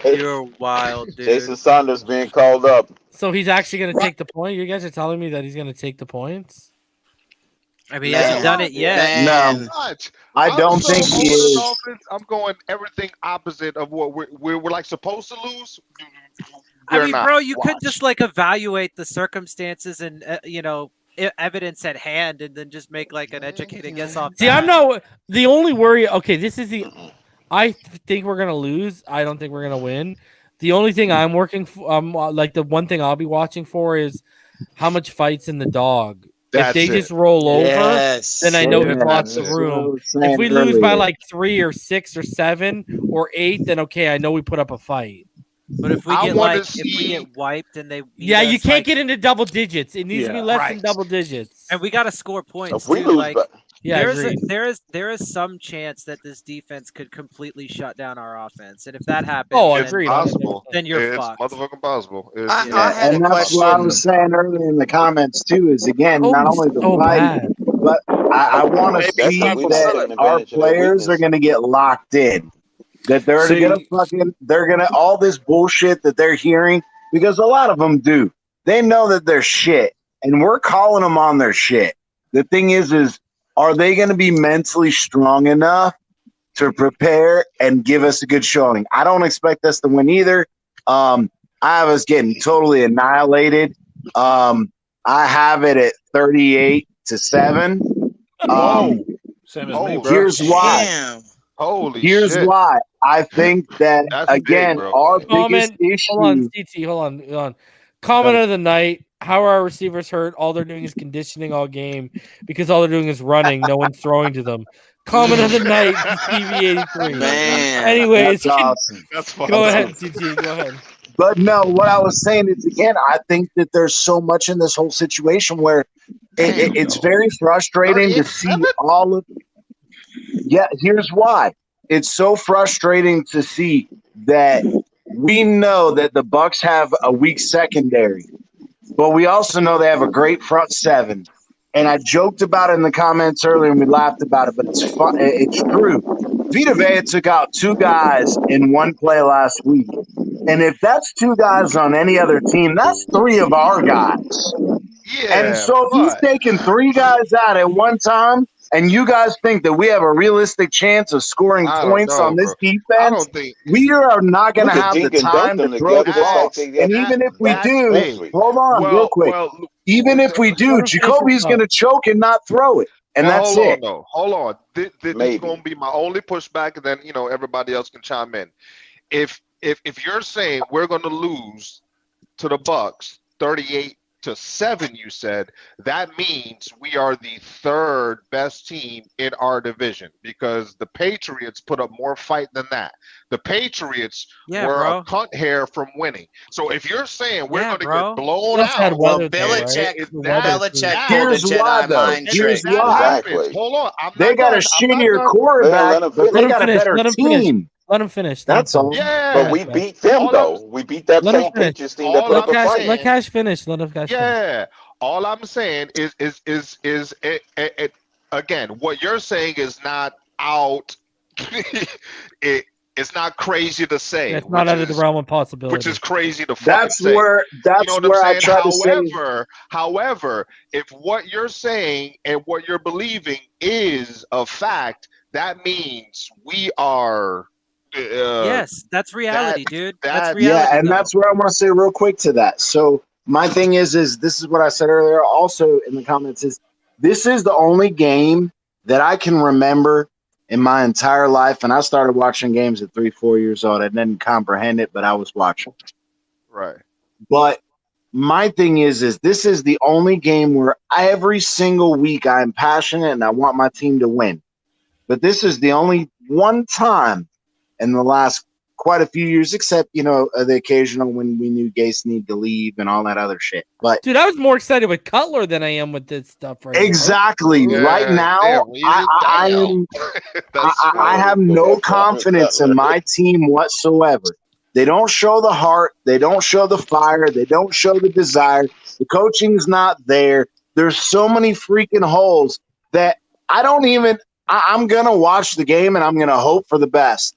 You're wild, dude. Jason Saunders being called up. So he's actually going to take the point? You guys are telling me that he's going to take the points? I mean, he hasn't done it yet. No, I don't think he is. Dolphins, I'm going everything opposite of what we're like supposed to lose. I mean, not. bro, you Watch. could just like evaluate the circumstances and you know, evidence at hand, and then just make like an educated guess off. See, I'm not the only worry. Okay, this is the. I think we're gonna lose. I don't think we're gonna win. The only thing I'm working for, like the one thing I'll be watching for is how much fights in the dog. If they just roll over, then I know we've lost the room. If we lose by like 3 or 6 or 7 or 8, then okay, I know we put up a fight. But if we if we get wiped and they you can't get into double digits. It needs to be less than double digits, and we got to score points. If we too. lose, Like, agreed. there is some chance that this defense could completely shut down our offense, and if that happens, then you're fucked. Motherfucking possible. And that's what I was saying earlier in the comments too. Is again, not only the fight, but I want to see that our players are going to get locked in. That they're gonna all this bullshit that they're hearing, because a lot of them do. They know that they're shit, and we're calling them on their shit. The thing is are they going to be mentally strong enough to prepare and give us a good showing? I don't expect us to win either. I have us getting totally annihilated. I have it at 38-7. Same as me, bro. Here's why. Damn. Holy Here's shit. why. I think that, again, our biggest issue. Hold on, CT. Hold on. Comment of the night. How are our receivers hurt? All they're doing is conditioning all game because all they're doing is running. No one's throwing to them. Comment of the night, TV83. Man. Anyways, that's awesome. That's fun. Go ahead, CT. Go ahead. But no, what I was saying is, again, I think that there's so much in this whole situation where It's very frustrating to see all of. Yeah, here's why. It's so frustrating to see that we know that the Bucks have a weak secondary, but we also know they have a great front seven. And I joked about it in the comments earlier, and we laughed about it, but it's fun. It's true. Vita Vea took out 2 guys in one play last week, and if that's 2 guys on any other team, that's 3 of our guys. Yeah, and so if he's taking 3 guys out at one time, and you guys think that we have a realistic chance of scoring points on this defense, we are not going to have the time to throw the ball. And even if we do, hold on real quick. Even if we do, Jacoby's going to choke and not throw it. And that's it. Hold on. This is going to be my only pushback, and then everybody else can chime in. If you're saying we're going to lose to the Bucks 38-7, you said, that means we are the 3rd best team in our division, because the Patriots put up more fight than that. The Patriots were a cunt hair from winning. So if you're saying we're going to get blown out, Belichick pulled a Jedi mind trick. Hold on. They got a shittier quarterback, but they got a better team. Let him finish. That's all. Yeah. But we beat them, though. We beat that same Patriots team that put up a fight. Let Cash finish. Let him Cash finish. Yeah. All I'm saying is again, what you're saying is not out. It's not crazy to say. It's not out of the realm of possibility. Which is crazy to That's say. Where I try to say. However, if what you're saying and what you're believing is a fact, that means we are. Yes, that's reality, dude. That's reality. Yeah, and that's where I want to say real quick to that. So my thing is this is what I said earlier also in the comments, is this is the only game that I can remember in my entire life, and I started watching games at 3-4 years old. I didn't comprehend it, but I was watching. Right. But my thing is this is the only game where every single week I'm passionate and I want my team to win. But this is the only one time in the last quite a few years, except, the occasional when we knew Gase needed to leave and all that other shit. But dude, I was more excited with Cutler than I am with this stuff right exactly. now. Right now, I have no confidence in my team whatsoever. They don't show the heart. They don't show the fire. They don't show the desire. The coaching's not there. There's so many freaking holes that I'm going to watch the game and I'm going to hope for the best.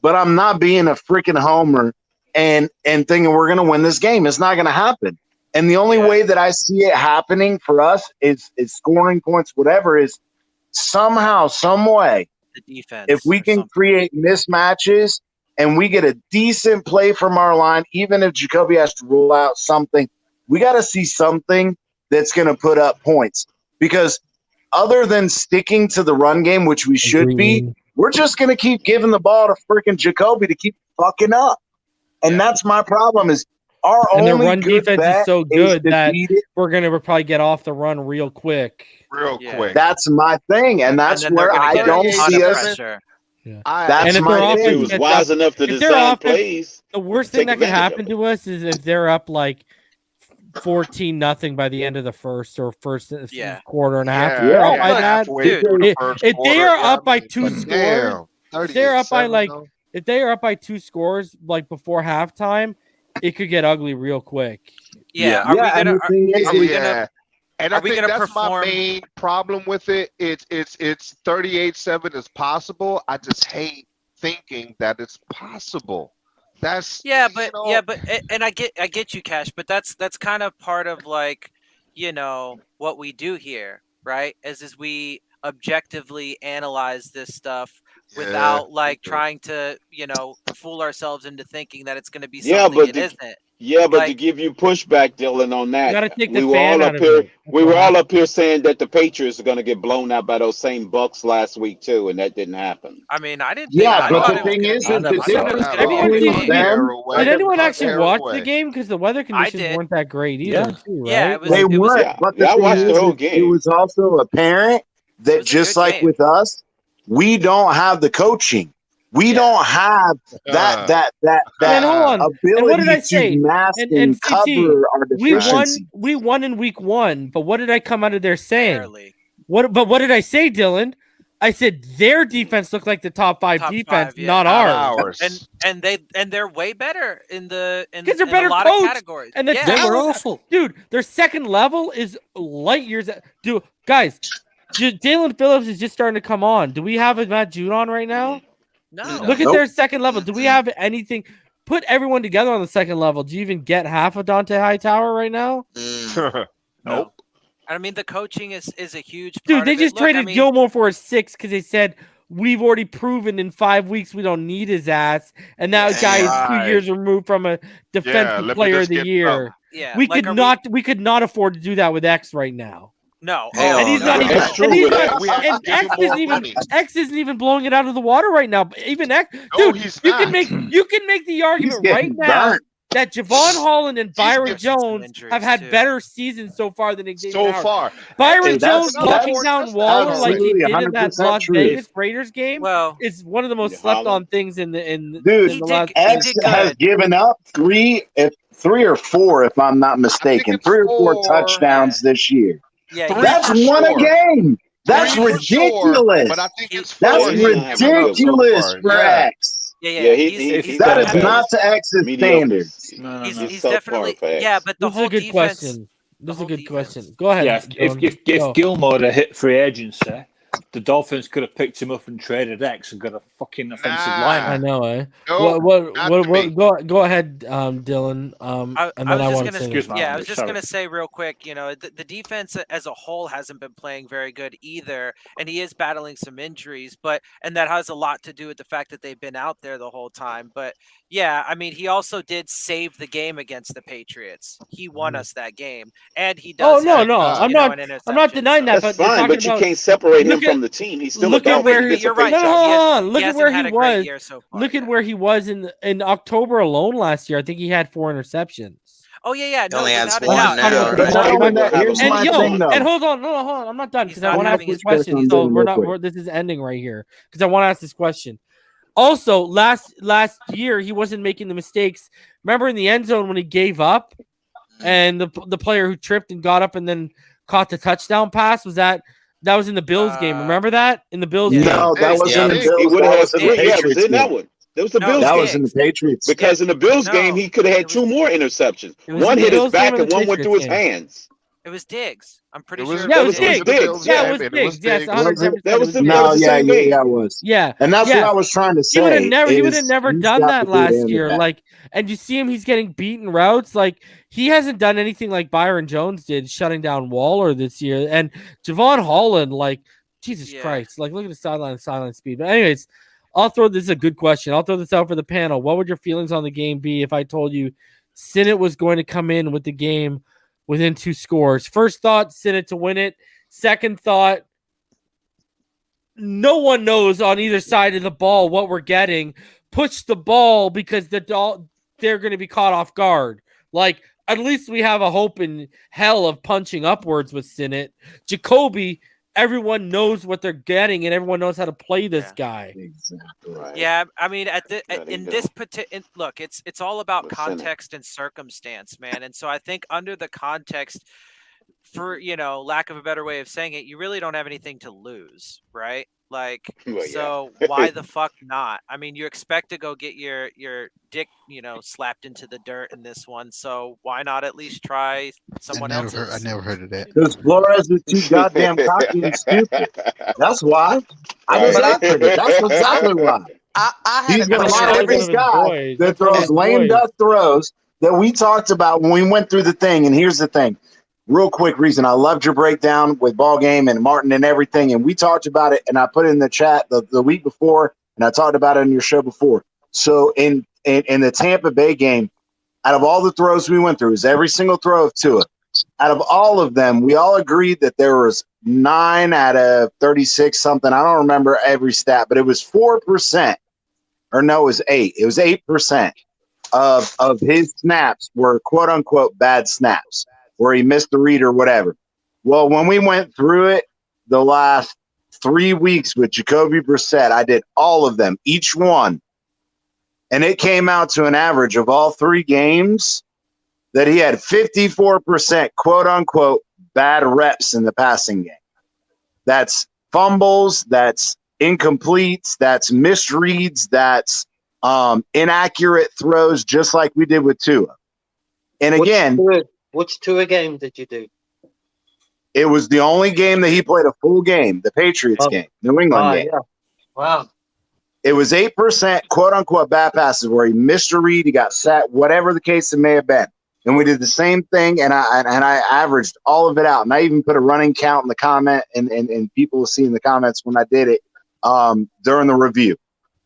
But I'm not being a freaking homer and thinking we're going to win this game. It's not going to happen. And the only way that I see it happening for us is scoring points, whatever, is somehow, some way, the defense, if we can create mismatches and we get a decent play from our line, even if Jacoby has to rule out something, we got to see something that's going to put up points. Because other than sticking to the run game, which we should be, we're just going to keep giving the ball to freaking Jacoby to keep fucking up. And that's my problem is our only the run good defense bet is so good that it. We're going to probably get off the run real quick. Quick. That's my thing. And that's where I don't see us. Yeah. That's my thing. He was wise enough to design plays. The worst thing that could happen to us is if they're up like 14-0 by the end of the first quarter and a half. If they are up by 2 scores, if they are up by 2 scores like before halftime, it could get ugly real quick. And I think that's my main problem with it. It's 38-7 is possible. I just hate thinking that it's possible. That's and I get you, Cash, but that's kind of part of like, what we do here, right? Is we objectively analyze this stuff without trying to, fool ourselves into thinking that it's going to be something it isn't. Yeah, but to give you pushback, Dylan, on that, you gotta take the we were all up here saying that the Patriots are going to get blown out by those same Bucks last week too, and that didn't happen. I mean, I didn't. Yeah, but the thing is, the difference between them. Did anyone actually watch the game? Because the weather conditions weren't that great either. Too, right? Yeah, they weren't. But I watched the whole game. It was also apparent that just like with us, we don't have the coaching. We don't have that ability and what did I say? to mask and CT, cover our deficiencies. We won in week 1, but what did I come out of there saying? Barely. What did I say, Dylan? I said their defense looked like the top 5 defense, not ours. And they're way better in because they're better a lot coached. of categories. And the they were awful, dude. Their second level is light years. Dude, guys, Jalen Phillips is just starting to come on. Do we have a Matt Judon right now? No. Look at their second level. Do we have anything? Put everyone together on the second level. Do you even get half of Dante Hightower right now? Nope. I mean, the coaching is a huge part Dude, they of just it. traded Gilmore for a 6 because they said we've already proven in 5 weeks we don't need his ass, and that guy is 2 years removed from a defensive player of the year. Yeah, we could not afford to do that with X right now. No, and he's not even. X isn't even blowing it out of the water right now. Even X, dude, you can make the argument right now that Javon Holland and Byron Jones have had better seasons so far than Xavier Howard. Byron Jones locking down Waller like he did in that Las Vegas Raiders game is one of the most slept on things in the last. X has given up 3 or 4, if I'm not mistaken, 3 or 4 touchdowns this year. Yeah, that's one a game. That's ridiculous. But I think it's that's ridiculous for X. Yeah. That is not to X's standards. He's definitely but the whole good question. This is a good question. Go ahead. Yeah, if Gilmore had hit free agency, the Dolphins could have picked him up and traded X and got a fucking offensive line. I know, eh? No, go ahead, Dylan. I was just gonna say real quick, the defense as a whole hasn't been playing very good either, and he is battling some injuries, and that has a lot to do with the fact that they've been out there the whole time. But yeah, I mean, he also did save the game against the Patriots. He won us that game, and he does. I'm not denying that. That's but fine, but you can't separate him from the team. He's still look at where you're right. Look at where he was. Look at where he was in October alone last year. I think he had 4 interceptions. Oh yeah. No, only has without a 1 doubt. now. Here's my thing, though. And hold on. I'm not done because I want to ask this question. So this is ending right here because I want to ask this question. Also, last year he wasn't making the mistakes. Remember in the end zone when he gave up, and the player who tripped and got up and then caught the touchdown pass was that was in the Bills game. Remember that in the Bills game? No, that wasn't in the Bills. That was in the Patriots. That one. That was the Bills game. That was in the Patriots. Because in the Bills game, he could have had 2 more interceptions. One hit his back and one went through his hands. It was Diggs. I'm pretty sure. Yeah, it was Diggs. Yeah, it was Diggs. Yes, 100%. That was the same game. Yeah, it was. Yeah, and that's what I was trying to say. He would have never done that last year. Like, and you see him, he's getting beaten routes. Like, he hasn't done anything like Byron Jones did, shutting down Waller this year. And Javon Holland, like, Jesus Christ, like, look at the sideline speed. But anyways, this is a good question. I'll throw this out for the panel. What would your feelings on the game be if I told you Sinnott was going to come in with the game within 2 scores? First thought, Sinnott to win it. Second thought, no one knows on either side of the ball what we're getting. Push the ball because they're going to be caught off guard. Like, at least we have a hope in hell of punching upwards with Sinnott. Jacoby, everyone knows what they're getting and everyone knows how to play this guy. Exactly right. Yeah, I mean, look, it's all about context and circumstance, man. And so I think under the context, for lack of a better way of saying it, you really don't have anything to lose, right? Like, so why the fuck not? I mean, you expect to go get your dick, slapped into the dirt in this one. So why not at least try someone else's? I never heard of that. Because Flores is too goddamn cocky and stupid. That's why. That's exactly why. He's going to lie with this guy that throws lame duck throws that we talked about when we went through the thing. And here's the thing. Real quick reason. I loved your breakdown with ball game and Martin and everything. And we talked about it and I put it in the chat the week before and I talked about it in your show before. So in the Tampa Bay game, out of all the throws we went through, is every single throw of Tua. Out of all of them, we all agreed that there was 9 out of 36 something. I don't remember every stat, but it was 4%. Or no, it was 8. It was 8% of his snaps were quote unquote bad snaps, where he missed the read or whatever. Well, when we went through it the last 3 weeks with Jacoby Brissett. I did all of them, each one. And it came out to an average of all 3 games that he had 54% quote unquote bad reps in the passing game. That's fumbles, that's incompletes, that's misreads, that's inaccurate throws, just like we did with Tua. And again, which Tua game did you do? It was the only game that he played a full game, the Patriots game, New England game. Yeah. Wow. It was 8% quote unquote bad passes where he missed a read, he got set, whatever the case it may have been. And we did the same thing, and I averaged all of it out. And I even put a running count in the comment, and people will see in the comments when I did it during the review.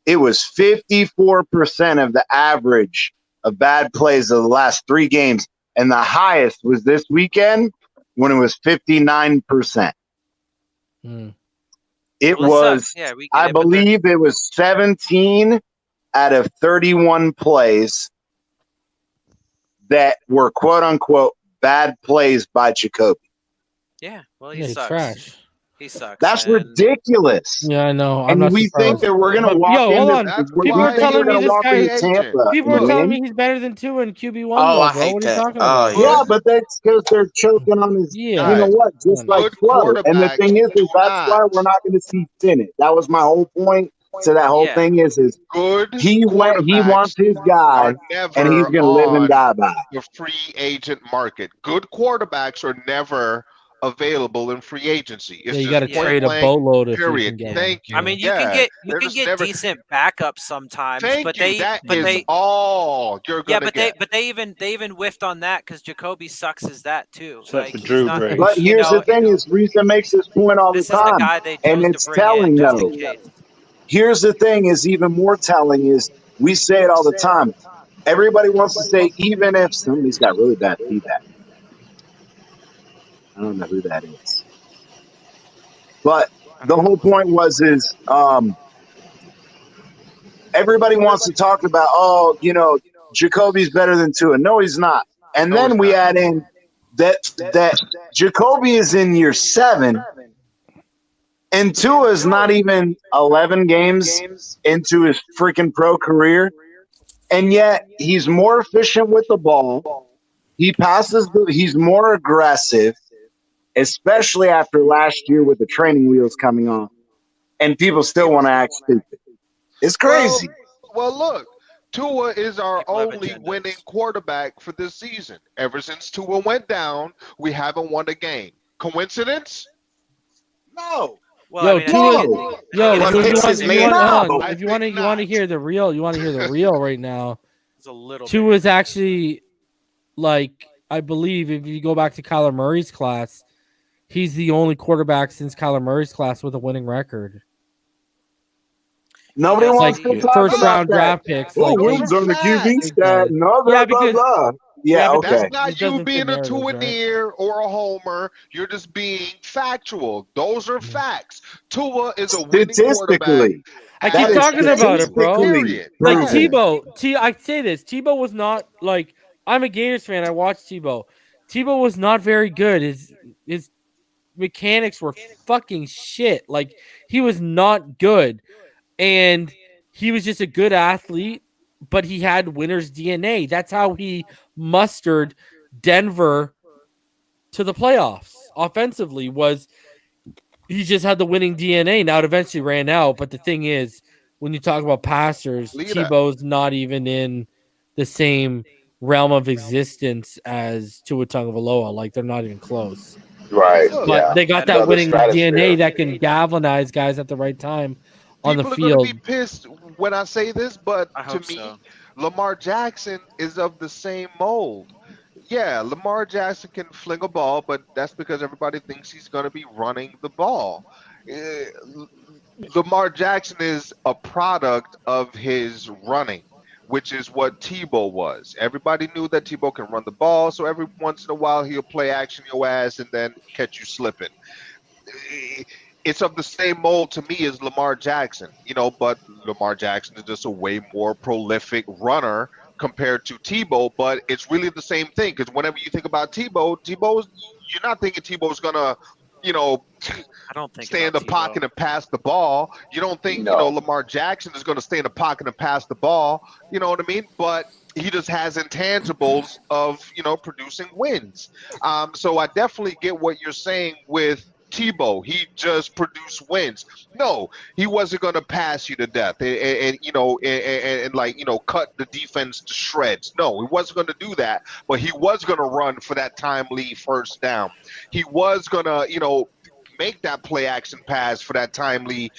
It was 54% of the average of bad plays of the last 3 games, and the highest was this weekend when it was 59%. It was, I believe it was 17 out of 31 plays that were quote unquote bad plays by Jacoby. Yeah, well, he's sucks. Trash. He sucks. That's ridiculous. Yeah, I know. And we think that we're going to walk into People are telling me this guy. Tampa. People are telling me he's better than Tua and QB1. I bro. hate What are that. you talking about? Yeah, but that's because they're choking on his. Yeah. You know what? Just like Flo. And the thing is that's why we're not going to see Senate. That was my whole point. So that whole thing is good. He wants his guy, and he's going to live and die by it. The free agent market. Good quarterbacks are never available in free agency. It's you got to just trade a boatload if period. you can get Thank you. I mean, you can get decent backups sometimes, but they all you're gonna get. But they even whiffed on that because Jacoby sucks as that too. Except for Drew Brees. But here's the thing: is Risa makes this point all the time, and it's telling though. Here's the thing: is even more telling is we say it all the time. Everybody wants to say even if somebody's got really bad feedback. I don't know who that is. But the whole point is everybody wants to talk about, Jacoby's better than Tua. No, he's not. And then we add in that Jacoby is in year 7, and Tua is not even 11 games into his freaking pro career. And yet he's more efficient with the ball. He passes, he's more aggressive. Especially after last year with the training wheels coming on, and people still want to act stupid. It's crazy. Well, look, Tua is our only winning quarterback for this season. Ever since Tua went down, we haven't won a game. Coincidence? No. Well, if you want to hear the real right now. It's a little. Tua is actually I believe if you go back to Kyler Murray's class. He's the only quarterback since Kyler Murray's class with a winning record. Nobody wants to talk first round about draft picks. Wins on the QB stat. No, okay. That's not you being a Tua-neer or a homer. You're just being factual. Those are facts. Tua is a winning quarterback. I keep talking about it, bro. Like Tebow. I say this. Tebow was not I'm a Gators fan. I watched Tebow. Tebow was not very good. His mechanics were fucking shit. He was not good, and he was just a good athlete, but he had winner's DNA. That's how he mustered Denver to the playoffs offensively. Was he just had the winning DNA? Now it eventually ran out, but the thing is, when you talk about passers, Tebow's not even in the same realm of existence as Tua Tagovailoa. They're not even close. Right. But they got that winning DNA that can galvanize guys at the right time on the field. People are going to be pissed when I say this, but to me, Lamar Jackson is of the same mold. Yeah, Lamar Jackson can fling a ball, but that's because everybody thinks he's going to be running the ball. Lamar Jackson is a product of his running, which is what Tebow was. Everybody knew that Tebow can run the ball, so every once in a while he'll play action your ass and then catch you slipping. It's of the same mold to me as Lamar Jackson, but Lamar Jackson is just a way more prolific runner compared to Tebow, but it's really the same thing because whenever you think about Tebow, you're not thinking Tebow's going to I don't think stay in the about pocket and pass the ball. You don't think Lamar Jackson is going to stay in the pocket and pass the ball. You know what I mean? But he just has intangibles of producing wins. So I definitely get what you're saying with Tebow. He just produced wins. No, he wasn't going to pass you to death and cut the defense to shreds. No, he wasn't going to do that. But he was going to run for that timely first down. He was going to make that play action pass for that timely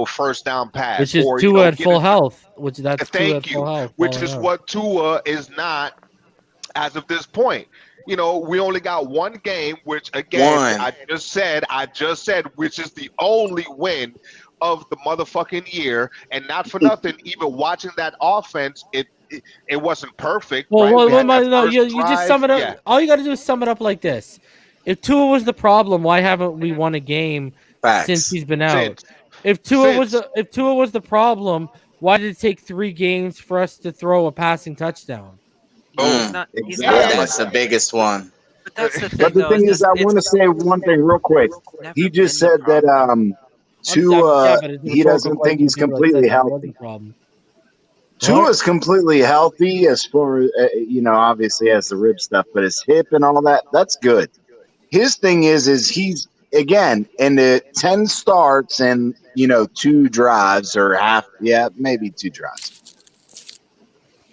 first down pass, which is Tua at full health. Which that's Tua at full health. Which is what Tua is not as of this point. We only got one game, which again I just said, which is the only win of the motherfucking year, and not for nothing. Even watching that offense, it wasn't perfect. Well, no, you just sum it up. Yeah. All you got to do is sum it up like this: if Tua was the problem, why haven't we won a game since he's been out? If Tua was the problem, why did it take 3 games for us to throw a passing touchdown? That's the biggest one. But that's the thing. But the thing is, I want to say one thing real quick. He just said that Tua, he doesn't think he's completely healthy. Tua's completely healthy as far as, obviously has the rib stuff, but his hip and all that, that's good. His thing is he's, again, in the 10 starts and, 2 drives or maybe 2 drives.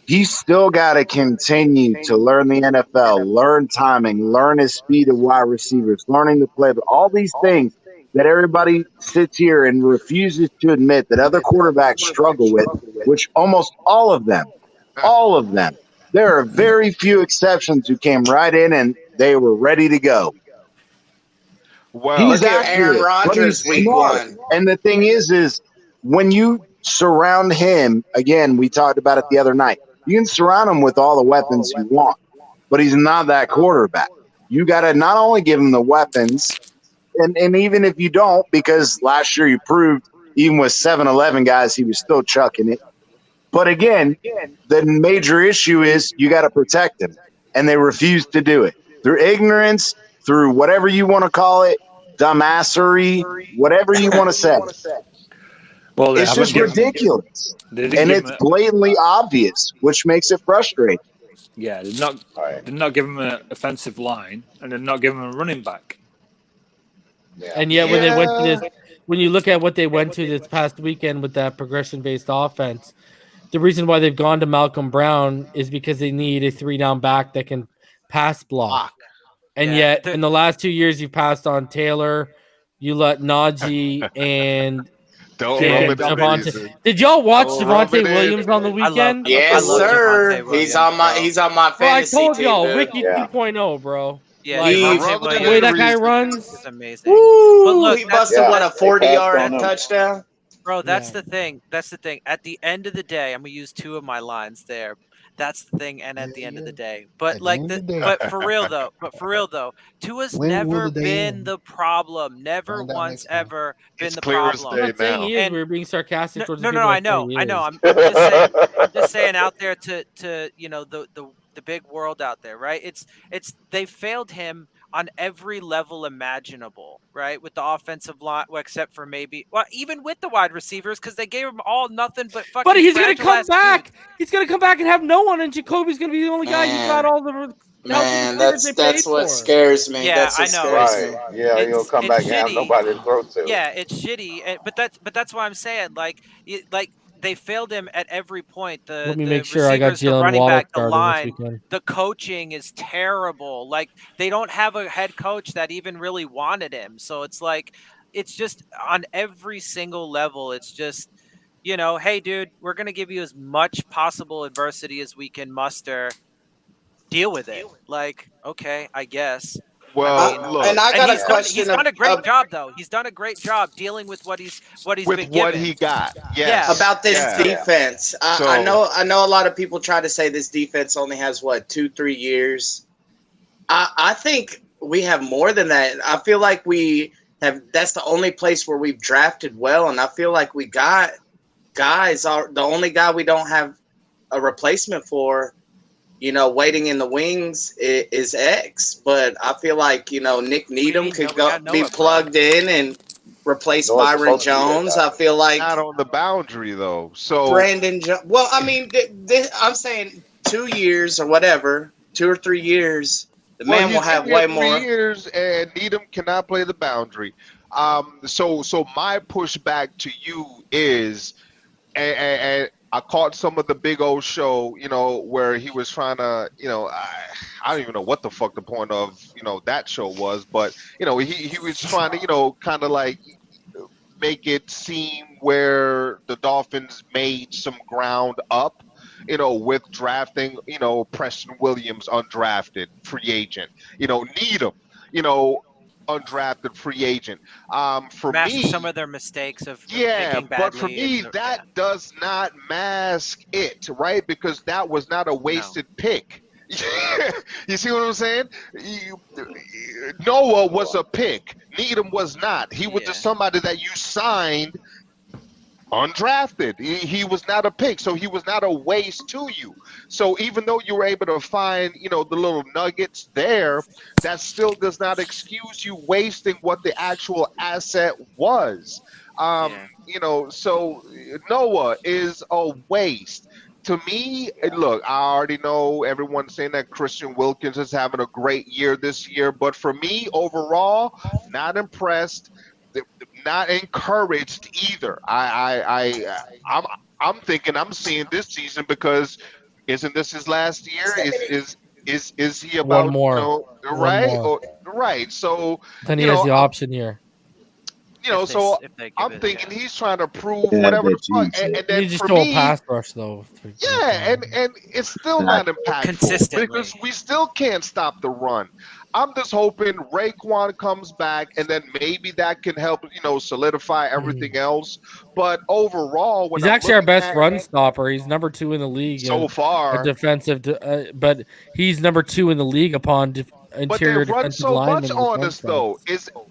He's still got to continue to learn the NFL, learn timing, learn his speed of wide receivers, learning the play, but all these things that everybody sits here and refuses to admit that other quarterbacks struggle with, which almost all of them, there are very few exceptions who came right in and they were ready to go. Well, he's Aaron Rodgers week 1. And the thing is when you surround him, again, we talked about it the other night, you can surround him with all the weapons you want, but he's not that quarterback. You got to not only give him the weapons, and even if you don't, because last year you proved even with 7-11 guys, he was still chucking it. But again, the major issue is you got to protect him, and they refuse to do it through ignorance, through whatever you want to call it, dumbassery, whatever you want to say. Well, it's just ridiculous, and it's blatantly obvious, which makes it frustrating. Yeah, they're not giving him an offensive line, and they're not giving him a running back. Yeah. And yet, when they went to this, when you look at what they went to this past weekend with that progression-based offense, the reason why they've gone to Malcolm Brown is because they need a 3-down back that can pass block. And yet, in the last 2 years, you've passed on Taylor, you let Najee and. Javonte. Did y'all watch Javonte Williams on the weekend? Yes, sir. He's on my fantasy team. I told y'all, Ricky 2.0, bro. Yeah, the way that guy runs, it's amazing. Woo, but look, he busted a 40-yard touchdown. Bro, that's the thing. That's the thing. At the end of the day, I'm gonna use 2 of my lines there. That's the thing, and at the end of the day, but for real though, Tua's never been the problem. Never once ever been the problem. And we're being sarcastic. No, I know. I'm just saying out there to the big world out there, right? It's they failed him on every level imaginable, right? With the offensive line, except for even with the wide receivers, because they gave him all nothing but fucking. But he's gonna come back. Dudes. He's gonna come back and have no one, and Jacoby's gonna be the only guy who got all the. Man, that's what scares me. Yeah, I know. Right. Yeah, he'll come back and have nobody to throw to. Yeah, it's shitty, but that's why I'm saying they failed him at every point. Let me make sure I got Jalen Waddle started this weekend. The coaching is terrible. Like, they don't have a head coach that even really wanted him. So it's just on every single level. It's just, hey, dude, we're going to give you as much possible adversity as we can muster. Deal with it. Like, okay, I guess. Well, look, and I got a question. He's done a great job, though. He's done a great job dealing with what he's been given. What he got. Yes. About this defense, I know a lot of people try to say this defense only has 2-3 years. I think we have more than that. I feel like we have. That's the only place where we've drafted well, and I feel like we got guys. The only guy we don't have a replacement for waiting in the wings is X. But I feel like, Nick Needham could be plugged in and replace Byron Jones. I feel like not on the boundary though. So Brandon Jones. Well, I mean, I'm saying 2 years or whatever, 2 or 3 years. The man will have way more. 3 years, and Needham cannot play the boundary. So my pushback to you is, and I caught some of the Big O show, where he was trying to, I don't even know what the fuck the point of, that show was, but he was trying to, kind of like make it seem where the Dolphins made some ground up, with drafting, Preston Williams undrafted free agent, Needham, undrafted free agent. For me, some of their mistakes of yeah, badly, but for me, that does not mask it, right? Because that was not a wasted pick. You see what I'm saying? Noah was a pick. Needham was not. He was just somebody that you signed undrafted. He was not a pick, so he was not a waste to you. So even though you were able to find, the little nuggets there, that still does not excuse you wasting what the actual asset was. So Noah is a waste. To me, look, I already know everyone's saying that Christian Wilkins is having a great year this year, but for me, overall, not impressed, not encouraged either. I'm thinking I'm seeing this season because isn't this his last year? Is he about one more? Right? One more. Right. So then he has the option year. I'm thinking he's trying to prove whatever the fuck. And then you just for go me, a pass rush though. Yeah, and it's still not impactful because we still can't stop the run. I'm just hoping Raekwon comes back, and then maybe that can help, solidify everything else. But overall, when he's actually our best run stopper. He's number 2 in the league so far. Defensive, but he's number 2 in the league upon interior defensive linemen. But they run so much on us, though.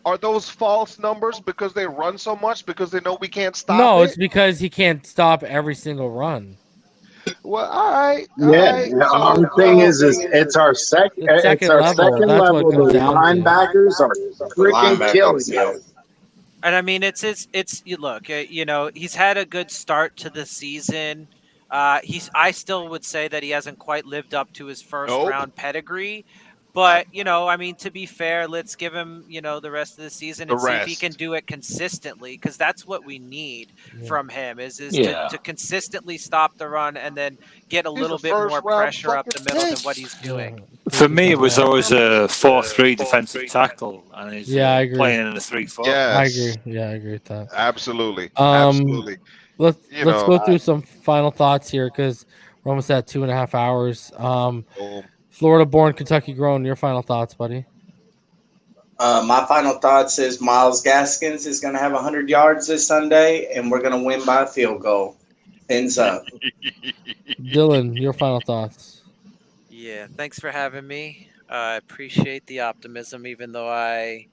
Are those false numbers because they run so much because they know we can't stop? No, it's because he can't stop every single run. Well, all right. The thing is it's our second level. The linebackers are freaking killing. And I mean, it's you look, he's had a good start to the season. I still would say that he hasn't quite lived up to his first round pedigree. But, I mean, to be fair, let's give him, the rest of the season and see if he can do it consistently, because that's what we need from him is to consistently stop the run and then get a little bit more pressure up the middle than what he's doing. For me, it was always a 4-3 defensive tackle, and he's I agree. playing in a 3-4. Yes. I agree. Yeah, I agree with that. Absolutely. Let's go through some final thoughts here because we're almost at 2.5 hours. Florida-born, Kentucky-grown. Your final thoughts, buddy? My final thoughts is Myles Gaskins is going to have 100 yards this Sunday, and we're going to win by a field goal. Ends up. Dylan, your final thoughts? Yeah, thanks for having me. I appreciate the optimism, even though I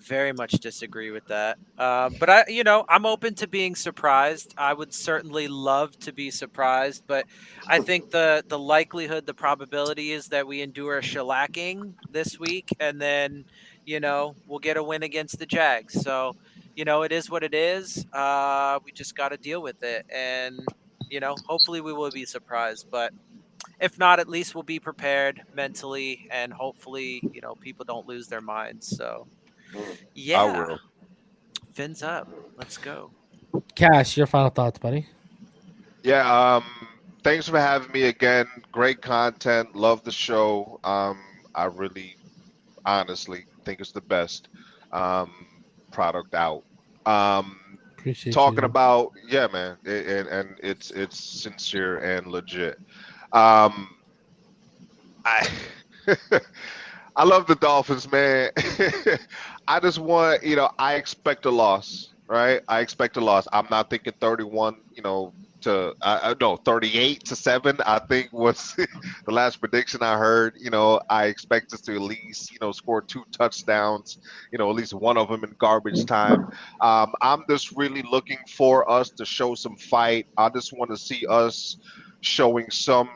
very much disagree with that. But I'm open to being surprised. I would certainly love to be surprised, but I think the likelihood, the probability is that we endure a shellacking this week, and then we'll get a win against the Jags. So it is what it is. We just got to deal with it, and hopefully we will be surprised. But if not, at least we'll be prepared mentally, and hopefully people don't lose their minds. So. Yeah, I will. Fins up. Let's go. Cash, your final thoughts, buddy? Yeah, thanks for having me again. Great content. Love the show. I really, honestly think it's the best product out. Appreciate talking you. about, man, and it's sincere and legit. I I love the Dolphins, man. I just want, I expect a loss, right? I expect a loss. I'm not thinking 31, to 38-7. I think was the last prediction I heard. I expect us to at least, score 2 touchdowns, at least one of them in garbage time. I'm just really looking for us to show some fight. I just want to see us showing some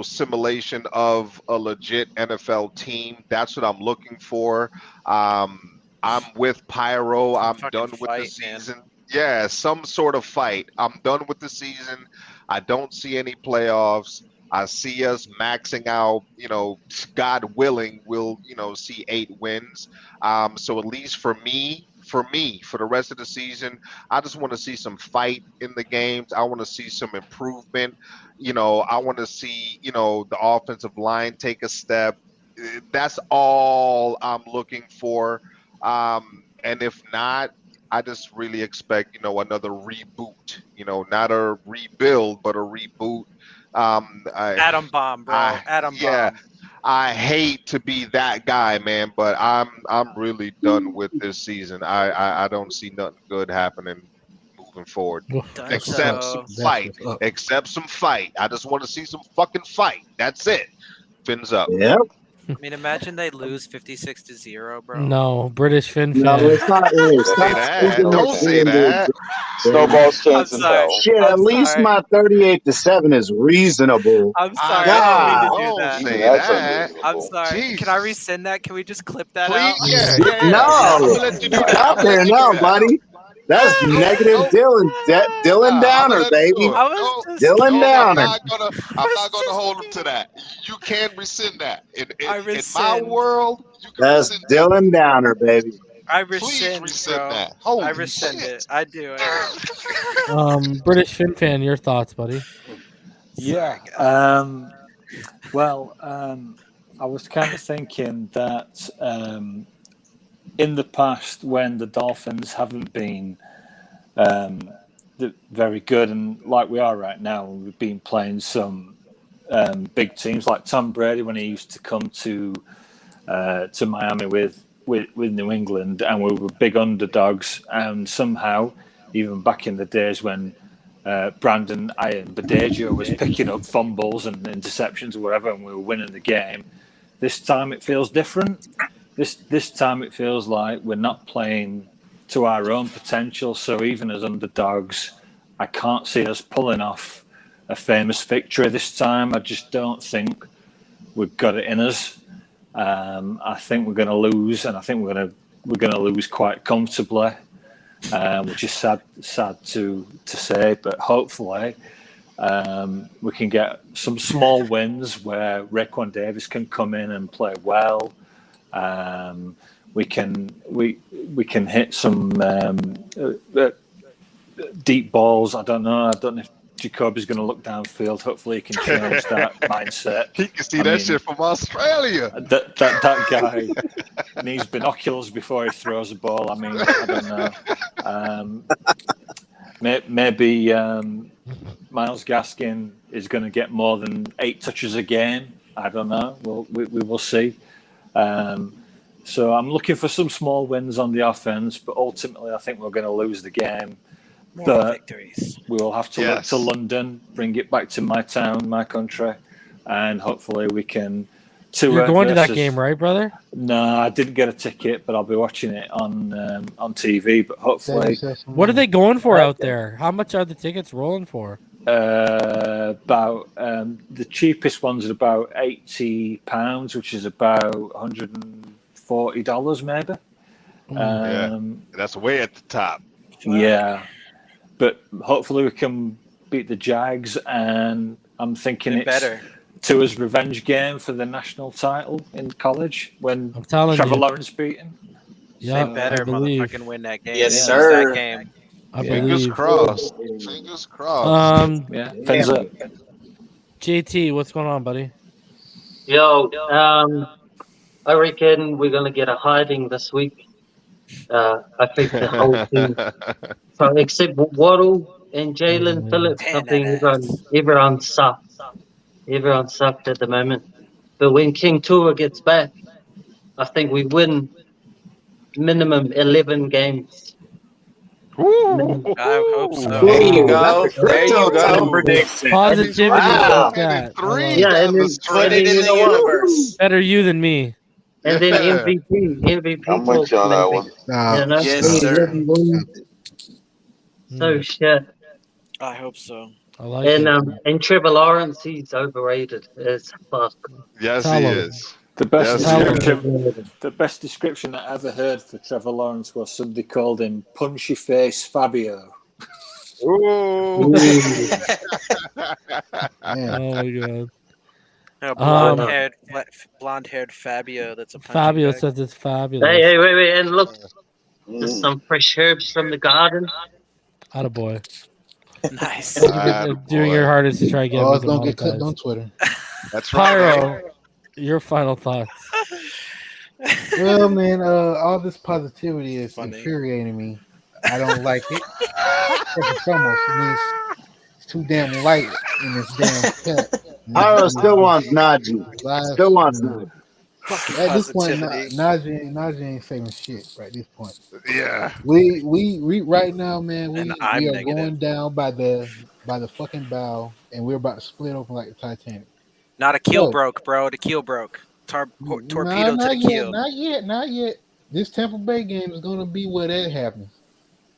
simulation of a legit NFL team. That's what I'm looking for. I'm with Pyro. I'm done with the season. Man. Yeah, some sort of fight. I'm done with the season. I don't see any playoffs. I see us maxing out, God willing, we'll, see 8 wins. So at least for the rest of the season, I just want to see some fight in the games. I want to see some improvement. I want to see, the offensive line take a step. That's all I'm looking for. And if not, I just really expect, another reboot, not a rebuild, but a reboot. Atom bomb, bro. Atom bomb. I hate to be that guy, man, but I'm really done with this season. I don't see nothing good happening moving forward, except some fight. Except some fight. I just want to see some fucking fight. That's it. Fins up. Yep. I mean, imagine they lose 56-0, bro. No, British Fin No, fan. it's not. Don't say that. Snowball's chance in hell. Shit, at least my 38-7 is reasonable. I'm sorry. God. I didn't mean to do that. Say that. I'm sorry. Jeez. Can I rescind that? Can we just clip that Please? out? Yeah. No, I'm gonna let you do that. out there now, buddy. That's negative Dylan Downer, baby. Dylan Downer. I'm not gonna hold him to that. You can rescind that. In my rescind. world, you can That's rescind Dylan Downer, baby. I Please rescind, rescind bro. that. Holy I rescind shit. it. I do it. British Fin fan, your thoughts, buddy? Yeah. I was kind of thinking that in the past, when the Dolphins haven't been very good, and like we are right now, we've been playing some big teams like Tom Brady when he used to come to Miami with New England, and we were big underdogs, and somehow, even back in the days when Brandon Badejo was picking up fumbles and interceptions or whatever, and we were winning the game, this time it feels different. This time it feels like we're not playing to our own potential. So even as underdogs, I can't see us pulling off a famous victory this time. I just don't think we've got it in us. I think we're going to lose, and I think we're going to lose quite comfortably, which is sad to say. But hopefully, we can get some small wins where Raekwon Davis can come in and play well. We can hit some deep balls. I don't know if Jacoby's going to look downfield. Hopefully he can change that mindset. He can see that shit from Australia. That guy needs binoculars before he throws a ball. I mean, I don't know. Maybe Myles Gaskin is going to get more than 8 touches a game. I don't know. We will see. So I'm looking for some small wins on the offense, but ultimately I think we're going to lose the game. But victories. We will have to look to London, bring it back to my town, my country, and hopefully we can. You're going to that game, right, brother? No, I didn't get a ticket, but I'll be watching it on TV. But hopefully, what are they going for out there? How much are the tickets rolling for? About the cheapest ones are about £80, which is about $140 maybe. That's way at the top. Yeah, but hopefully we can beat the Jags, and I'm thinking it's better. Tua's revenge game for the national title in college when Trevor Lawrence beat him. Yeah, they better motherfucking win that game. Yes, sir. That game. Fingers crossed. Fingers crossed. Fins up. JT, what's going on, buddy? Yo, I reckon we're gonna get a hiding this week. I think the whole team, so except Waddle and Jalen Phillips, I think everyone sucked. Everyone sucked at the moment. But when King Tua gets back, I think we win minimum 11 games. I hope so. There you go. There you go. Prediction. Positivity. Wow. Like Yeah, and then Put it in the universe. better you than me. And then MVP. I'm with you on that one. Yes, sir. So shit. I hope so. I like it. And Trevor Lawrence, he's overrated as fuck. Yes, he is. The best description I ever heard for Trevor Lawrence was somebody called him Punchy Face Fabio. Ooh. Oh my god. Blonde-haired Fabio. That's a Fabio says it's fabulous. Hey, wait, and look, there's some fresh herbs from the garden. Attaboy. Nice. Doing your hardest to try to get me to don't get cut on Twitter. That's right. Pyro, your final thoughts. Well, man, all this positivity is infuriating me. I don't like it. First and foremost, it means it's too damn light in this damn cut. Pyro still wants Najee. Still wants Najee. At this point, Najee ain't saving shit right at this point. Yeah. We right now, man, we are going down by the fucking bow, and we're about to split open like the Titanic. Not a keel broke, bro. The keel broke. Torpedo to the keel. Not yet. This Tampa Bay game is gonna be where that happens.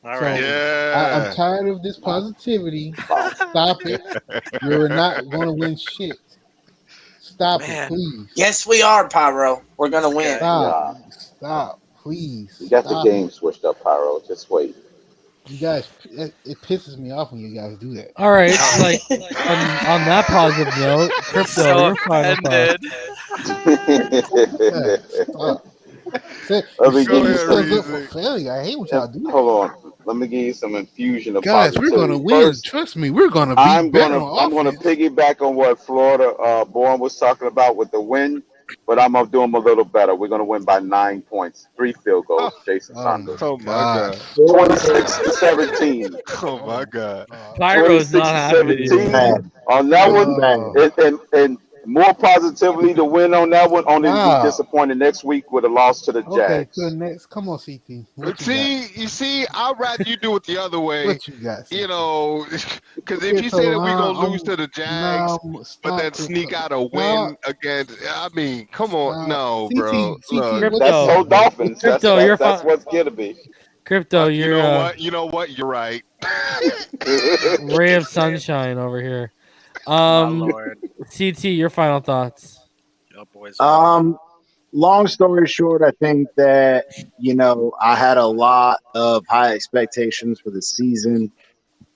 All right. Yeah. I'm tired of this positivity. Stop it. You're not gonna win shit. Stop it, please. Yes, we are, Pyro. We're gonna win. Stop, please. You got the game switched up, Pyro. Just wait. You guys, it pisses me off when you guys do that. All right, like on that positive note, Crypto, your final thoughts. I hate when y'all do that. Hold on. Let me give you some infusion of guys. positivity. We're gonna win. First, trust me. We're gonna be I'm better gonna piggyback on what Florida Born was talking about with the win, but I'm gonna do them a little better. We're gonna win by 9 points, 3 field goals. Jason Saunders. Oh my god. 26-17. Oh my god. Pyro's not happy. On that one, and more positively to win on that one. Only to be disappointed next week with a loss to the Jags. Okay, so next, come on, CT. You see, I'd rather you do it the other way. What you got? You know, because if you say that we're gonna lose to the Jags, but then sneak out a win against, I mean, come on, bro. That's so Dolphins. That's what's gonna be. Crypto, you know what? You're right. Ray of sunshine over here. CT, your final thoughts. Long story short, I think that, I had a lot of high expectations for the season.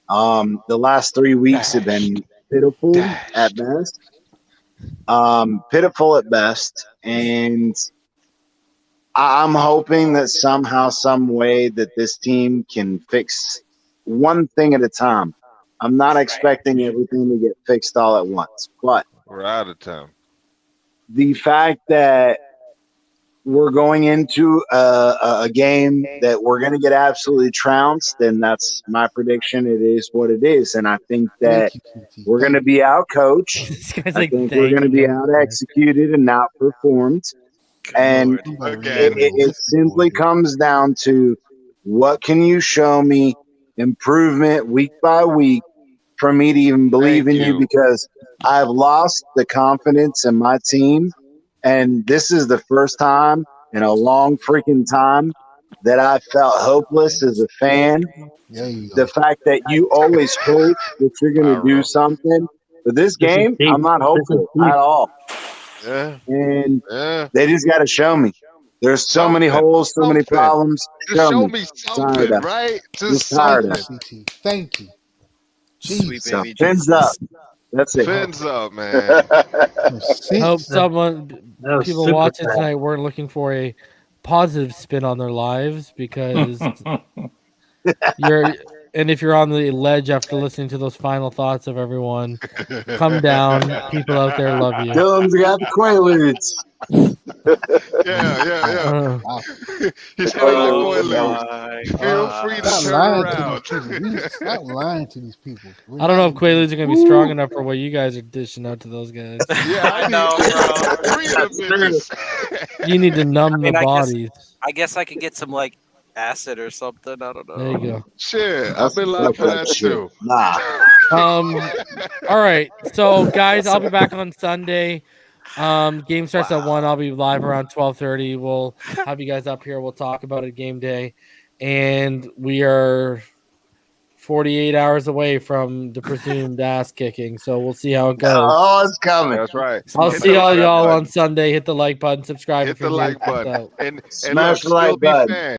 The last 3 weeks have been pitiful at best. And I'm hoping that somehow, some way that this team can fix one thing at a time. I'm not expecting everything to get fixed all at once, but we're out of time. The fact that we're going into a game that we're going to get absolutely trounced, then that's my prediction. It is what it is, and I think that we're going to be out-coached. I think we're going to be out-executed and outperformed. And it simply comes down to, what can you show me improvement week by week for me to even believe in you, because I've lost the confidence in my team, and this is the first time in a long freaking time that I felt hopeless as a fan. The fact that you always hope that you're going to do something, but this game, I'm not hopeful at all. And they just got to show me. There's so many holes, so many problems. Just show me something, right? Just something. Thank you. Sweet baby. Fins up. That's it. Fins up, man. Hope people watching tonight weren't looking for a positive spin on their lives, because if you're on the ledge after listening to those final thoughts of everyone, come down. People out there love you. Dylan's got the Quaaludes. Yeah. He's having the Quaaludes. Feel free to turn around. Stop lying to these people. I don't know if Quaaludes are going to be strong enough for what you guys are dishing out to those guys. Yeah, I know, bro. You need to numb the bodies. I guess I could get some acid or something. I don't know. There you go. Shit, I've been lying for that too. Nah. All right. So, guys, I'll be back on Sunday. Game starts at 1. I'll be live around 12:30. We'll have you guys up here. We'll talk about it game day. And we are 48 hours away from the presumed ass kicking. So we'll see how it goes. Oh, it's coming. That's right. I'll see all y'all on Sunday. Hit the like button, subscribe. Hit if you're the like new. button. And Smash look, the like still be button. fans.